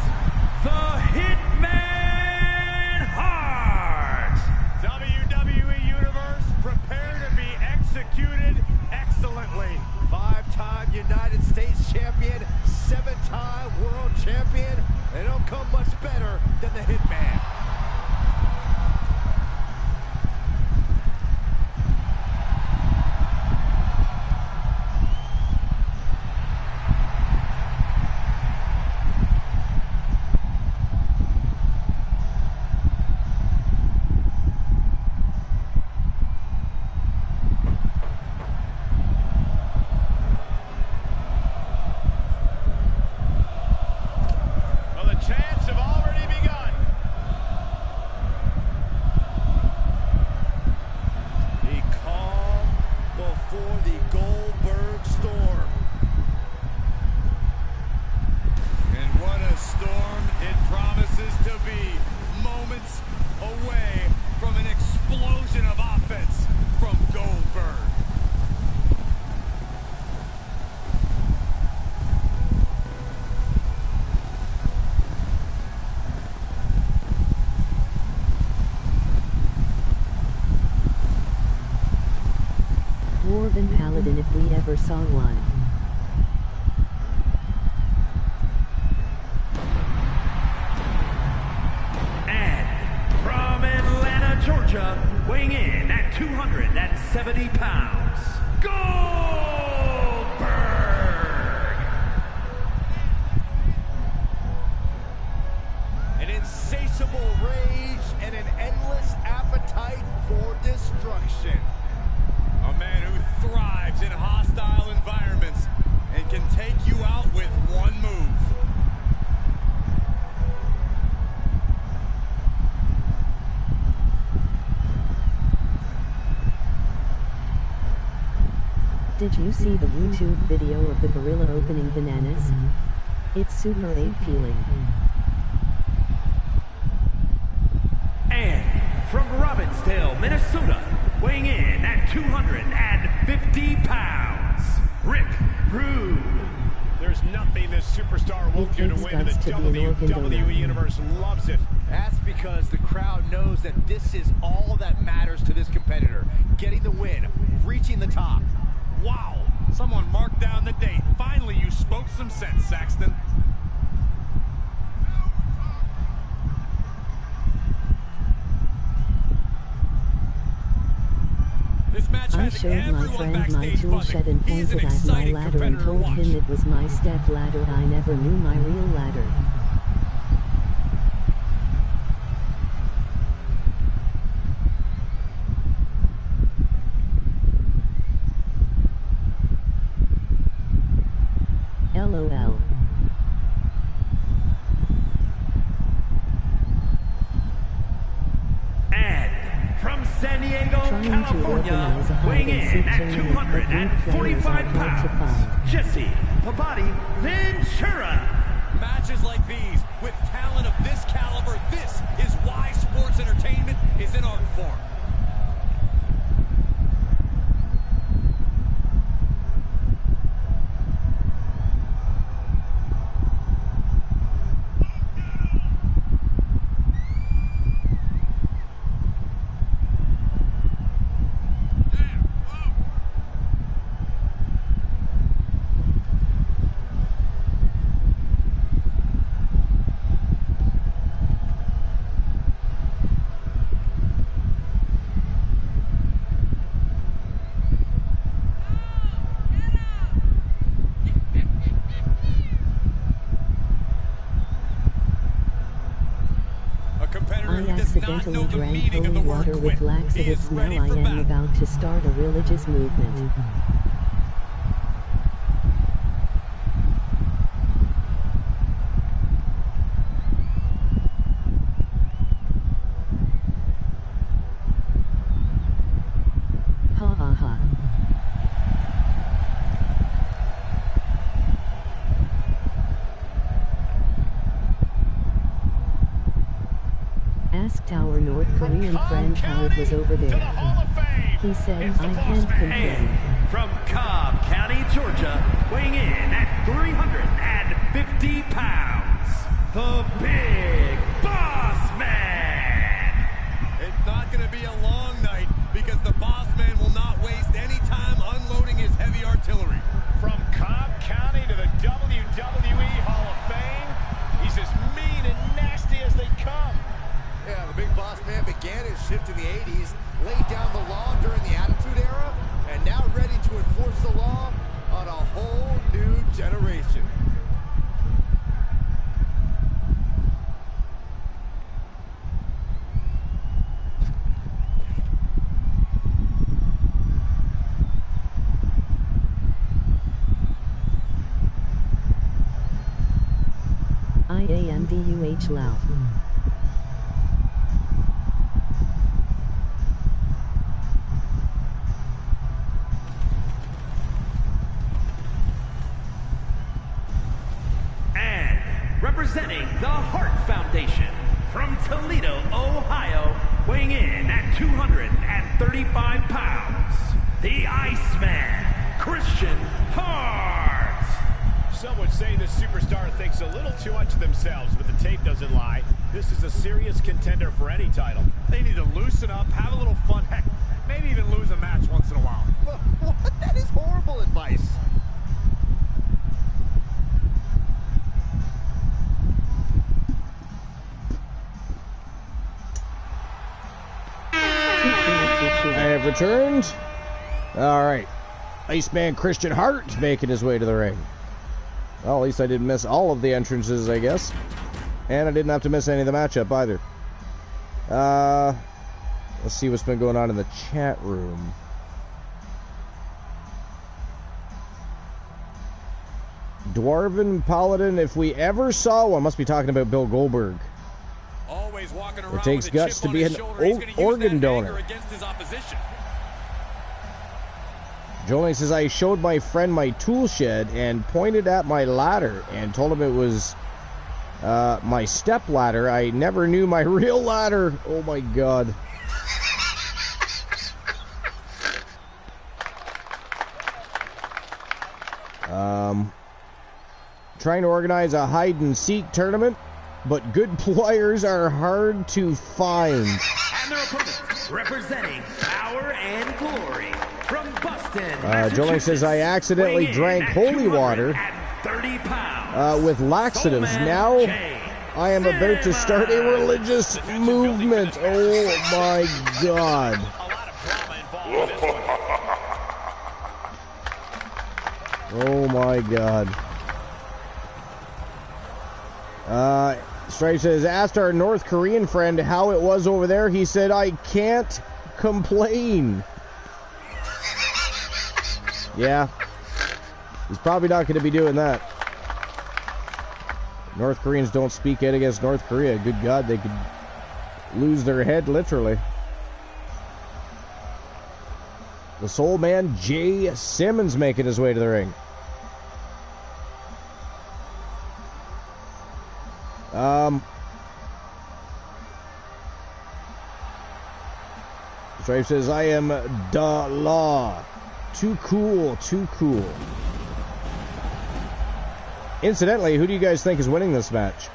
the Hitman Hart. WWE Universe, prepare to be executed excellently. 5-time United States champion, 7-time world champion. They don't come much better than the Hitman. Heathen Paladin if we ever saw one. And from Atlanta, Georgia, weighing in at 270 pounds, Goldberg! An insatiable rage and an endless appetite for destruction. A man who thrives in hostile environments and can take you out with one move. Did you see the YouTube video of the gorilla opening bananas? It's super appealing. And from Robbinsdale, Minnesota, weighing in at 250 pounds, Rick Rude. There's nothing this superstar won't do to win, and the WWE Universe loves it. That's because the crowd knows that this is all that matters to this competitor. Getting the win, reaching the top. Wow, someone marked down the date. Finally, you spoke some sense, Saxton. This match I has showed my everyone friend my backstage tool buzzing. shed and He's an pointed at my exciting ladder and competitor to told watch. him it was my step ladder. I never knew my real ladder. LOL. And from San Diego, Trying to California, organize a weighing hide-and-seek in at tournament, but group players 245 are hard to pounds, find. Jesse Pabody Ventura. Matches like these, with talent of this caliber, this is why sports entertainment is an art form. I accidentally drank holy water with laxatives. Now I am about to start a religious movement. Ha ha ha. Asked our North Korean friend how it was over there. He said, I can't complain. And from Cobb County, Georgia, weighing in at 350 pounds, the Big Boss Man. It's not going to be a long night because the boss man will not waste any time unloading his heavy artillery. From Cobb County to the WWE Hall of Fame, he's as mean and nasty as they come. Yeah, the Big Boss Man began his shift in the 80s, laid down the law during the Attitude Era, and now ready to enforce the law on a whole new generation. IAMDUH Lao. Representing the Heart Foundation from Toledo, Ohio, weighing in at 235 pounds, the Iceman, Christian Hart. Some would say the superstar thinks a little too much of themselves, but the tape doesn't lie. This is a serious contender for any title. They need to loosen up, have a little fun. Heck, Maybe even lose a match once in a while. What? That is horrible advice. I have returned. All right. Iceman Christian Hart making his way to the ring. Well, at least I didn't miss all of the entrances, I guess. And I didn't have to miss any of the matchup either. Let's see what's been going on in the chat room. Dwarven Paladin, if we ever saw one, must be talking about Bill Goldberg. Always walking around It takes with a guts chip to on be his an shoulder. He's gonna use organ that donor. anger against his opposition. Jolie says, I showed my friend my tool shed and pointed at my ladder and told him it was my step ladder. I never knew my real ladder. Oh my god. Trying to organize a hide and seek tournament, but good players are hard to find. And their opponents, representing Power and Glory from Boston, Jolie says, I accidentally drank holy water with laxatives. Now I am about to start a religious movement. Oh my god. Oh my god. Stripe says, asked our North Korean friend how it was over there. He said, I can't complain. Yeah. He's probably not going to be doing that. North Koreans don't speak out against North Korea. Good God, they could lose their head, literally. The Soul Man, Jay Simmons, making his way to the ring. Stripe says, I am da law. Too cool, too cool. Incidentally, who do you guys think is winning this match?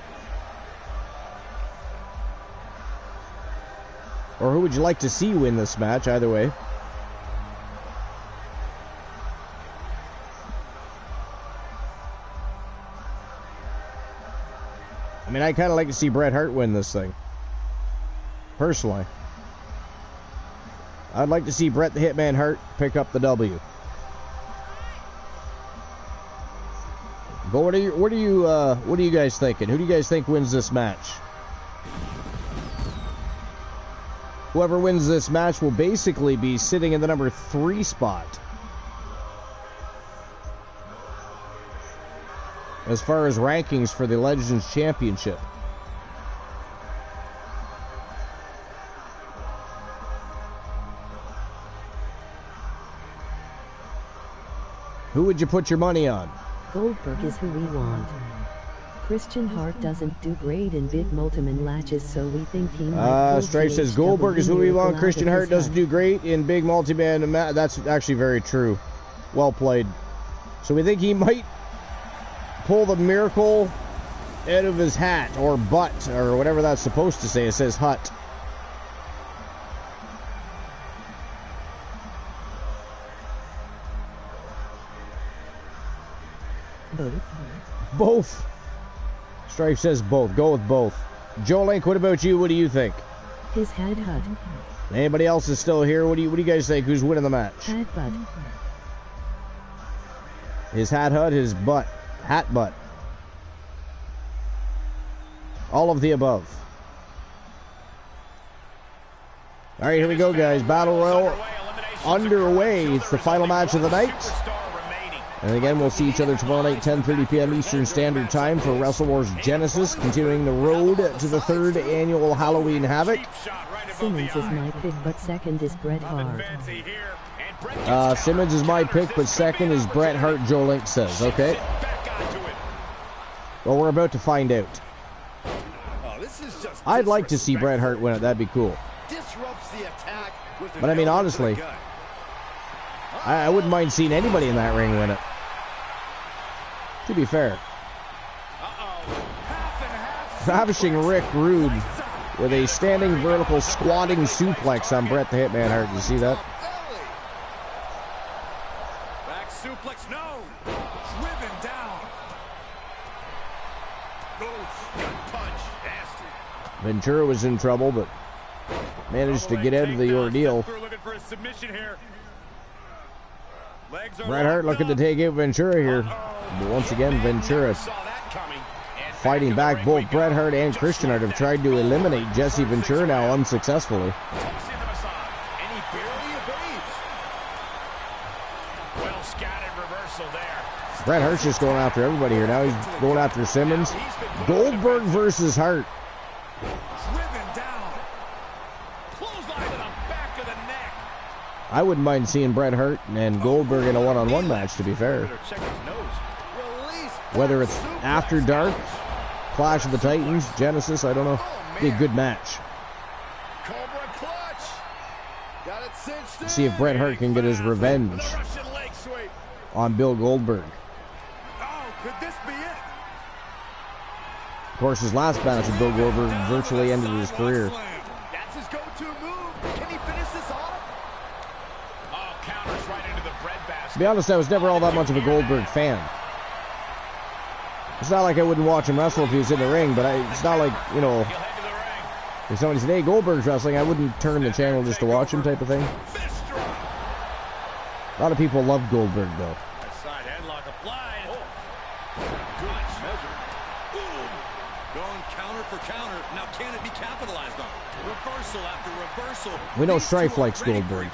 Or who would you like to see win this match, either way? I mean, I kind of like to see Bret Hart win this thing. Personally. I'd like to see Bret the Hitman Hart pick up the W. But what are you guys thinking? Who do you guys think wins this match? Whoever wins this match will basically be sitting in the number 3 spot as far as rankings for the Legends Championship. Who would you put your money on? Goldberg is who we want. Christian Hart doesn't do great in big multi-man matches, so we think he might. Stripe says Goldberg is who we want. Christian Hart doesn't do great in big multi-man matches. That's actually very true. Well played. So we think he might pull the miracle out of his hat or butt or whatever that's supposed to say. It says hut. Both. Stripe says both. Go with both. Joe Link, what about you? What do you think? His head hut. Anybody else is still here? What do you guys think? Who's winning the match? Hat butt. His hat hut, his butt. Hat butt. All of the above. All right, here we go, guys. Battle Royal underway. It's the final match of the night. And again, we'll see each other tomorrow night, 10:30 p.m. Eastern Standard Time for Wrestle Wars Genesis, continuing the road to the 3rd annual Halloween Havoc. Simmons is my pick, but second is Bret Hart. Simmons is my pick, but second is Bret Hart, Joe Link says. Okay. Well, we're about to find out. I'd like to see Bret Hart win it. That'd be cool. But I mean, honestly, I wouldn't mind seeing anybody in that ring win it. To be fair. Ravishing Rick Rude with a standing vertical squatting suplex on Bret the Hitman Hart. You see that? Back suplex, no. Driven down. Gut punch. Nasty. Ventura was in trouble, but managed to get out of the ordeal. Looking for a submission here. Bret Hart looking to take out Ventura here. But once again, Ventura fighting back. Both Bret Hart and Christian Hart have tried to eliminate Jesse Ventura now unsuccessfully. Bret Hart's just going after everybody here. Now he's going after Simmons. Goldberg versus Hart. I wouldn't mind seeing Bret Hart and Goldberg in a one-on-one match, to be fair. Whether it's after dark, Clash of the Titans, Genesis, I don't know. Be a good match. See if Bret Hart can get his revenge on Bill Goldberg. Of course, his last match with Bill Goldberg virtually ended his career. That's his go-to move. Can he finish this off? Oh, counters right into the breadbasket. To be honest, I was never all that much of a Goldberg fan. It's not like I wouldn't watch him wrestle if he was in the ring, but it's not like, you know, if somebody said, hey, Goldberg's wrestling, I wouldn't turn the channel just to watch him type of thing. A lot of people love Goldberg, though. Side headlock applied. Good measure. Going counter for counter. Now can it be capitalized on? Reversal after reversal. We know Strife likes Goldberg.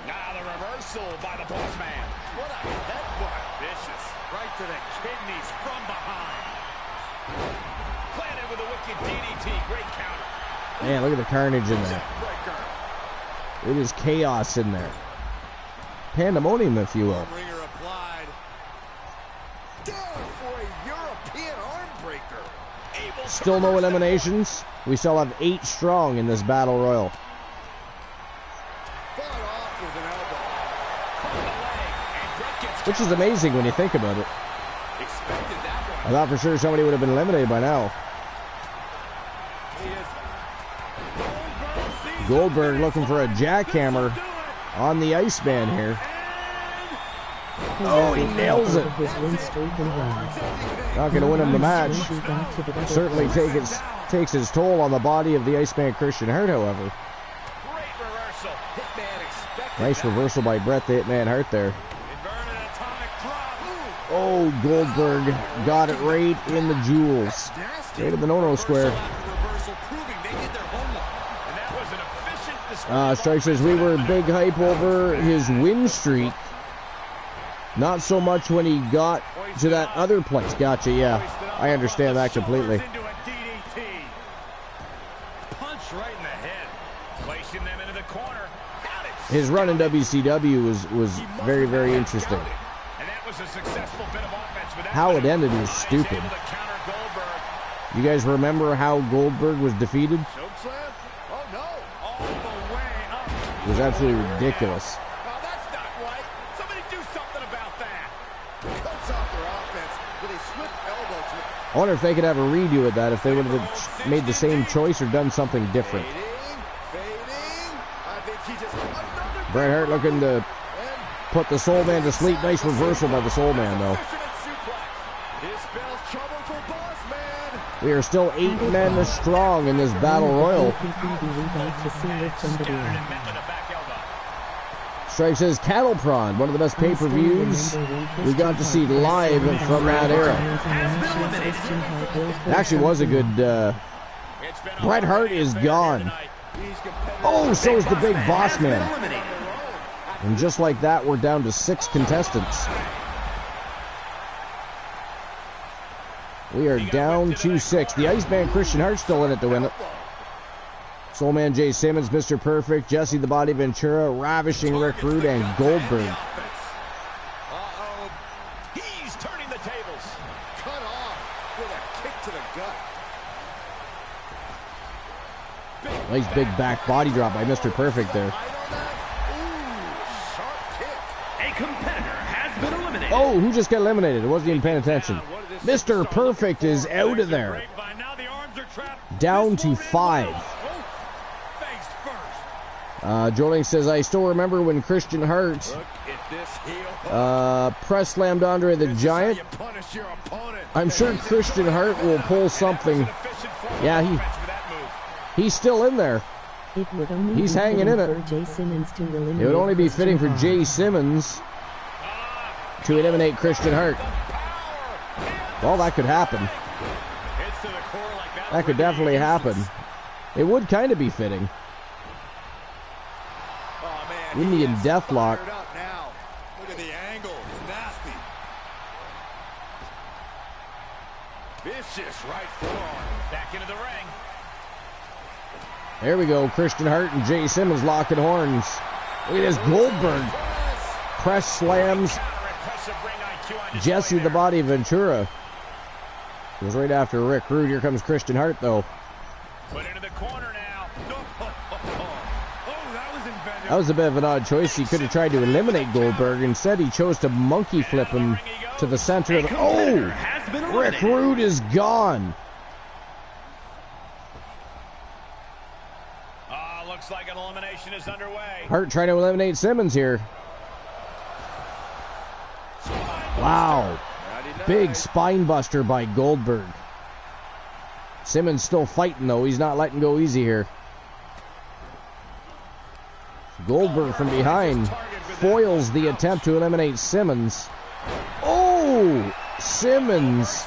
Now the reversal by the boss man. What a headbutt. Vicious. Right to the kidneys from behind. Planted with a wicked DDT. Great counter. Man, look at the carnage in there. It is chaos in there. Pandemonium, if you will. Ringer applied. Down for a European arm breaker. Still no eliminations. We still have 8 strong in this battle royal. Which is amazing when you think about it. I thought for sure somebody would have been eliminated by now. Goldberg looking for a jackhammer on the Iceman here. Oh, he nails it. Not going to win him the match. Certainly takes his toll on the body of the Iceman Christian Hart, however. Nice reversal by Bret the Hitman Hart there. Oh, Goldberg got it right in the jewels. Right in the no-no square. Strike says we were big hype over his win streak. Not so much when he got to that other place. Gotcha, yeah. I understand that completely. His run in WCW was very, very interesting. How it ended was stupid. You guys remember how Goldberg was defeated? It was absolutely ridiculous. I wonder if they could have a redo of that, if they would have made the same choice or done something different. Bret Hart looking to put the Soul Man to sleep. Nice reversal by the Soul Man, though. We are still 8 men strong in this battle royal. Strife says Cattle Prod, one of the best pay-per-views we got to see live from that era. It actually was a good... Bret Hart is gone. Oh, so is the Big Boss Man. And just like that, we're down to 6 contestants. We are down to 6. The Iceman Christian Hart still in it to win it. Soulman Jay Simmons, Mr. Perfect, Jesse the Body Ventura, Ravishing Rick Rude, and Goldberg. He's turning the tables. Cut off with a kick to the gut. Nice big back body drop by Mr. Perfect there. A competitor has been eliminated. Oh, who just got eliminated? It wasn't even paying attention. Mr. Perfect is out of there. Down to 5. Joling says, I still remember when Christian Hart press slammed Andre the Giant. I'm sure Christian Hart will pull something. Yeah, he's still in there. He's hanging in it. It would only be fitting for Jay Simmons to eliminate Christian Hart. Well, that could happen. That could definitely happen. It would kind of be fitting. Indian Deathlock. Look at the angle. It's nasty. Vicious right forearm. Back into the ring. There we go. Christian Hart and Jay Simmons locking horns. Look at this. Goldberg press slams Jesse the Body Ventura. Goes right after Rick Rude. Here comes Christian Hart, though. Put into the corner now. That was a bit of an odd choice. He could have tried to eliminate Goldberg. Instead, he chose to monkey flip him to the center of the... Oh! Rick Rude is gone. Looks like an elimination is underway. Hart trying to eliminate Simmons here. Wow. Big spine buster by Goldberg. Simmons still fighting, though. He's not letting go easy here. Goldberg from behind foils the attempt to eliminate Simmons. Oh! Simmons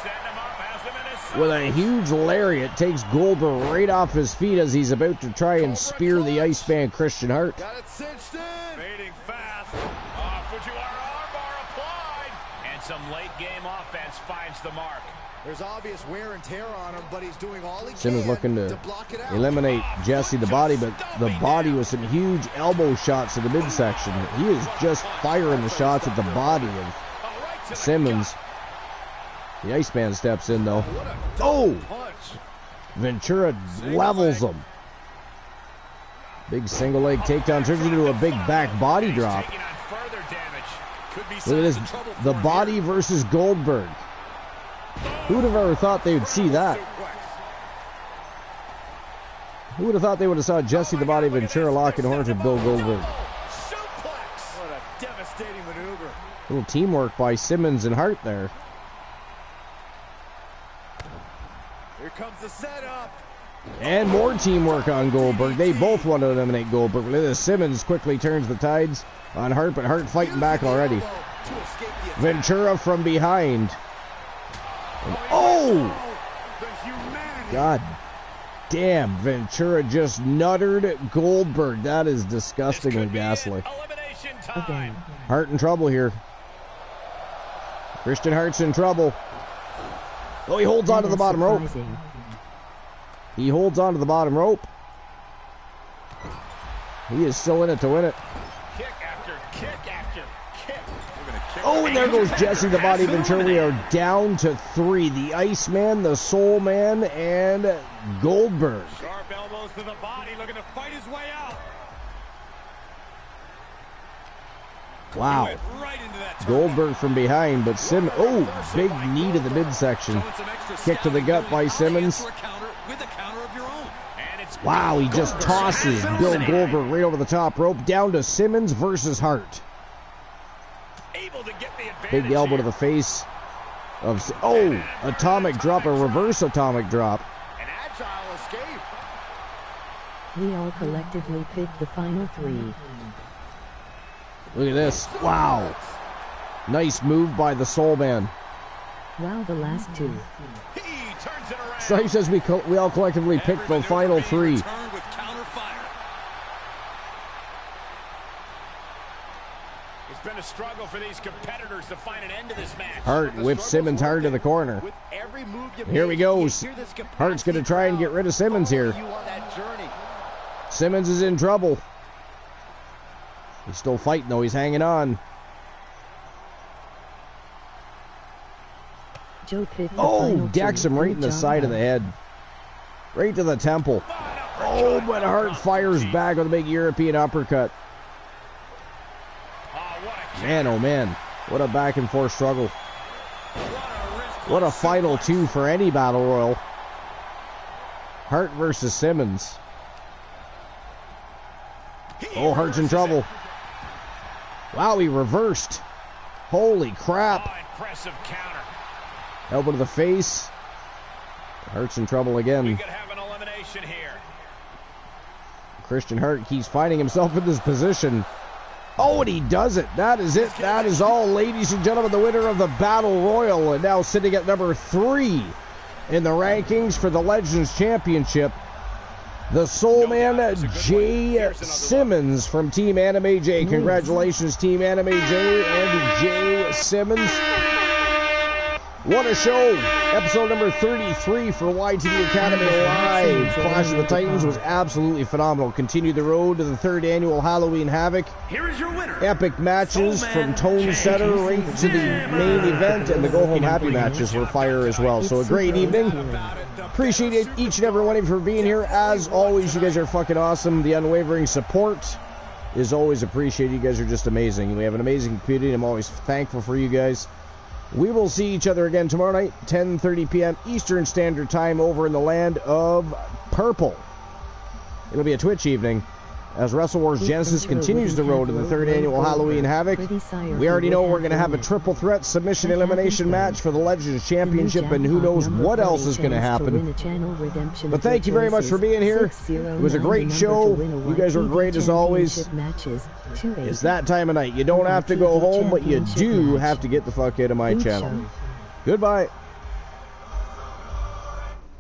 with a huge lariat takes Goldberg right off his feet as he's about to try and spear the Iceman Christian Hart. Got it cinched in. Fading fast. Fujiwara armbar applied. And some late game offense finds the mark. There's obvious wear and tear on him, but he's doing all he Simmons can looking to block it out. eliminate Jesse the Body, but the Body with some huge elbow shots to the midsection. He is just firing the shots at the body of Simmons. The Iceman steps in, though. Oh! Ventura levels him. Big single leg takedown turns into a big back body drop. Look at this. The Body versus Goldberg. Who would have ever thought they would see that? Who would have thought they would have saw Jesse the Body Ventura locking horns with Bill Goldberg? What a devastating maneuver. Little teamwork by Simmons and Hart there. Here comes the setup. And more teamwork on Goldberg. They both want to eliminate Goldberg. Look at this. Simmons quickly turns the tides on Hart, but Hart fighting back already. Ventura from behind. And oh! God damn, Ventura just nuttered Goldberg. That is disgustingly ghastly. Again. Hart in trouble here. Christian Hart's in trouble. Oh, he holds on to the bottom rope. He holds on to the bottom rope. He is still in it to win it. Kick after kick after kick. Oh, and there goes Jesse the Body Ventura. We are down to 3. The Iceman, the Soul Man, and Goldberg. Sharp elbows to the Body, looking to fight his way out. Wow. Goldberg from behind, but Simmons. Oh, big knee to the midsection. Kick to the gut by Simmons. Wow, he just tosses Bill Goldberg right over the top rope. Down to Simmons versus Hart. Big elbow to the face of. Oh, atomic drop, a reverse atomic drop. An agile escape. We all collectively picked the final 3. Look at this. Wow. Nice move by the Soul Man. Wow, the last 2. Stripe says we all collectively picked the final 3. It's been a struggle for these competitors to find an end to this match. Hart whips Simmons hard to the corner. Here we go. Hart's going to try and get rid of Simmons here. Simmons is in trouble. He's still fighting, though. He's hanging on. Oh, decks him right in the side of the head. Right to the temple. Oh, but Hart fires back with a big European uppercut. Man, oh man. What a back and forth struggle. What a final 2 for any battle royal. Hart versus Simmons. Oh, Hart's in trouble. Wow, he reversed. Holy crap. Oh, impressive counter. Elbow to the face. Hart's in trouble We again. could have an elimination here. Christian Hart keeps finding himself in this position. Oh, and he does it. That is it. That is all, ladies and gentlemen. The winner of the Battle Royal, and now sitting at number 3 in the rankings for the Legends Championship, the Soul Man, Jay Simmons from Team Anime J. Congratulations, Team Anime J and Jay Simmons. What a show. Episode number 33 for YTD Academy Live. Clash of the Titans was absolutely phenomenal. Continue the road to the 3rd annual Halloween Havoc. Here is your winner. Epic matches from Tone Setter right to the main event, and the Go Home Happy matches were fire as well. So a great evening. Appreciate each and every one of you for being here. As always, you guys are fucking awesome. The unwavering support is always appreciated. You guys are just amazing. We have an amazing community. I'm always thankful for you guys. We will see each other again tomorrow night, 10:30 p.m. Eastern Standard Time over in the land of Purple. It'll be a Twitch evening as Wrestle Wars Genesis continues the road to the 3rd annual Halloween Havoc. We already know we're going to have a triple threat submission elimination match for the Legends Championship, and who knows what else is going to happen. But thank you very much for being here. It was a great show. You guys were great as always. It's that time of night. You don't have to go home, but you do have to get the fuck out of my channel. Goodbye.